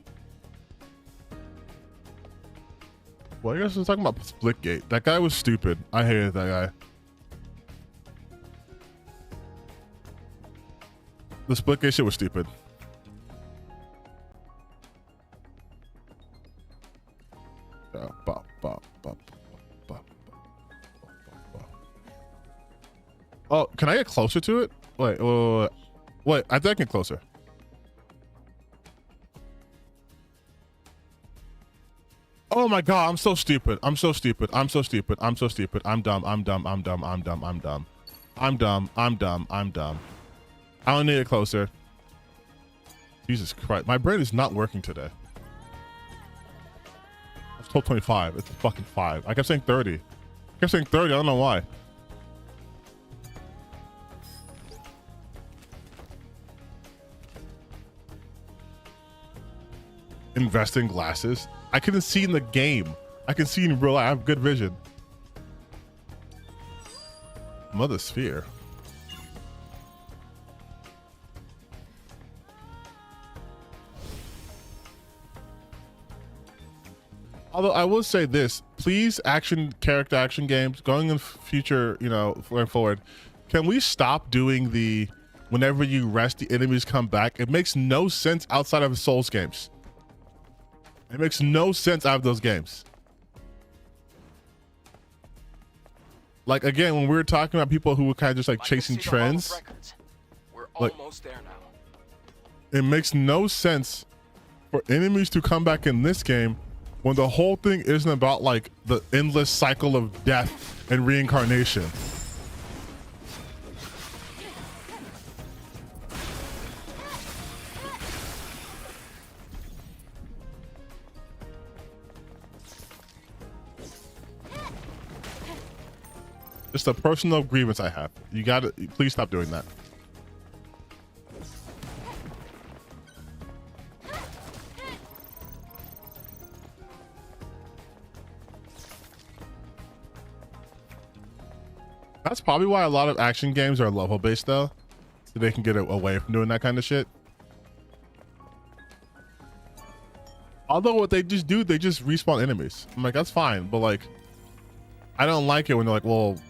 Well, I guess we're talking about Splitgate. That guy was stupid. I hated that guy. The Splitgate shit was stupid. Oh, can I get closer to it? Wait, I think I can get closer. Oh my god, I'm so stupid. I'm dumb. I don't need it closer. Jesus Christ. My brain is not working today. I was told 25. It's fucking 5. I kept saying 30. I don't know why. Invest in glasses. I couldn't see in the game. I can see in real life. I have good vision. Mother Sphere. Although I will say this, please, character action games going in future, going forward, can we stop doing the whenever you rest the enemies come back? It makes no sense outside of Souls games. It makes no sense out of those games. Like, again, when we were talking about people who were kind of just like chasing trends, we're almost there now. It makes no sense for enemies to come back in this game when the whole thing isn't about like the endless cycle of death and reincarnation. Just a personal grievance I have. You gotta, please stop doing that. That's probably why a lot of action games are level based though. So they can get away from doing that kind of shit. Although what they just do, they just respawn enemies. I'm like, that's fine, but like, I don't like it when they're like, well, if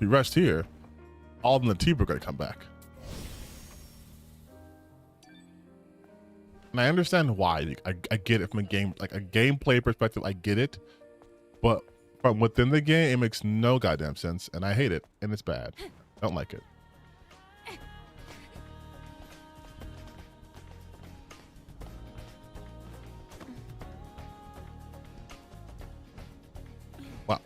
you rest here, all of them, the team are gonna come back. And I understand why. I get it from a game, like a gameplay perspective, I get it. But from within the game, it makes no goddamn sense, and I hate it, and it's bad. I don't like it. What?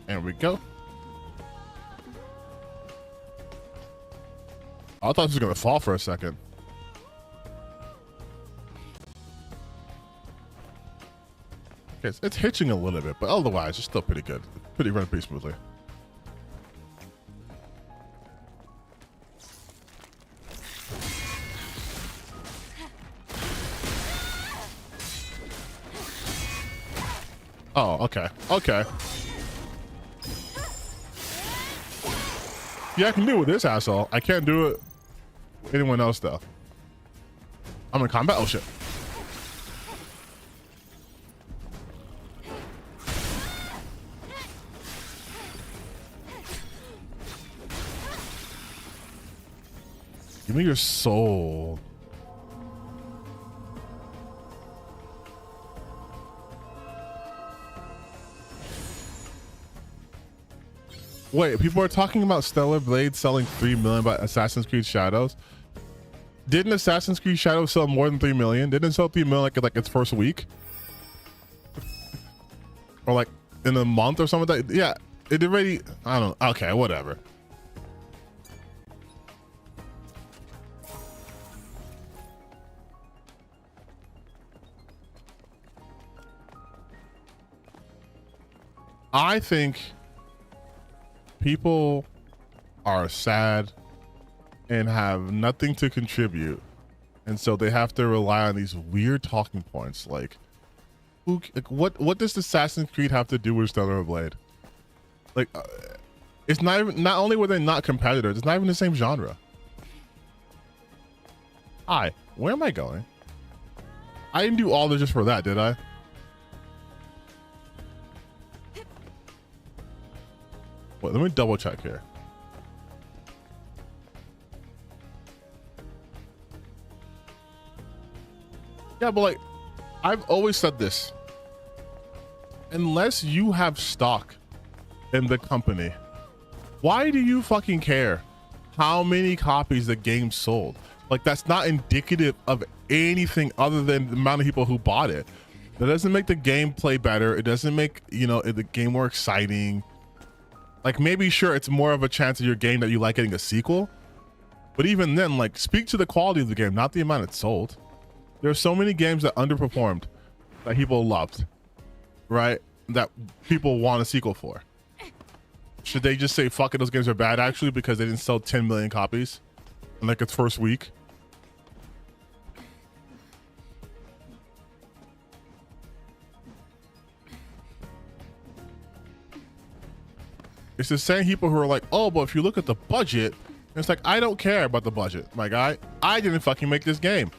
There we go. I thought this was gonna fall for a second. Okay, it's hitching a little bit, but otherwise it's still pretty good. Running pretty smoothly. Oh, okay. Okay. Yeah, I can do it with this asshole. I can't do it with anyone else though. I'm in combat. Oh shit. Give me your soul. Wait, people are talking about Stellar Blade selling 3 million by Assassin's Creed Shadows. Didn't Assassin's Creed Shadows sell more than 3 million? Didn't it sell 3 million like its first week? Or like in a month or something like that? Yeah, it already, I don't know. Okay, whatever. I think people are sad and have nothing to contribute, and so they have to rely on these weird talking points like what does Assassin's Creed have to do with Stellar Blade? Like it's not even, not only were they not competitors, it's not even the same genre. Hi, where am I going? I didn't do all this just for that, did I? Wait, let me double check here. Yeah, but like, I've always said this. Unless you have stock in the company, why do you fucking care how many copies the game sold? Like, that's not indicative of anything other than the amount of people who bought it. That doesn't make the gameplay better. It doesn't make, you know, the game more exciting. Like, maybe sure, it's more of a chance of your game that you like getting a sequel, but even then, like, speak to the quality of the game, not the amount it sold. There are so many games that underperformed that people loved, right? That people want a sequel for. Should they just say, fuck it, those games are bad actually because they didn't sell 10 million copies in like its first week? It's the same people who are like, oh, but if you look at the budget, it's like, I don't care about the budget, my guy. I didn't fucking make this game.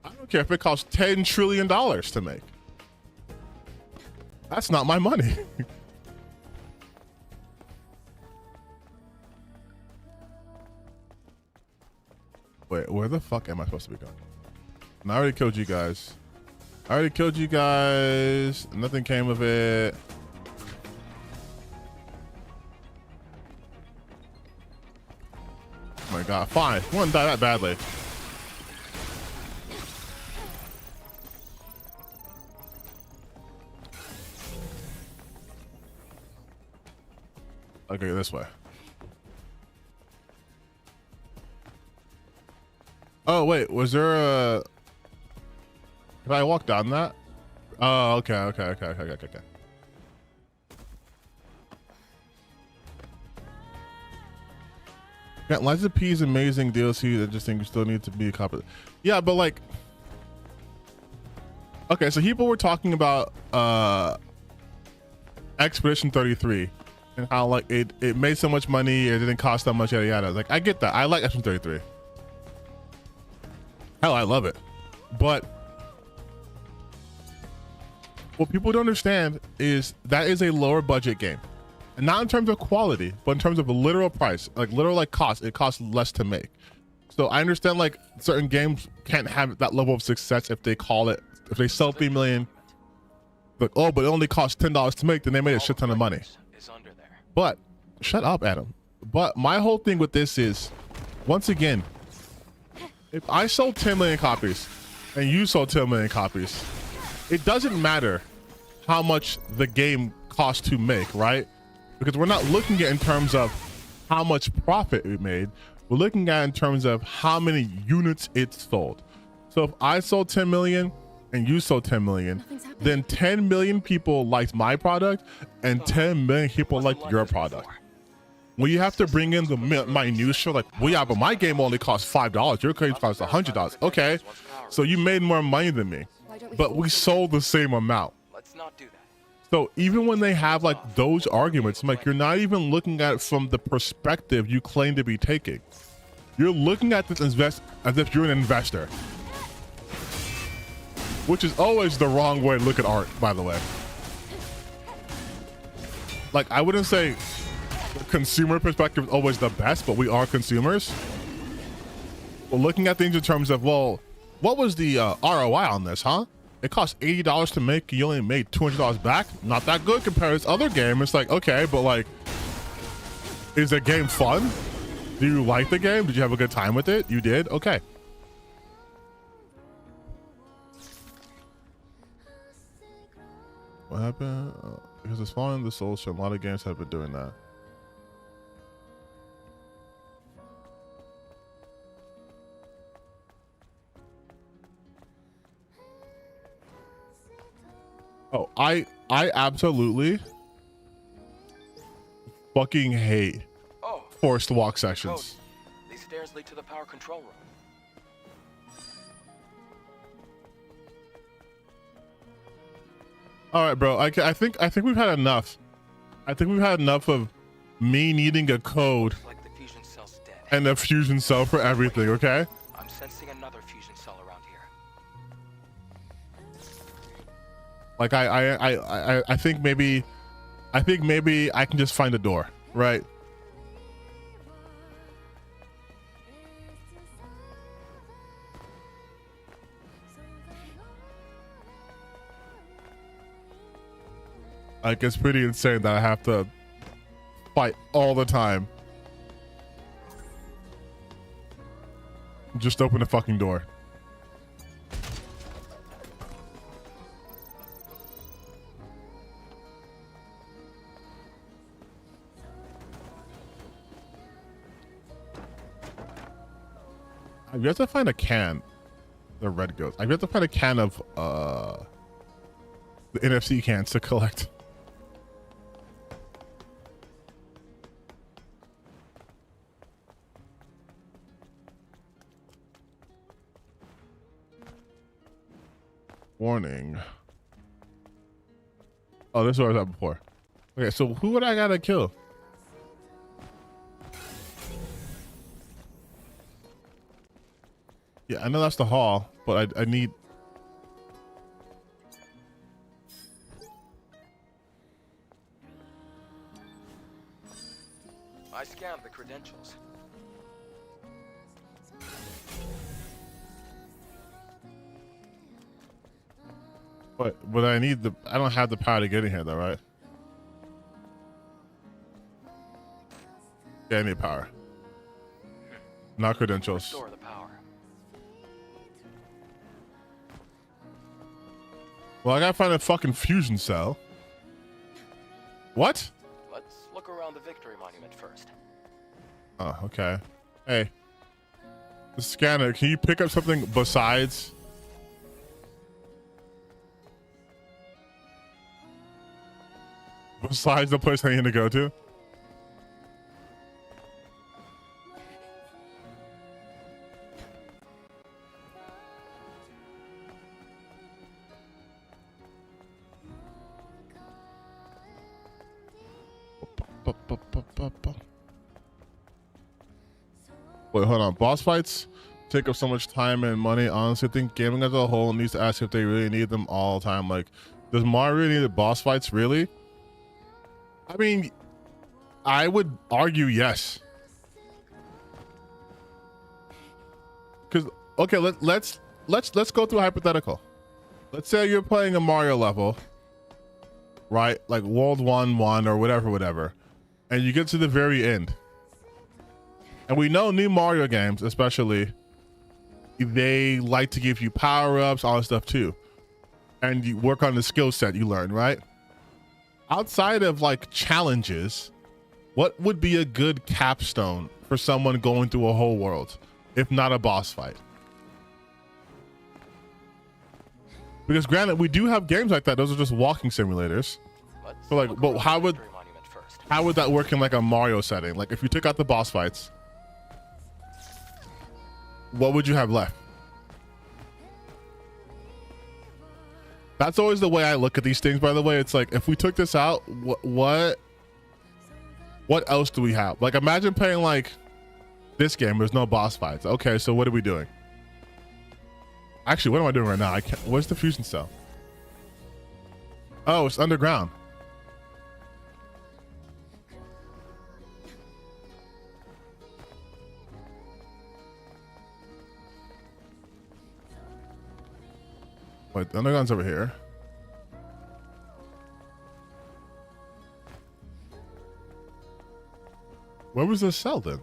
I don't care if it costs $10 trillion to make. That's not my money. Wait, where the fuck am I supposed to be going? And I already killed you guys. Nothing came of it. Oh my god, fine. I wouldn't die that badly. Okay, this way. Oh wait, was there a... Can I walk down that? Oh, okay. Yeah, Liza P's amazing DLC. I just think you still need to be a copy. Yeah, but like, okay, so people were talking about Expedition 33 and how like it made so much money, it didn't cost that much, yada yada. Like, I get that. I like Expedition 33. Hell, I love it. But what people don't understand is that is a lower budget game. And not in terms of quality, but in terms of a literal price, like literal like cost, it costs less to make. So I understand like certain games can't have that level of success if they call it, if they sell 3 million like, oh, but it only costs $10 to make, then they made a shit ton of money. But shut up, Adam. But my whole thing with this is, once again, if I sold 10 million copies and you sold 10 million copies, it doesn't matter how much the game costs to make, right? Because we're not looking at in terms of how much profit it made. We're looking at in terms of how many units it sold. So if I sold 10 million and you sold 10 million, then 10 million people liked my product and 10 million people liked your product. Well, you have to bring in the minutia, like, well, yeah, but my game only costs $5. Your game costs $100. Okay, so you made more money than me, but we sold the same amount. Let's not do that. So even when they have like those arguments, I'm like, you're not even looking at it from the perspective you claim to be taking. You're looking at this as if you're an investor, which is always the wrong way to look at art, by the way. Like, I wouldn't say the consumer perspective is always the best, but we are consumers. We're looking at things in terms of, well, what was the ROI on this, huh? It cost $80 to make, you only made $200 back. Not that good compared to this other game. It's like, okay, but like, is the game fun? Do you like the game? Did you have a good time with it? You did? Okay. What happened? Because it's following the soul stream. A lot of games have been doing that. Oh, I absolutely fucking hate forced walk sessions. These stairs lead to the power control room. All right, bro. I think we've had enough. I think we've had enough of me needing a code Like the fusion cell's dead. and a fusion cell for everything. Okay. I'm sensing another fusion cell around here. Like I think maybe I can just find a door, right? Like, it's pretty insane that I have to fight all the time. Just open the fucking door. I've yet to find a can. The red goes. I've yet to find a can of the NFC cans to collect. Warning. Oh, this is what I was at before. Okay, so who would I gotta kill? Yeah, I know that's the hall, but I need... I scanned the credentials. But I need the... I don't have the power to get in here though, right? Yeah, I need power. Not credentials. Restore the power. Well, I gotta find a fucking fusion cell. What? Let's look around the Victory Monument first. Oh, okay. Hey. The scanner, can you pick up something besides... Besides the place I need to go to? Wait, hold on. Boss fights take up so much time and money. Honestly, I think gaming as a whole needs to ask if they really need them all the time. Like, does Mario really need the boss fights? Really? I mean, I would argue yes. Because okay, let's go through a hypothetical. Let's say you're playing a Mario level, right? Like World 1 or whatever. And you get to the very end. And we know new Mario games, especially, they like to give you power-ups, all that stuff too. And you work on the skill set you learn, right? Outside of like challenges, what would be a good capstone for someone going through a whole world, if not a boss fight? Because granted, we do have games like that. Those are just walking simulators. So like, but how would that work in like a Mario setting? Like if you took out the boss fights, what would you have left? That's always the way I look at these things, by the way. It's like, if we took this out, what else do we have? Like, imagine playing like this game, there's no boss fights. Okay, so what are we doing? Actually, what am I doing right now? I can't. Where's the fusion cell? Oh, it's underground. Wait, the underground's over here. Where was the cell then?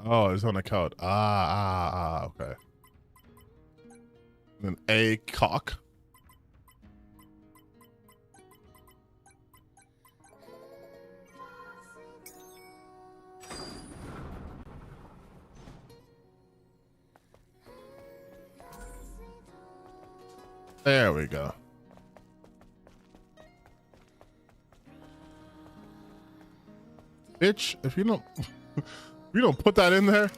Oh, it's on the code. Okay. Then a cock. There we go. Bitch, if you don't if you don't put that in there.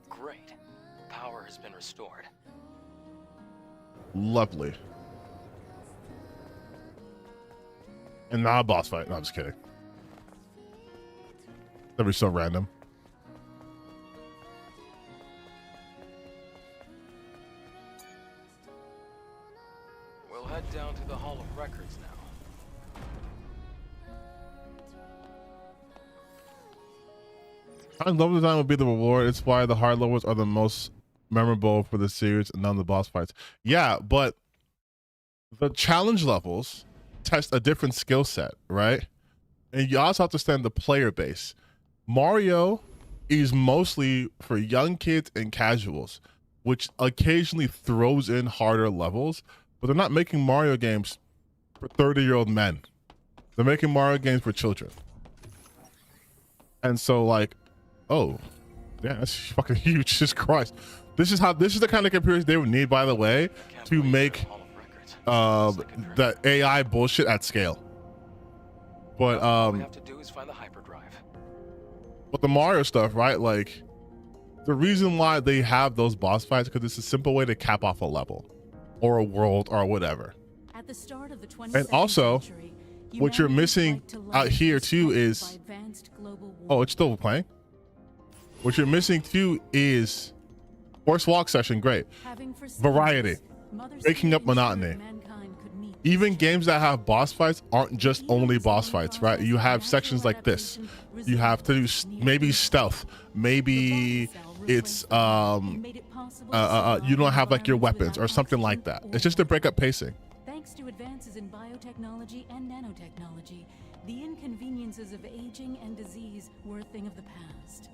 Great. Power has been restored. Lovely. And not a boss fight. No, I'm just kidding. That'd be so random. We'll head down to the Hall of Records now. I level design would be the reward. It's why the hard levels are the most memorable for the series and none of the boss fights. Yeah, but the challenge levels test a different skill set, right? And you also have to understand the player base. Mario is mostly for young kids and casuals, which occasionally throws in harder levels, but they're not making Mario games for 30-year-old men. They're making Mario games for children. And so like, oh, yeah, that's fucking huge. Jesus Christ. This is the kind of computers they would need, by the way, to make the AI bullshit at scale. But all we have to do is find the hyperdrive. But the Mario stuff, right? Like, the reason why they have those boss fights because it's a simple way to cap off a level or a world or whatever. At the start of the 22nd And also, century, what you're missing out here too is, oh, it's still playing. What you're missing too is force walk session, great. Variety, breaking up monotony. Even games that have boss fights aren't just only boss fights, right? You have sections like this. You have to do maybe stealth, maybe it's you don't have like your weapons or something like that. It's just to break up pacing. Thanks to advances in biotechnology and nanotechnology, the inconveniences of aging and disease were a thing of the past.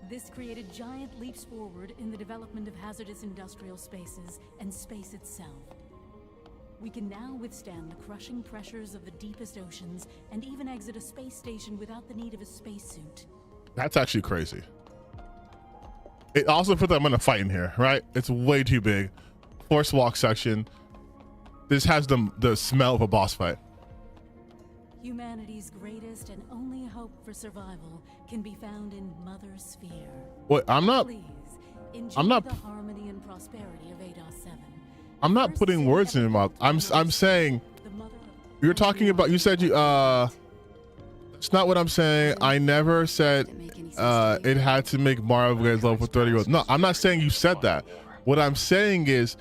This created giant leaps forward in the development of hazardous industrial spaces and space itself. We can now withstand the crushing pressures of the deepest oceans and even exit a space station without the need of a spacesuit. That's actually crazy. It also put them in a fight in here, right? It's way too big. Force walk section. This has the smell of a boss fight. Humanity's greatest and only hope for survival can be found in Mother Sphere. Wait, I'm not the harmony and prosperity of 8.7. I'm not putting words in your mouth. I'm saying you're talking about, you said you it's not what I'm saying. I never said it had to make Mario games level for 30-year-olds. No, I'm not saying you said that. What I'm saying is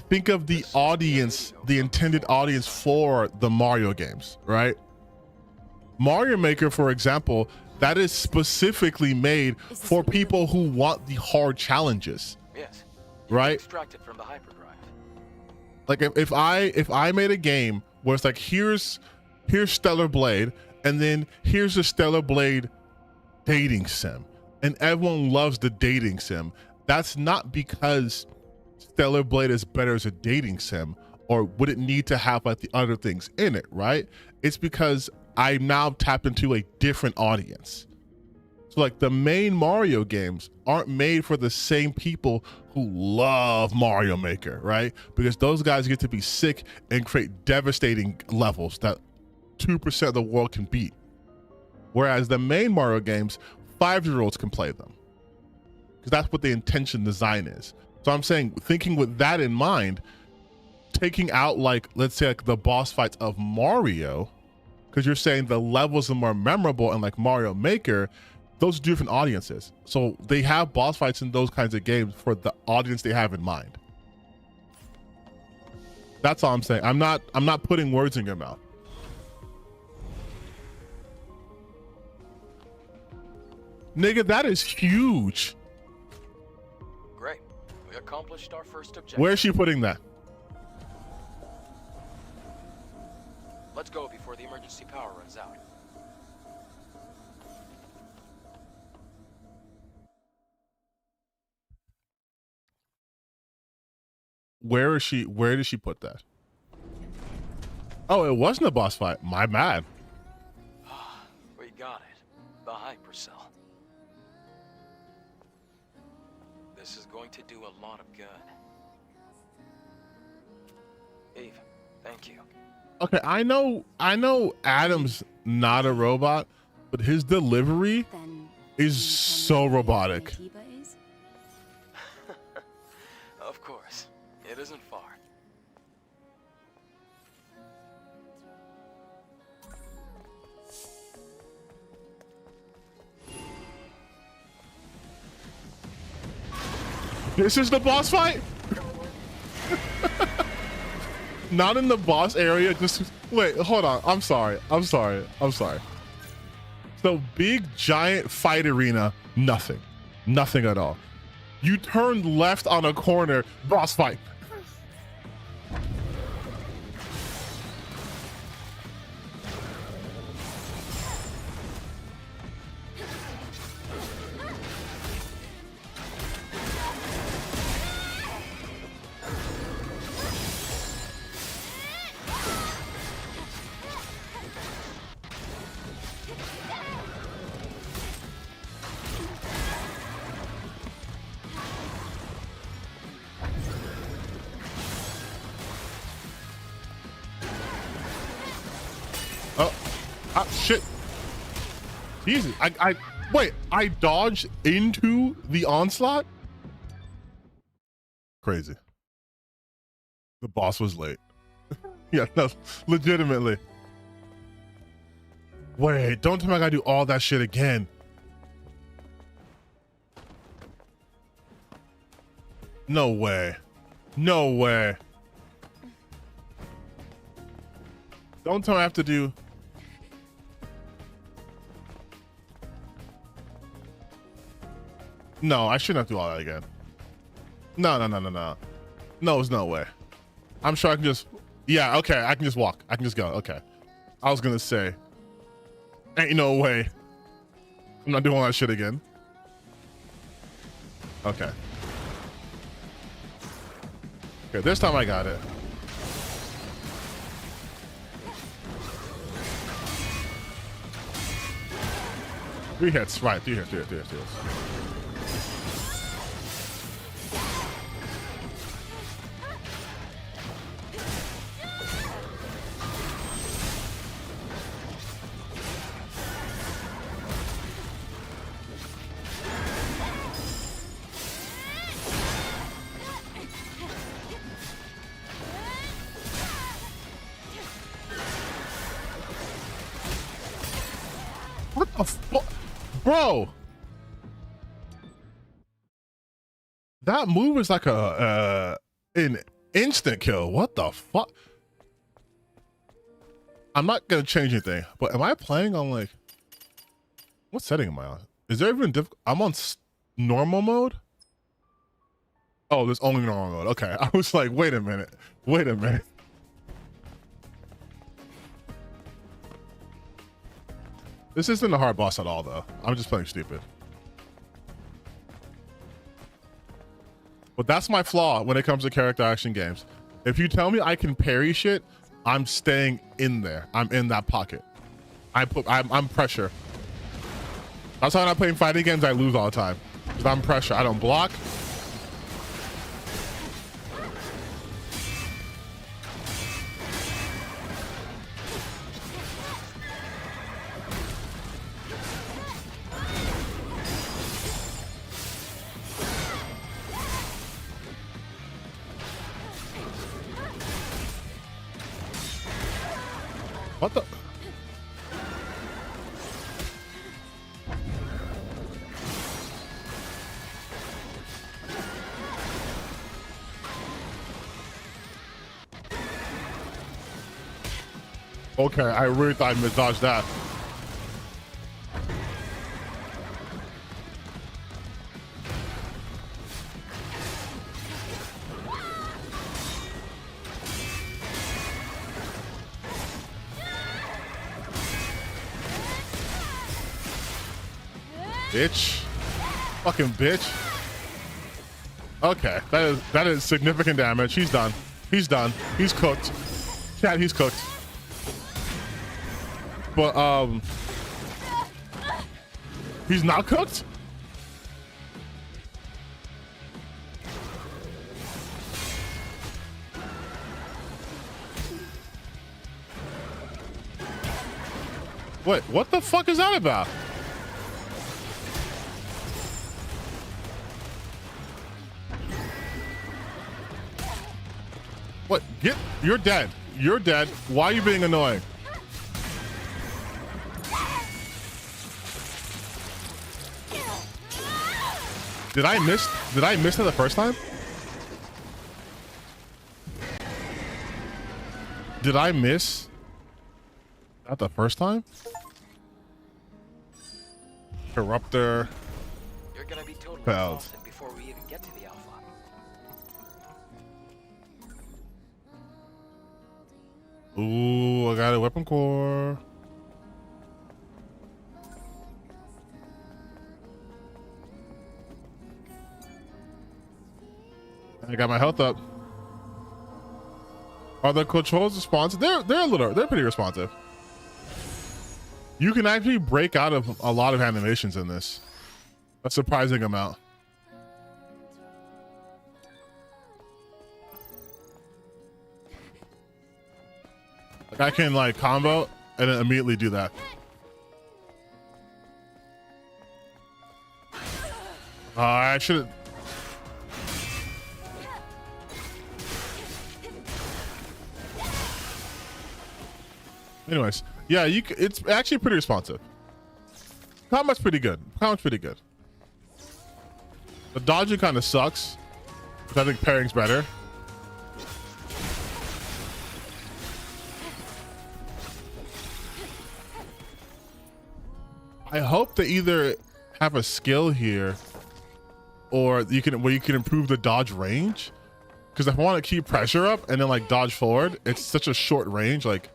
think of the audience, the intended audience for the Mario games, right? Mario Maker, for example, that is specifically made for people who want the hard challenges. Yes. Right? Extract it from the hyperdrive. Like if I made a game where it's like here's Stellar Blade, and then here's the Stellar Blade dating sim, and everyone loves the dating sim, that's not because Stellar Blade is better as a dating sim or would it need to have like the other things in it, right? It's because I now tap into a different audience. So like the main Mario games aren't made for the same people who love Mario Maker, right? Because those guys get to be sick and create devastating levels that 2% of the world can beat. Whereas the main Mario games, 5-year-olds can play them. Because that's what the intention design is. So I'm saying, thinking with that in mind, taking out like, let's say like the boss fights of Mario, because you're saying the levels are more memorable and like Mario Maker, those are different audiences. So they have boss fights in those kinds of games for the audience they have in mind. That's all I'm saying. I'm not putting words in your mouth. Nigga, that is huge. Great. We accomplished our first objective. Where's she putting that? Let's go before the emergency power runs out. Where did she put that? Oh, it wasn't a boss fight. My bad. We got it. The hypercell. This is going to do a lot of good. Eve, thank you. Okay, I know Adam's not a robot, but his delivery is so robotic. Of course. It isn't far. This is the boss fight? Not in the boss area, just wait, hold on. I'm sorry. So big giant fight arena, nothing at all. You turned left on a corner, boss fight. Shit. Jesus, I dodged into the onslaught? Crazy. The boss was late. Yeah, no, legitimately. Wait, don't tell me I gotta do all that shit again. No way. No way. Don't tell me I have to do... No, I shouldn't have to do all that again. No. No, there's no way. I'm sure I can just... Yeah, okay, I can just walk. I can just go, okay. I was gonna say... Ain't no way. I'm not doing all that shit again. Okay. Okay, this time I got it. Three hits, right, three hits. What the fuck? Bro! That move is like an instant kill. What the fuck? I'm not gonna change anything, but am I playing on like, what setting am I on? Is there even I'm on normal mode? Oh, there's only normal mode. Okay, I was like, wait a minute. This isn't a hard boss at all, though. I'm just playing stupid. But that's my flaw when it comes to character action games. If you tell me I can parry shit, I'm staying in there. I'm in that pocket. I'm pressure. That's why when I'm playing fighting games, I lose all the time. Because I'm pressure. I don't block. What the? Okay, I really thought I misdodged that. Bitch. Fucking bitch. Okay, that is significant damage. He's done. He's done. He's cooked. Chat, he's cooked. But he's not cooked? Wait, what the fuck is that about? What? You're dead. You're dead. Why are you being annoying? Did I miss that the first time? Did I miss that the first time? Corruptor. You're gonna be totally Failed. exhausted before we even get to the alpha. Ooh, I got a weapon core. I got my health up. Are the controls responsive? They're pretty responsive. You can actually break out of a lot of animations in this. A surprising amount. Like I can like combo and then immediately do that. I should. Anyways, yeah, it's actually pretty responsive. Combat's pretty good. Combat's pretty good. The dodging kind of sucks, but I think pairing's better. I hope they either have a skill here or you can improve the dodge range. Because if I want to keep pressure up and then like dodge forward, it's such a short range. Like,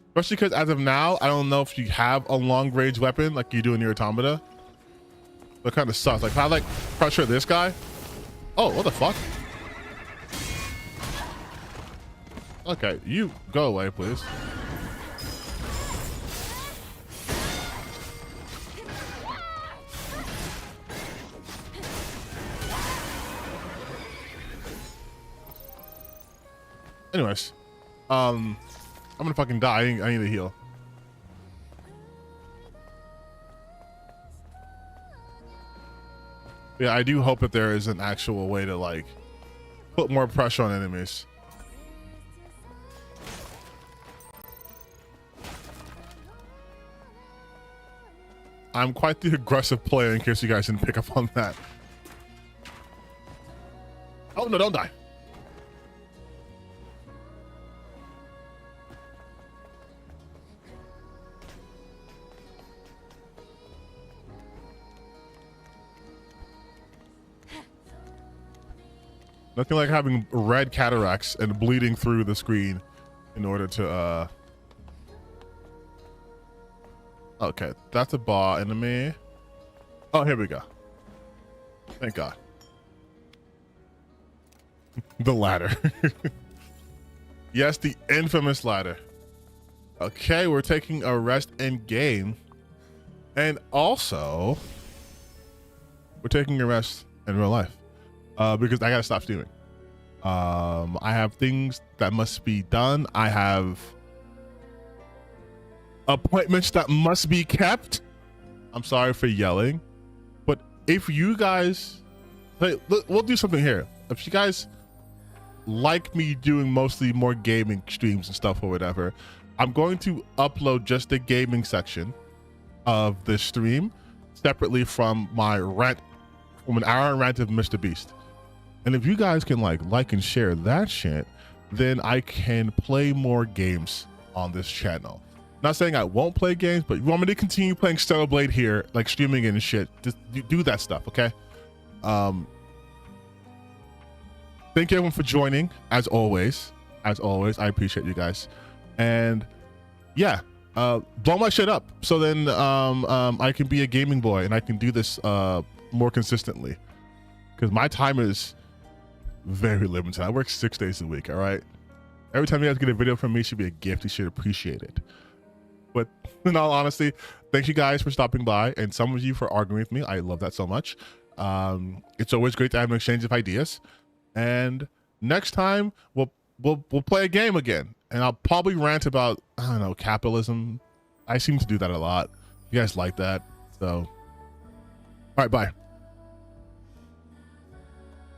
especially because as of now, I don't know if you have a long range weapon like you do in Nier Automata. That kind of sucks. Like if I like pressure this guy. Oh, what the fuck? Okay, you go away, please. Anyways, I'm gonna fucking die. I need to heal. Yeah, I do hope that there is an actual way to like put more pressure on enemies. I'm quite the aggressive player in case you guys didn't pick up on that. Oh no, don't die. Nothing like having red cataracts and bleeding through the screen in order to okay, that's a bar enemy. Oh, here we go. Thank God. The ladder. Yes, the infamous ladder. Okay, we're taking a rest in game. And also, we're taking a rest in real life. Because I gotta stop streaming. I have things that must be done. I have appointments that must be kept. I'm sorry for yelling. But if you guys, we'll do something here. If you guys like me doing mostly more gaming streams and stuff or whatever, I'm going to upload just the gaming section of the stream separately from my rant, from an hour rant of MrBeast. And if you guys can like and share that shit, then I can play more games on this channel. Not saying I won't play games, but you want me to continue playing Stellar Blade here, like streaming it and shit, just do that stuff, okay? Thank you everyone for joining, as always. As always, I appreciate you guys. And yeah, blow my shit up so then I can be a gaming boy and I can do this more consistently. Because my time is very limited. I work 6 days a week, all right? Every time you guys get a video from me, it should be a gift. You should appreciate it. But in all honesty, thank you guys for stopping by, and some of you for arguing with me. I love that so much. It's always great to have an exchange of ideas. And next time we'll play a game again, and I'll probably rant about, I don't know, capitalism. I seem to do that a lot. You guys like that, so all right, bye.